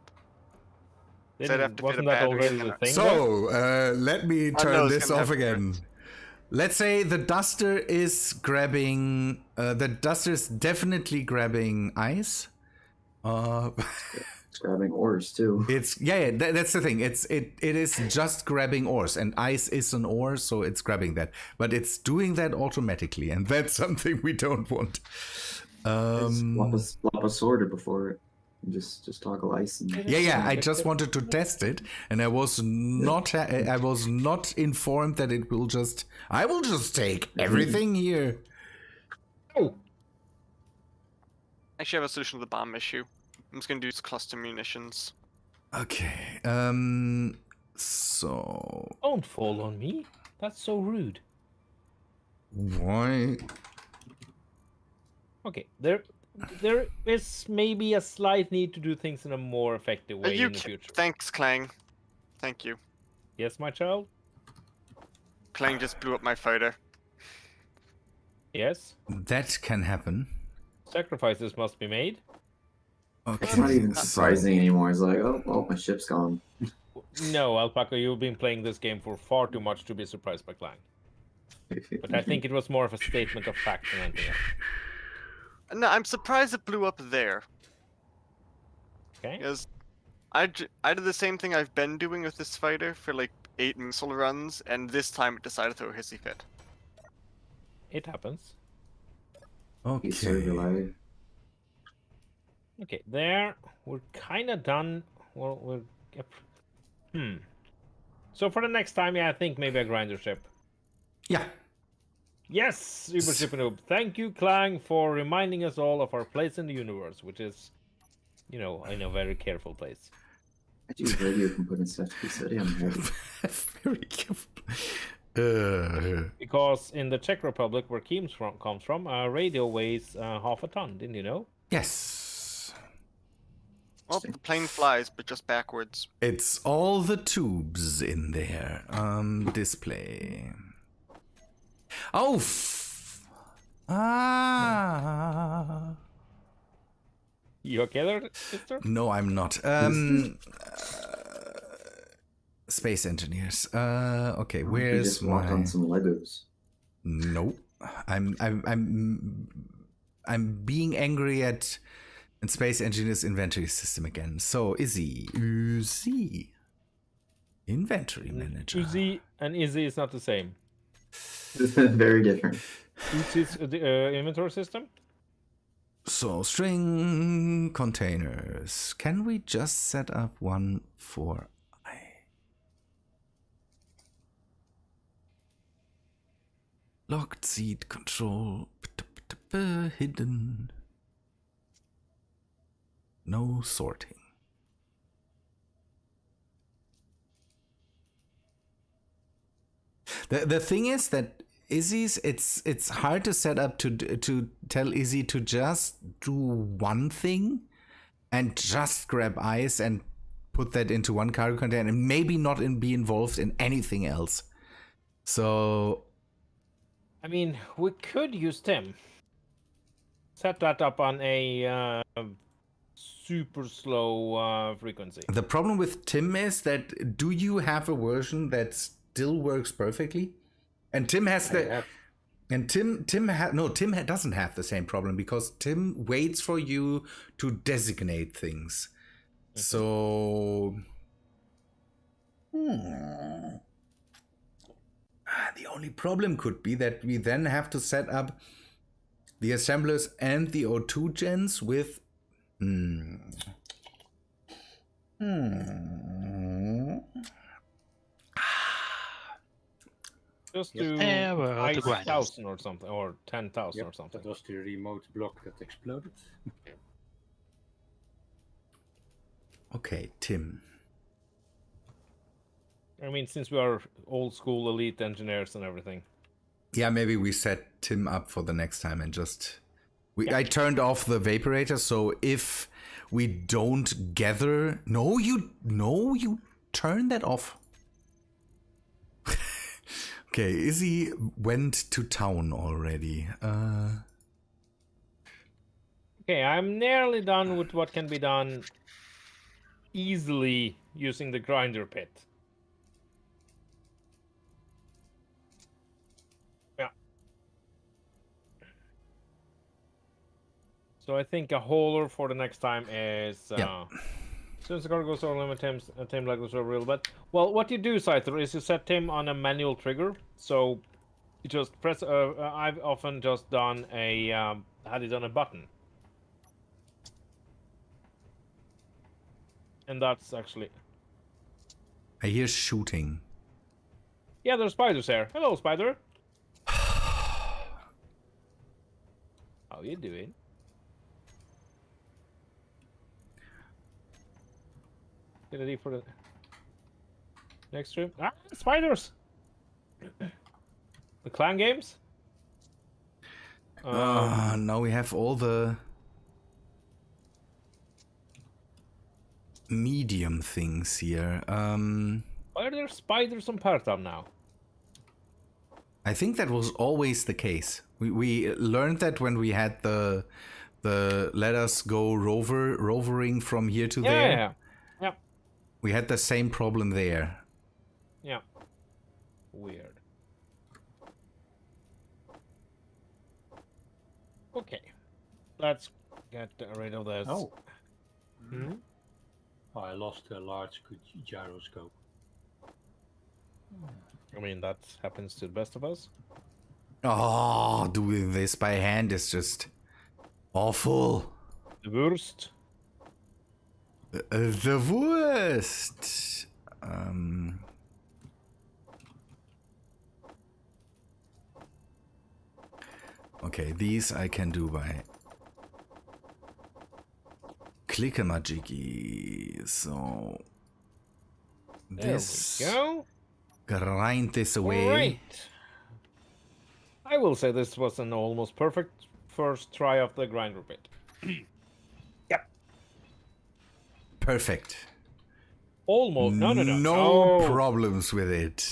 So I'd have to fit a Wasn't that battery already in the there. thing? So let me turn know it's this gonna off have again. Let's say the duster is grabbing. The duster is definitely grabbing ice. It's grabbing ores too. It's that's the thing. It is just grabbing ores, and ice is an ore, so it's grabbing that. But it's doing that automatically, and that's something we don't want. Swap a sorter before it. Just toggle ice. And... Yeah. I just wanted to test it, and I was not informed that it will just. I will just take everything here. Oh. Actually, I have a solution to the bomb issue. I'm just going to use cluster munitions. Okay. So Don't fall on me. That's so rude. why? Okay, there is maybe a slight need to do things in a more effective Are way you in the future. Thanks, Clang. Thank you. Yes, my child? Clang just blew up my fighter. Yes. That can happen. Sacrifices must be made. Okay. It's not even so- surprising anymore. It's like, oh, my ship's gone. No, Alpaca, you've been playing this game for far too much to be surprised by Clang. But I think it was more of a statement of fact than anything else. No, I'm surprised it blew up there. Okay? Because I did the same thing I've been doing with this fighter for like 8 missile runs, and this time it decided to throw a hissy fit. It happens. He's so Okay. relied. Okay, there. We're kind of done. Well, we're... So for the next time, yeah, I think maybe a grinder ship. Yeah. Yes, Super Super Noob. Thank you, Clang, for reminding us all of our place in the universe, which is, you know, in a very careful place. I do radio can put in such piece of damn head. Very careful. Because in the Czech Republic, where Keems comes from, radio weighs half a ton. Didn't you know? Yes. Well, the plane flies, but just backwards. It's all the tubes in there. Display. Oh. You okay there, sister? No, I'm not. Space engineers. Okay, We where's just walked my? on some Legos. Nope. I'm being angry at Space Engineers inventory system again. So Izzy. Inventory manager. Uzi and Izzy is not the same. Very different. Uzi's inventory system? So string containers. Can we just set up one for I? Locked seed control. Hidden. No sorting. The thing is that Izzy's it's hard to set up to tell Izzy to just do one thing and just grab ice and put that into one cargo container and maybe not be involved in anything else. So I mean, we could use Tim. Set that up on a super slow frequency. the problem with Tim is that do you have a version that still works perfectly? And Tim has the have- and Tim doesn't have the same problem because Tim waits for you to designate things. So the only problem could be that we then have to set up the assemblers and the O2 gens with Just do Yeah, well, the grinders. 5,000 or something, or 10,000 or Yep, something. that was the remote block that exploded. Okay, Tim. I mean, since we are old school elite engineers and everything. Yeah, maybe we set Tim up for the next time and just I turned off the vaporator, so if we don't gather, no, you turn that off. Okay, Izzy went to town already. Okay, I'm nearly done with what can be done easily using the grinder pit. Yeah. So I think a hauler for the next time is Yeah. since the car goes over limit Tim like goes over real bad. Well, what you do, Scyther, is you set Tim on a manual trigger. So you just press. I've often just done a had it on a button. And that's actually... I hear shooting. Yeah, there's spiders here. Hello, spider. How you doing? Get ready for the next stream. Ah, spiders! The clan games? Now we have all the medium things here. Why are there spiders on Partam now? I think that was always the case. We learned that when we had the let us go rovering from here to there. Yeah. We had the same problem there. Yeah. Weird. Okay. Let's get rid of this. Oh, Hmm? I lost a large gyroscope. I mean, that happens to the best of us. Oh, doing this by hand is just awful. The worst. The worst. Okay, these I can do by click-a-majiggy. So this There we go. grind this away. Great. I will say this was an almost perfect first try of the grinder bit. Perfect. Almost. No. No problems with it.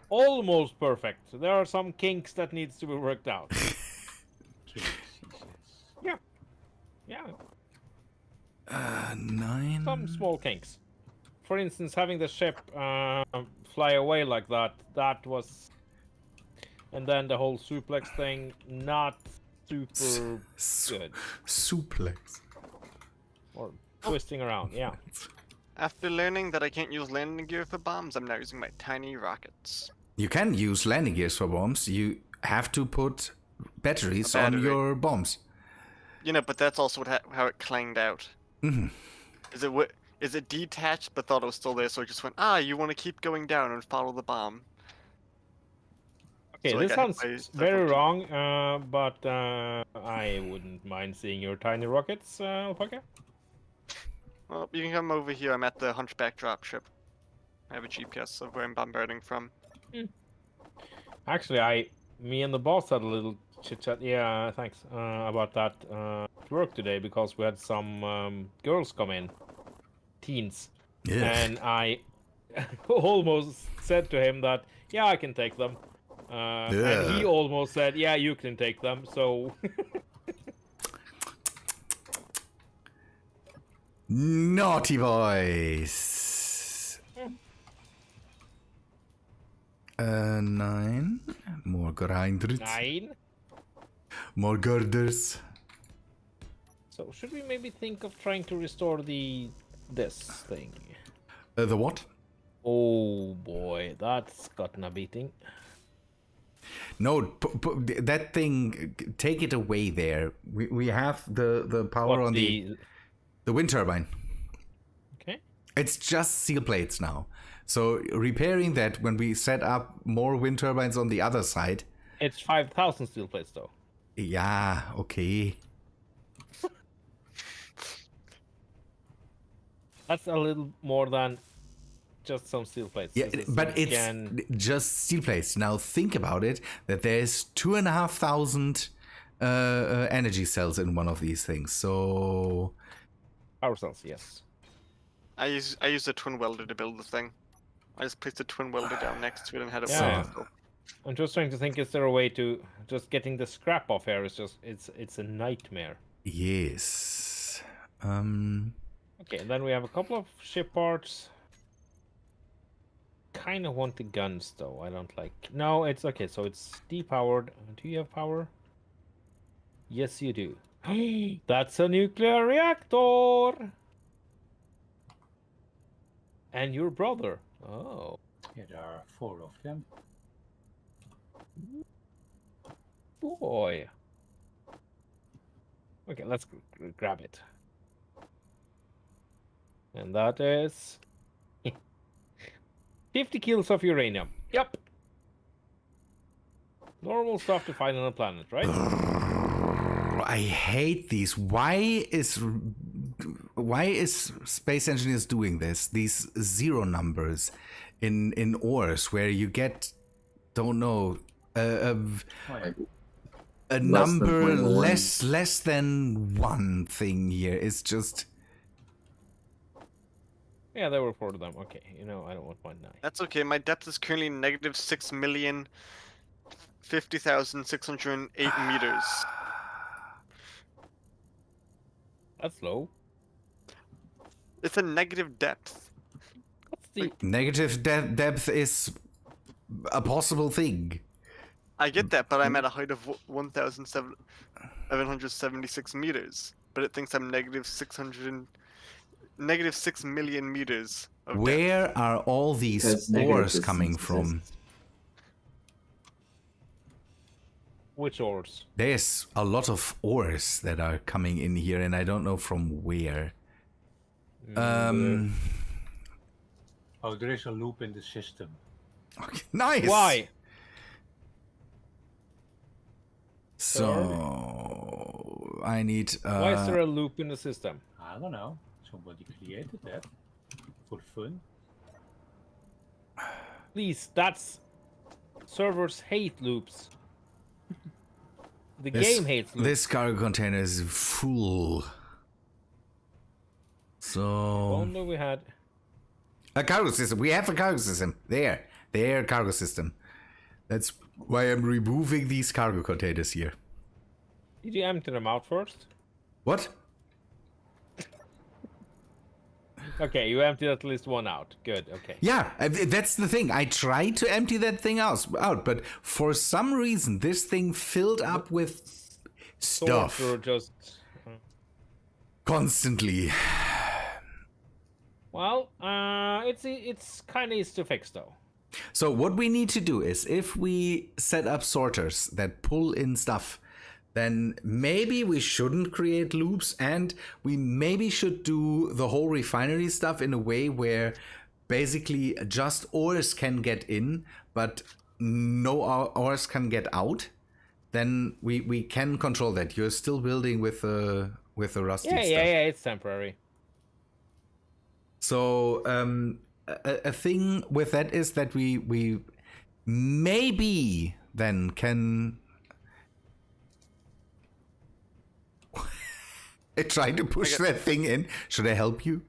Almost perfect. There are some kinks that needs to be worked out. Yeah. 9. Some small kinks. For instance, having the ship fly away like that, that was... And then the whole suplex thing, not super good. Suplex. Or twisting around, yeah. After learning that I can't use landing gear for bombs, I'm now using my tiny rockets. You can use landing gears for bombs. You have to put batteries on battery. your bombs. You know, but that's also how it clanged out. Mm-hmm. Is it detached but thought it was still there, so it just went, you want to keep going down and follow the bomb. Okay, So I this got hit sounds by very several wrong, but I wouldn't mind seeing your tiny rockets, Alpaca. Well, you can come over here. I'm at the Hunchback dropship. I have a GPS of where I'm bombarding from. Actually, me and the boss had a little chit chat. Yeah, thanks about that at work today because we had some girls come in, teens, Yeah. and I almost said to him that I can take them, and he almost said you can take them. So Naughty boys. 9. More grinders. 9. More girders. So should we maybe think of trying to restore this thing? The what? Oh boy, that's gotten a beating. No, that thing. Take it away there. We have the power on the wind turbine. Okay. It's just steel plates now. So repairing that when we set up more wind turbines on the other side. It's 5,000 steel plates though. Yeah, okay. That's a little more than just some steel plates. Yeah, This is but it's again... just steel plates. Now think about it, that there's 2,500 energy cells in one of these things. So Power cells, yes. I used a twin welder to build the thing. I just placed a twin welder down next to it and had it Yeah. welded. I'm just trying to think, is there a way to just getting the scrap off here is just it's a nightmare. yes. Okay, and then we have a couple of ship parts. Kind of want the guns though. I don't like. No, it's okay. So it's depowered. Do you have power? Yes, you do. That's a nuclear reactor. And your brother. Oh. Yeah, there are 4 of them. Boy. Okay, let's grab it. And that is 50 kills of uranium. Yep. Normal stuff to find on a planet, right? I hate these. Why is... why is Space Engineers doing this? These zero numbers in ores where you get, don't know, a Less than number 0.1. less than one thing here is just. Yeah, there were 4 of them. Okay, you know, I don't want 0.9. That's okay. My depth is currently negative 6,050,608 meters. That's low. It's a negative depth. What's the... Negative depth is a possible thing. I get that, but I'm at a height of 1,776 meters. But it thinks I'm negative 6 million meters of depth. Where are all these Because negative ores coming distance from? exists. Which ores? There's a lot of ores that are coming in here, and I don't know from where. Oh, there is a loop in the system. Okay, nice. Why? So I need. Why is there a loop in the system? I don't know. Somebody created that for fun. Please, that's... Servers hate loops. The This- game hates loops. This cargo container is full. So Only we had... a cargo system. We have a cargo system. There cargo system. That's why I'm removing these cargo containers here. Did you empty them out first? What? Okay, you emptied at least one out. Good, okay. Yeah, that's the thing. I tried to empty that thing out, but for some reason this thing filled up with stuff Sorts were just... constantly. Well, it's kind of easy to fix though. So what we need to do is, if we set up sorters that pull in stuff, then maybe we shouldn't create loops, and we maybe should do the whole refinery stuff in a way where basically just ores can get in, but no ores can get out. Then we can control that. You're still building with the rusty stuff. Yeah, it's temporary. So a thing with that is that we maybe then can try to push that thing in. Should I help you?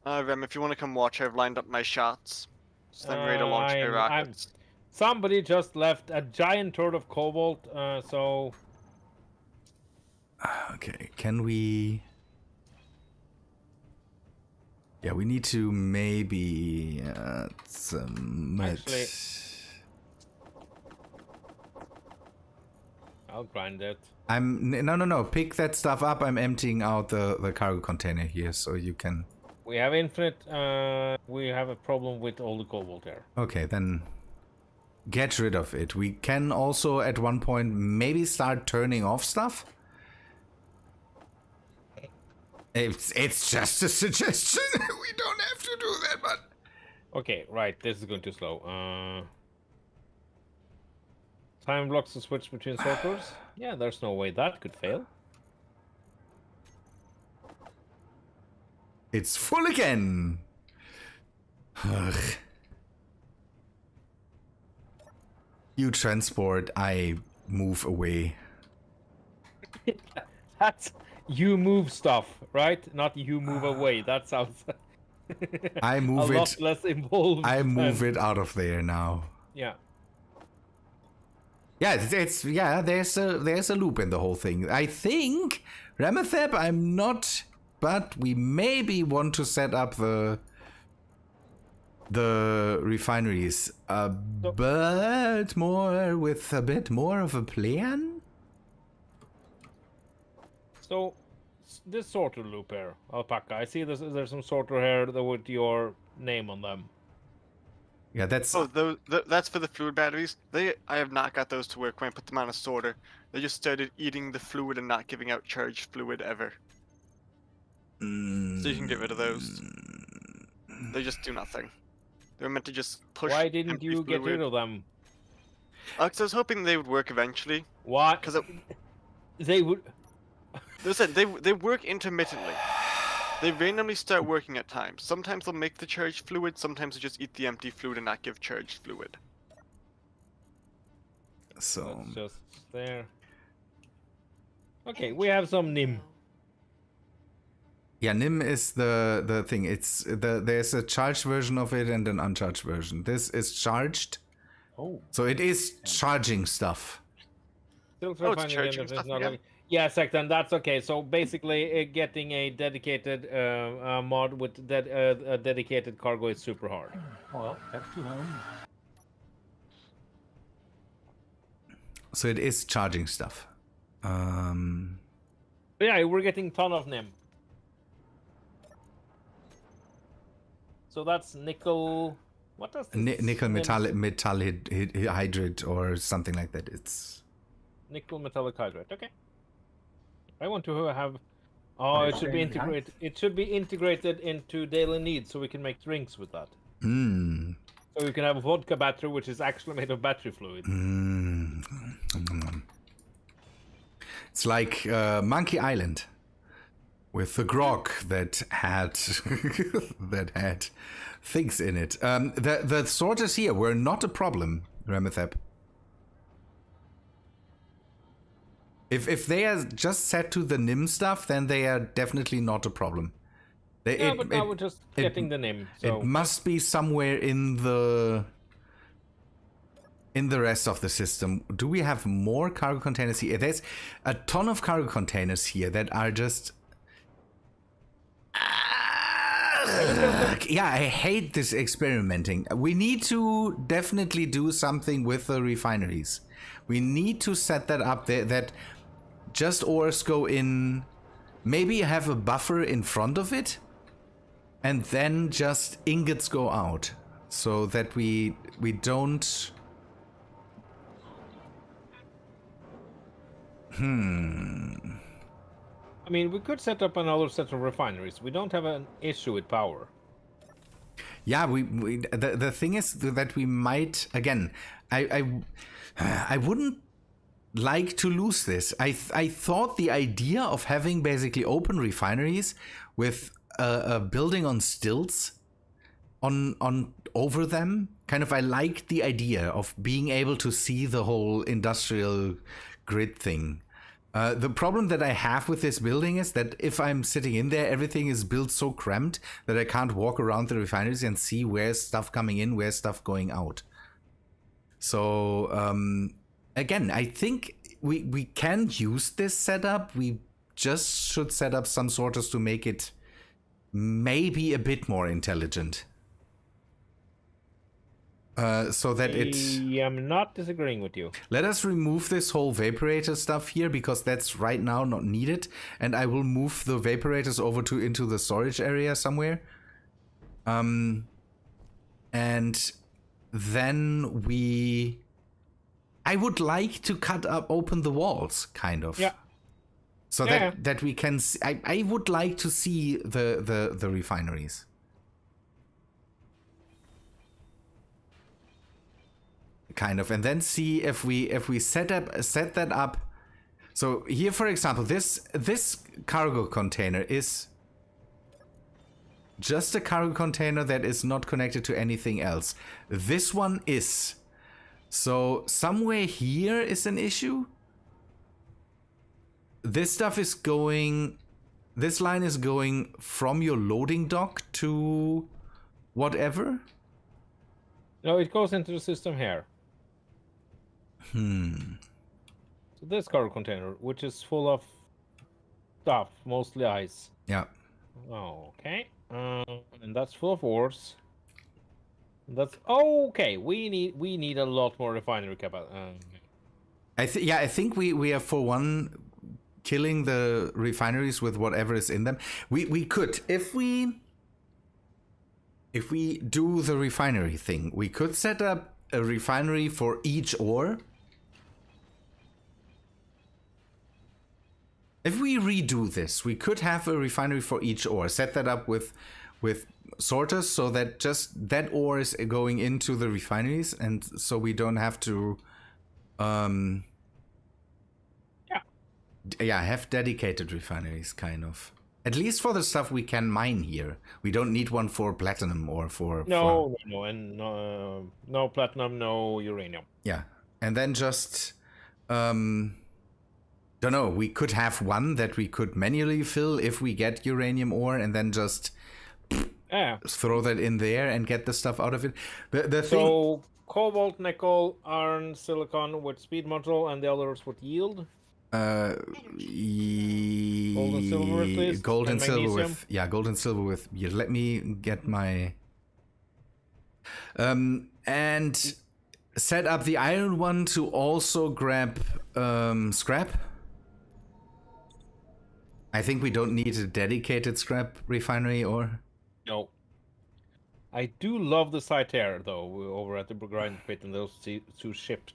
Rem, if you want to come watch, I've lined up my shots. So I'm ready to launch my rockets. Somebody just left a giant turd of cobalt, so... Okay, can we... Yeah, we need to maybe Actually, I'll grind it. no. Pick that stuff up. I'm emptying out the cargo container here, so you can. We have infinite. We have a problem with all the cobalt there. Okay, then get rid of it. We can also at one point maybe start turning off stuff. It's just a suggestion. We don't have to do that, but... Okay, right. This is going too slow. Time blocks to switch between sorters. Yeah, there's no way that could fail. It's full again. Ugh. You transport, I move away. That's... You move stuff, right? Not you move away. That sounds I move a it. lot less involved. I move than- it out of there now. Yeah. Yeah, it's yeah. There's a loop in the whole thing. I think Remethep. I'm not, but we maybe want to set up the refineries but more with a bit more of a plan. So, this sorter loop here, Alpaca. I see there's some sorter here with your name on them. Yeah, that's Oh, that's for the fluid batteries. I have not got those to work when I put them on a sorter. They just started eating the fluid and not giving out charged fluid ever. So you can get rid of those. They just do nothing. They're meant to just push. Why didn't empty you get fluid. rid of them? Because I was hoping they would work eventually. What? Because They would. Listen, they work intermittently. They randomly start working at times. Sometimes they'll make the charged fluid, sometimes they just eat the empty fluid and not give charged fluid. So That's just there. Okay, we have some Nim. yeah, Nim is the thing. It's there's a charged version of it and an uncharged version. This is charged, Oh, so it is charging stuff. Still Oh, it's finding charging if it's stuff not again? like... Yeah, Secton, that's okay. So basically, getting a dedicated mod with a dedicated cargo is super hard. well, back to home. So it is charging stuff. But yeah, we're getting ton of Nim. So that's nickel. What does this Nickel Nim- metal hydride or something like that. It's Nickel metallic hydrate. Okay. I want to have. Oh, it should be Understand that. integrated. It should be integrated into daily needs, so we can make drinks with that. mm. So we can have a vodka battery, which is actually made of battery fluid. Mm. It's like Monkey Island with the grog that had that had things in it. The sorters here were not a problem, Remethep. If they are just set to the Nim stuff, then they are definitely not a problem. Yeah, but now we're just getting the Nim. So It must be somewhere in the rest of the system. Do we have more cargo containers here? There's a ton of cargo containers here that are just... Yeah, I hate this experimenting. We need to definitely do something with the refineries. We need to set that up there, that just ores go in, maybe have a buffer in front of it, and then just ingots go out, so that we don't... I mean, we could set up another set of refineries. We don't have an issue with power. Yeah, the thing is that we might, again, I wouldn't like to lose this. I thought the idea of having basically open refineries with a building on stilts on over them, kind of, I like the idea of being able to see the whole industrial grid thing. The problem that I have with this building is that if I'm sitting in there, everything is built so cramped that I can't walk around the refineries and see where's stuff coming in, where's stuff going out. So, again, I think we can use this setup. We just should set up some sorters to make it maybe a bit more intelligent. So that I'm not disagreeing with you. let us remove this whole vaporator stuff here, because that's right now not needed, and I will move the vaporators over into the storage area somewhere. And then I would like to open the walls, kind of. Yeah. So Yeah. that we can see, I would like to see the refineries. Kind of, and then see if we set that up. So here, for example, this cargo container is just a cargo container that is not connected to anything else. This one is. So somewhere here is an issue. This stuff is going. This line is going from your loading dock to whatever. No, it goes into the system here. So this cargo container, which is full of stuff, mostly ice. Yeah. Oh, okay. And that's full of ores. That's okay. We need a lot more refinery capacity. I think we are, for one, killing the refineries with whatever is in them. We could, if we do the refinery thing, we could set up a refinery for each ore. If we redo this, we could have a refinery for each ore. Set that up with sorters, so that just that ore is going into the refineries, and so we don't have to Yeah, have dedicated refineries, kind of. At least for the stuff we can mine here. We don't need one for platinum or for... No, and no platinum, no uranium. Yeah, and then just... don't know, we could have one that we could manually fill if we get uranium ore, and then just throw that in there and get the stuff out of it. The thing... So, cobalt, nickel, iron, silicon with speed module, and the others with yield. Gold and silver at least, gold and silver magnesium. with... Yeah, gold and silver with... Yeah, let me get my... and set up the iron one to also grab scrap. I think we don't need a dedicated scrap refinery, or... No. I do love the sight here, though, over at the grind pit, and those two ship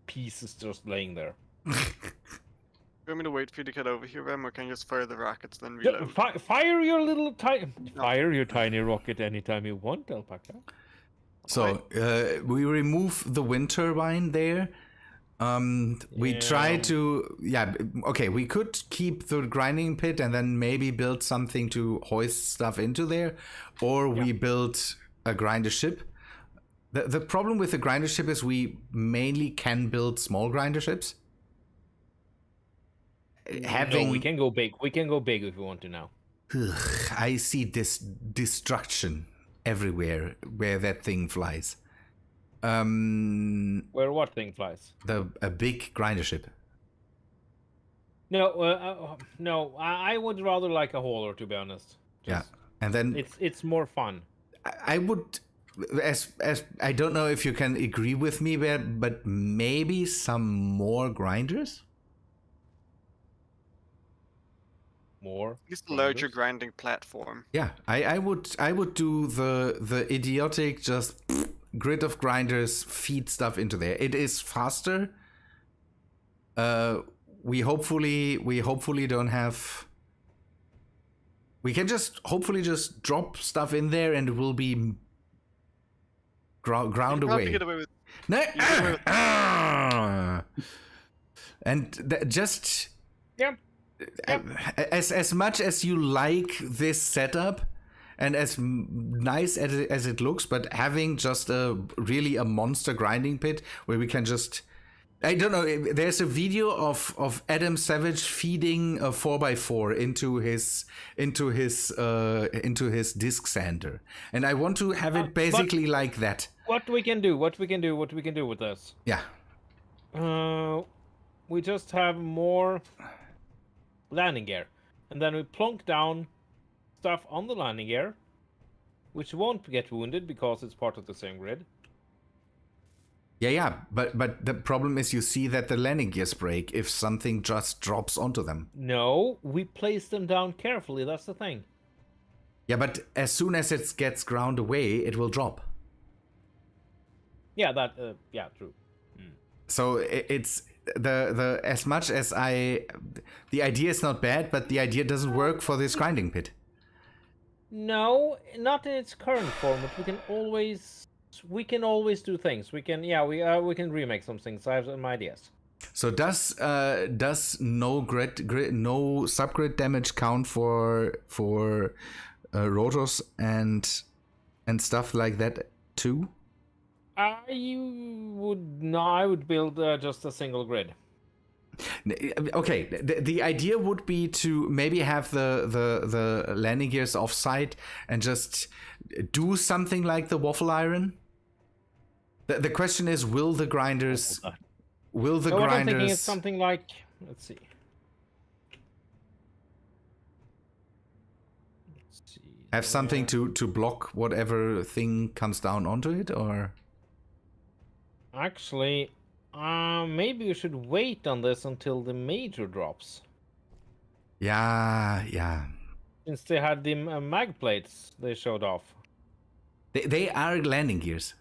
pieces just laying there. You want me to wait for you to get over here, Rem, or can you just fire the rockets then reload? Fire your little fire your tiny rocket anytime you want, Alpaca. So we remove the wind turbine there. We try to, okay, we could keep the grinding pit and then maybe build something to hoist stuff into there, or we build a grinder ship. The problem with the grinder ship is we mainly can build small grinder ships. No, we can go big. We can go big if we want to now. I see this destruction everywhere where that thing flies. Where what thing flies? A big grinder ship. No, no. I would rather like a hauler, to be honest. And then it's more fun. I would, as I don't know if you can agree with me there, but maybe some more grinders. At least a larger grinding platform. Yeah, I would do the idiotic just grid of grinders, feed stuff into there. It is faster. We hopefully don't have. We can just hopefully just drop stuff in there and it will be ground away. Get away with... No, and just. Yeah. As much as you like this setup and as nice as it looks, but having just a monster grinding pit where we can just, I don't know, there's a video of Adam Savage feeding a 4x4 into his disc sander, and I want to have it basically like that. What we can do with this? Yeah. We just have more landing gear, and then we plonk down stuff on the landing gear, which won't get wounded because it's part of the same grid. Yeah, but the problem is you see that the landing gears break if something just drops onto them. No, we place them down carefully, that's the thing. Yeah, but as soon as it gets ground away, it will drop. Yeah, true. So it's the as much as the idea is not bad, but the idea doesn't work for this grinding pit. No, not in its current format. We can always do things. We can remake some things. I have some ideas. So does no no subgrid damage count for rotors and stuff like that too? I would build just a single grid. Okay, the idea would be to maybe have the landing gears offsite and just do something like the waffle iron. The question is, will the grinders? What I'm thinking is something like, let's see. Have something to block whatever thing comes down onto it, or? Actually, maybe we should wait on this until the major drops. Yeah. Since they had the mag plates they showed off. They are landing gears.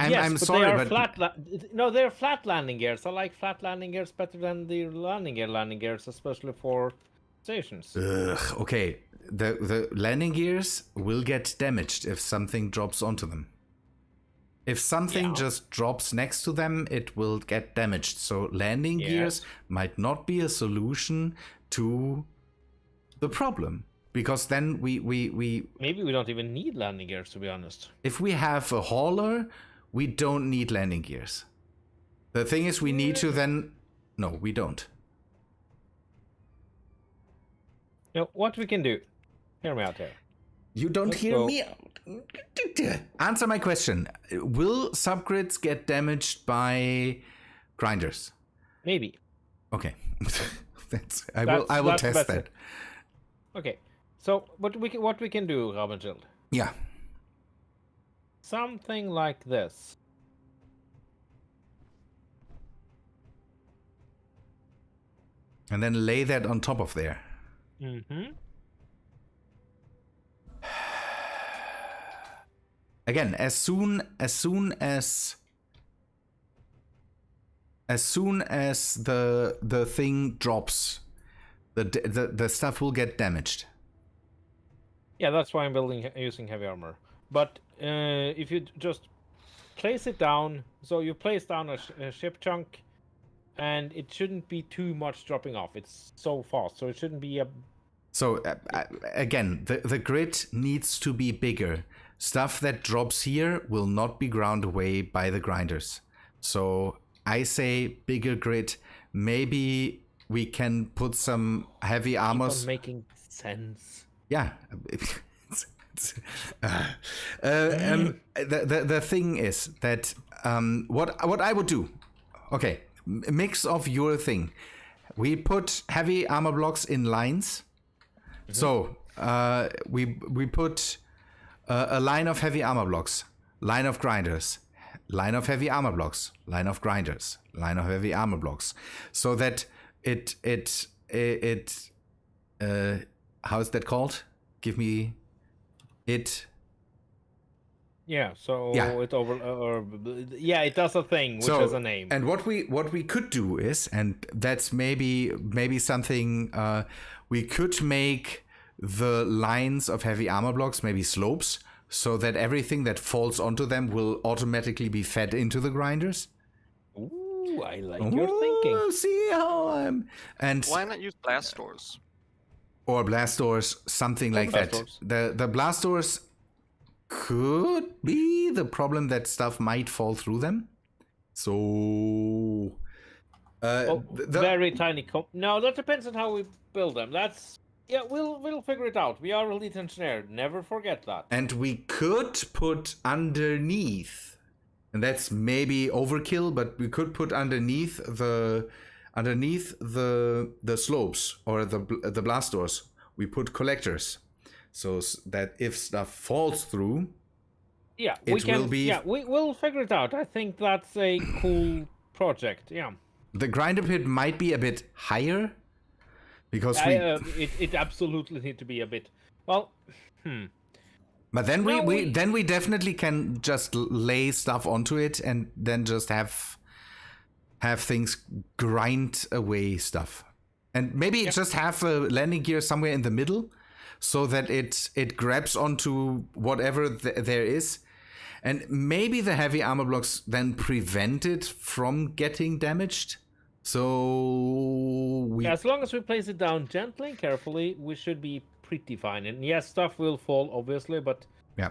I'm but sorry, they are but they're flat landing gears. I like flat landing gears better than the landing gears, especially for stations. Okay, the landing gears will get damaged if something drops onto them. If something Yeah. just drops next to them, it will get damaged. So landing gears Yes. might not be a solution to the problem. Because then we Maybe we don't even need landing gears, to be honest. if we have a hauler, we don't need landing gears. The thing is, we need to then... No, we don't. You know, what we can do, hear me out here. You don't Let's hear go. me out. Answer my question. Will subgrids get damaged by grinders? Maybe. Okay. I will that's test better. that. Okay. So what we can do, Raben, Yeah. something like this. And then lay that on top of there. Mm-hmm. Again, as soon as the thing drops, the stuff will get damaged. Yeah, that's why I'm using heavy armor. But if you just place it down, so you place down a ship chunk, and it shouldn't be too much dropping off. It's so fast, so it shouldn't be a... So again, the grid needs to be bigger. Stuff that drops here will not be ground away by the grinders. So I say bigger grid. Maybe we can put some heavy armors. making sense. Yeah. The thing is that what I would do. Okay, mix of your thing. We put heavy armor blocks in lines. Mm-hmm. So we put a line of heavy armor blocks, line of grinders, line of heavy armor blocks, line of grinders, line of heavy armor blocks, so that it how is that called? Give me it. Yeah, so Yeah. it does a thing which has a name. And what we could do is, and that's maybe something we could make the lines of heavy armor blocks maybe slopes, so that everything that falls onto them will automatically be fed into the grinders. Ooh, I like your thinking. See how I'm... And Why not use blast doors? or blast doors, something like blast that. The blast doors could be the problem that stuff might fall through them. So Very tiny. No, that depends on how we build them. We'll figure it out. We are a lead engineer. Never forget that. and we could put underneath, and that's maybe overkill, but we could put underneath the slopes or the blast doors, we put collectors, so that if stuff falls through, Yeah, it will be... Yeah, we'll figure it out. I think that's a cool project. Yeah. The grinder pit might be a bit higher, because It absolutely need to be a bit. Well, but then No, we definitely can just lay stuff onto it and then just have things grind away stuff, and maybe just have a landing gear somewhere in the middle, so that it grabs onto whatever there is, and maybe the heavy armor blocks then prevent it from getting damaged. So as long as we place it down gently and carefully, we should be pretty fine. And yes, stuff will fall, obviously, but yeah.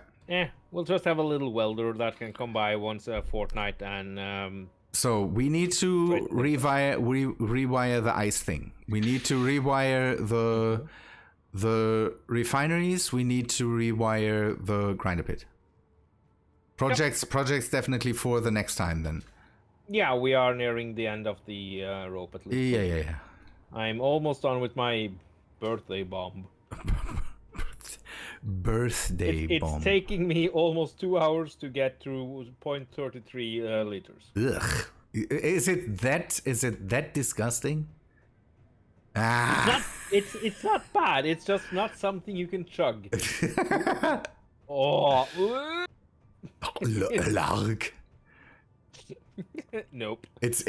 we'll just have a little welder that can come by once a fortnight and So we need to rewire the ice thing. We need to rewire the refineries. We need to rewire the grinder pit. Projects definitely for the next time then. yeah, we are nearing the end of the rope at least. Yeah. I'm almost done with my birthday bomb. Birthday bomb. It's taking me almost 2 hours to get through 0.33 liters. Ugh. Is it that disgusting? Ah. It's not bad. It's just not something you can chug. Oh. Lark. Nope. It's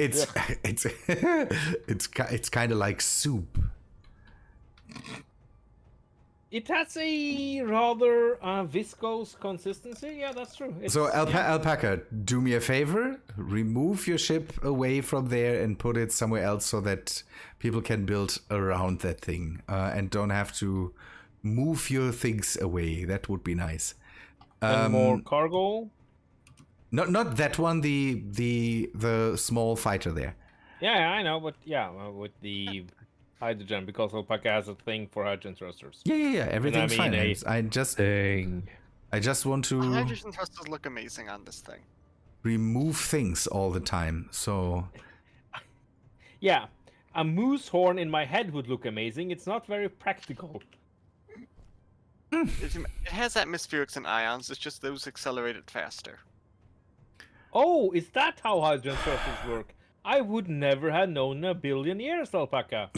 kind of like soup. It has a rather viscose consistency. Yeah, that's true. So yeah. Alpaca, do me a favor, remove your ship away from there and put it somewhere else so that people can build around that thing and don't have to move your things away. That would be nice. And more cargo. Not that one. The small fighter there. Yeah, I know, but yeah, with the hydrogen, because Alpaca has a thing for hydrogen thrusters. Yeah. Everything's mean fine. a I just want to Hydrogen thrusters look amazing on this thing. remove things all the time. So Yeah, a moose horn in my head would look amazing. It's not very practical. It has atmospherics and ions, it's just those accelerated faster. Oh, is that how hydrogen thrusters work? I would never have known in a billion years, Alpaca.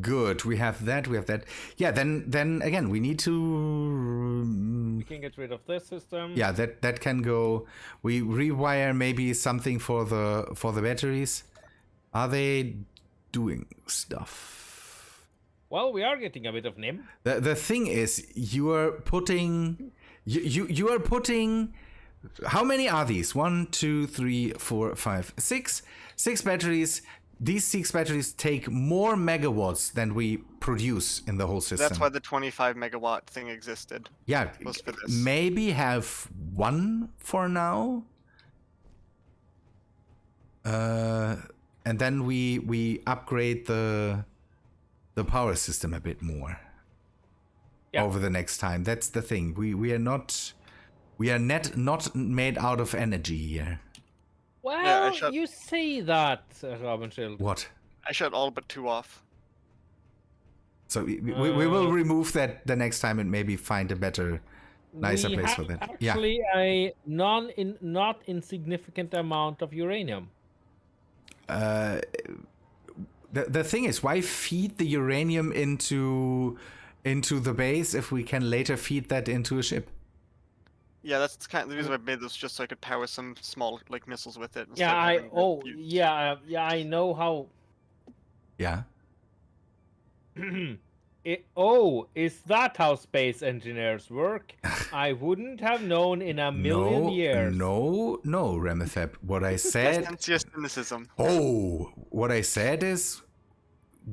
Good. We have that. Yeah. Then again, we need to. We can get rid of this system. Yeah, that can go. We rewire maybe something for the batteries. Are they doing stuff? Well, we are getting a bit of NIM. The thing is, you are putting. You are putting. How many are these? 1, 2, 3, 4, 5, 6. 6 batteries. These 6 batteries take more megawatts than we produce in the whole system. That's why the 25 megawatt thing existed. Yeah, Was for this. maybe have 1 for now. And then we upgrade the power system a bit more over the next time. That's the thing. We are not not made out of energy here. Well, you say that, Raben. What? I shut all but 2 off. So we will remove that the next time and maybe find a better, nicer place for that. Actually, a not insignificant amount of uranium. The thing is, why feed the uranium into the base if we can later feed that into a ship? Yeah, that's kind of the reason I made this, just so I could power some small missiles with it. Yeah, I know how. Yeah. Is that how space engineers work? I wouldn't have known in a million years. No, Remethep. What I said. That's your cynicism. What I said is,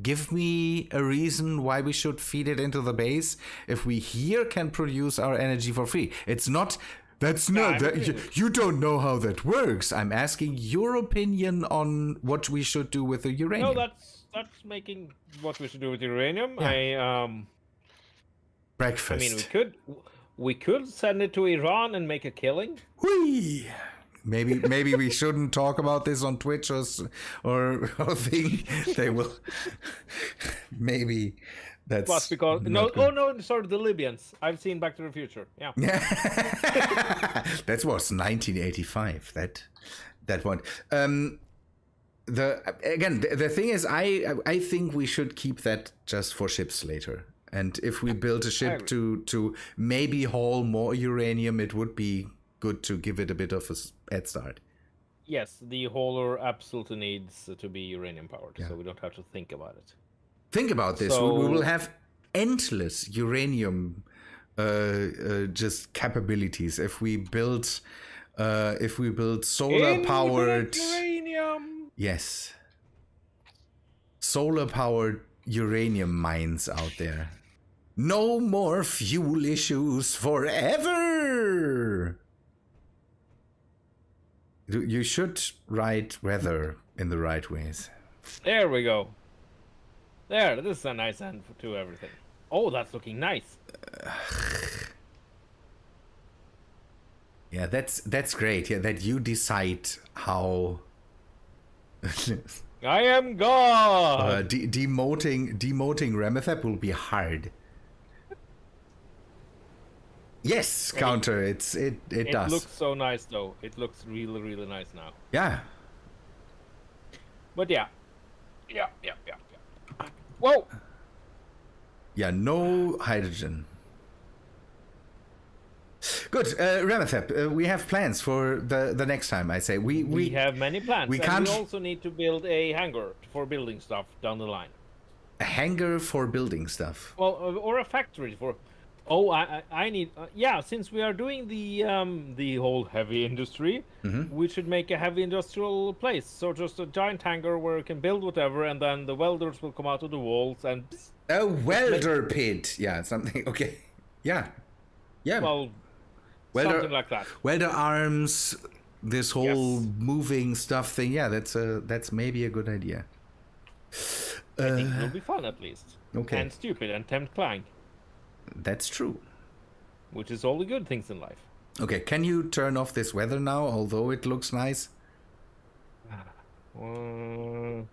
give me a reason why we should feed it into the base if we here can produce our energy for free. It's not. That's not that. You don't know how that works. I'm asking your opinion on what we should do with the uranium. No, that's making what we should do with uranium. Yeah. Breakfast. I mean, we could send it to Iran and make a killing. Whee! Maybe we shouldn't talk about this on Twitch or thing. They will. Maybe that's. But because no, good. No, sorry, the Libyans. I've seen Back to the Future. Yeah. That was 1985. That one. The thing is, I think we should keep that just for ships later. And if we build a ship to maybe haul more uranium, it would be good to give it a bit of a head start. Yes, the hauler absolutely needs to be uranium powered, so we don't have to think about it. Think about this. We will have endless uranium just capabilities if we build solar powered uranium. Yes. Solar powered uranium mines out there. No more fuel issues forever. You should write weather in the right ways. There we go. There, this is a nice end to everything. Oh, that's looking nice. Yeah, that's great. Yeah, that you decide how. I am God. Demoting Remethep will be hard. Yes, counter. It does. It looks so nice though. It looks really, really nice now. Yeah. But yeah. Whoa. Yeah, no hydrogen. Good, Remethep, we have plans for the next time. I say We have many plans. we and can't- we also need to build a hangar for building stuff down the line. a hangar for building stuff. Well, or a factory for. Oh, I need. Yeah, since we are doing the whole heavy industry, we should make a heavy industrial place. So just a giant hangar where you can build whatever, and then the welders will come out of the walls and. A welder pit. Yeah, something. Okay. Yeah. Yeah. Well, welder, something like that. welder arms. This whole Yes. moving stuff thing. Yeah, that's maybe a good idea. I think it'll be fun at least. Okay. And stupid and tempt Clank, That's true. which is all the good things in life. Okay, can you turn off this weather now, although it looks nice? What?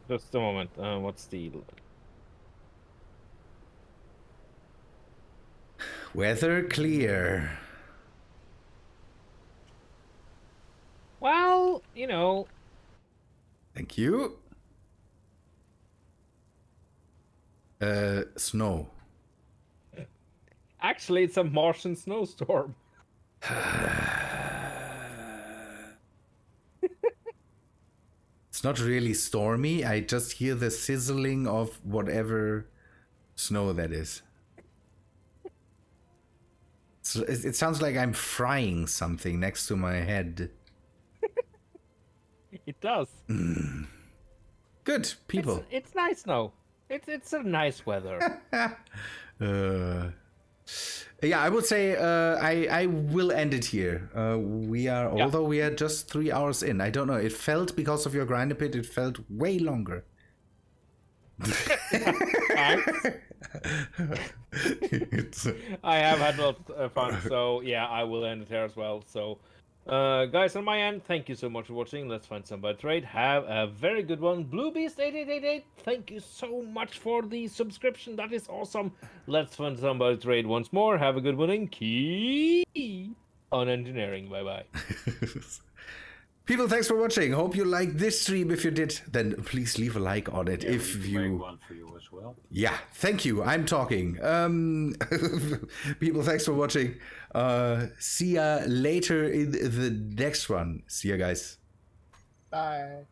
Just a moment. What's the? Weather clear. Well, you know, Thank you. Snow. actually, it's a Martian snowstorm. It's not really stormy. I just hear the sizzling of whatever snow that is. So it sounds like I'm frying something next to my head. It does. Good people. It's nice now. It's a nice weather. Yeah, I would say I will end it here. Although we are just 3 hours in. I don't know. It felt, because of your grinder pit, it felt way longer. Thanks. I have had a lot of fun, so yeah, I will end it here as well. So, guys, on my end, thank you so much for watching. Let's find somebody to trade. Have a very good one. BlueBeast8888, thank you so much for the subscription. That is awesome. Let's find somebody to trade once more. Have a good one and keep on engineering. Bye bye. People, thanks for watching. Hope you liked this stream. If you did, then please leave a like on it. Yeah, If we can you make one for you as well. Yeah, thank you. I'm talking. People, thanks for watching. See ya later in the next one. See ya, guys. Bye.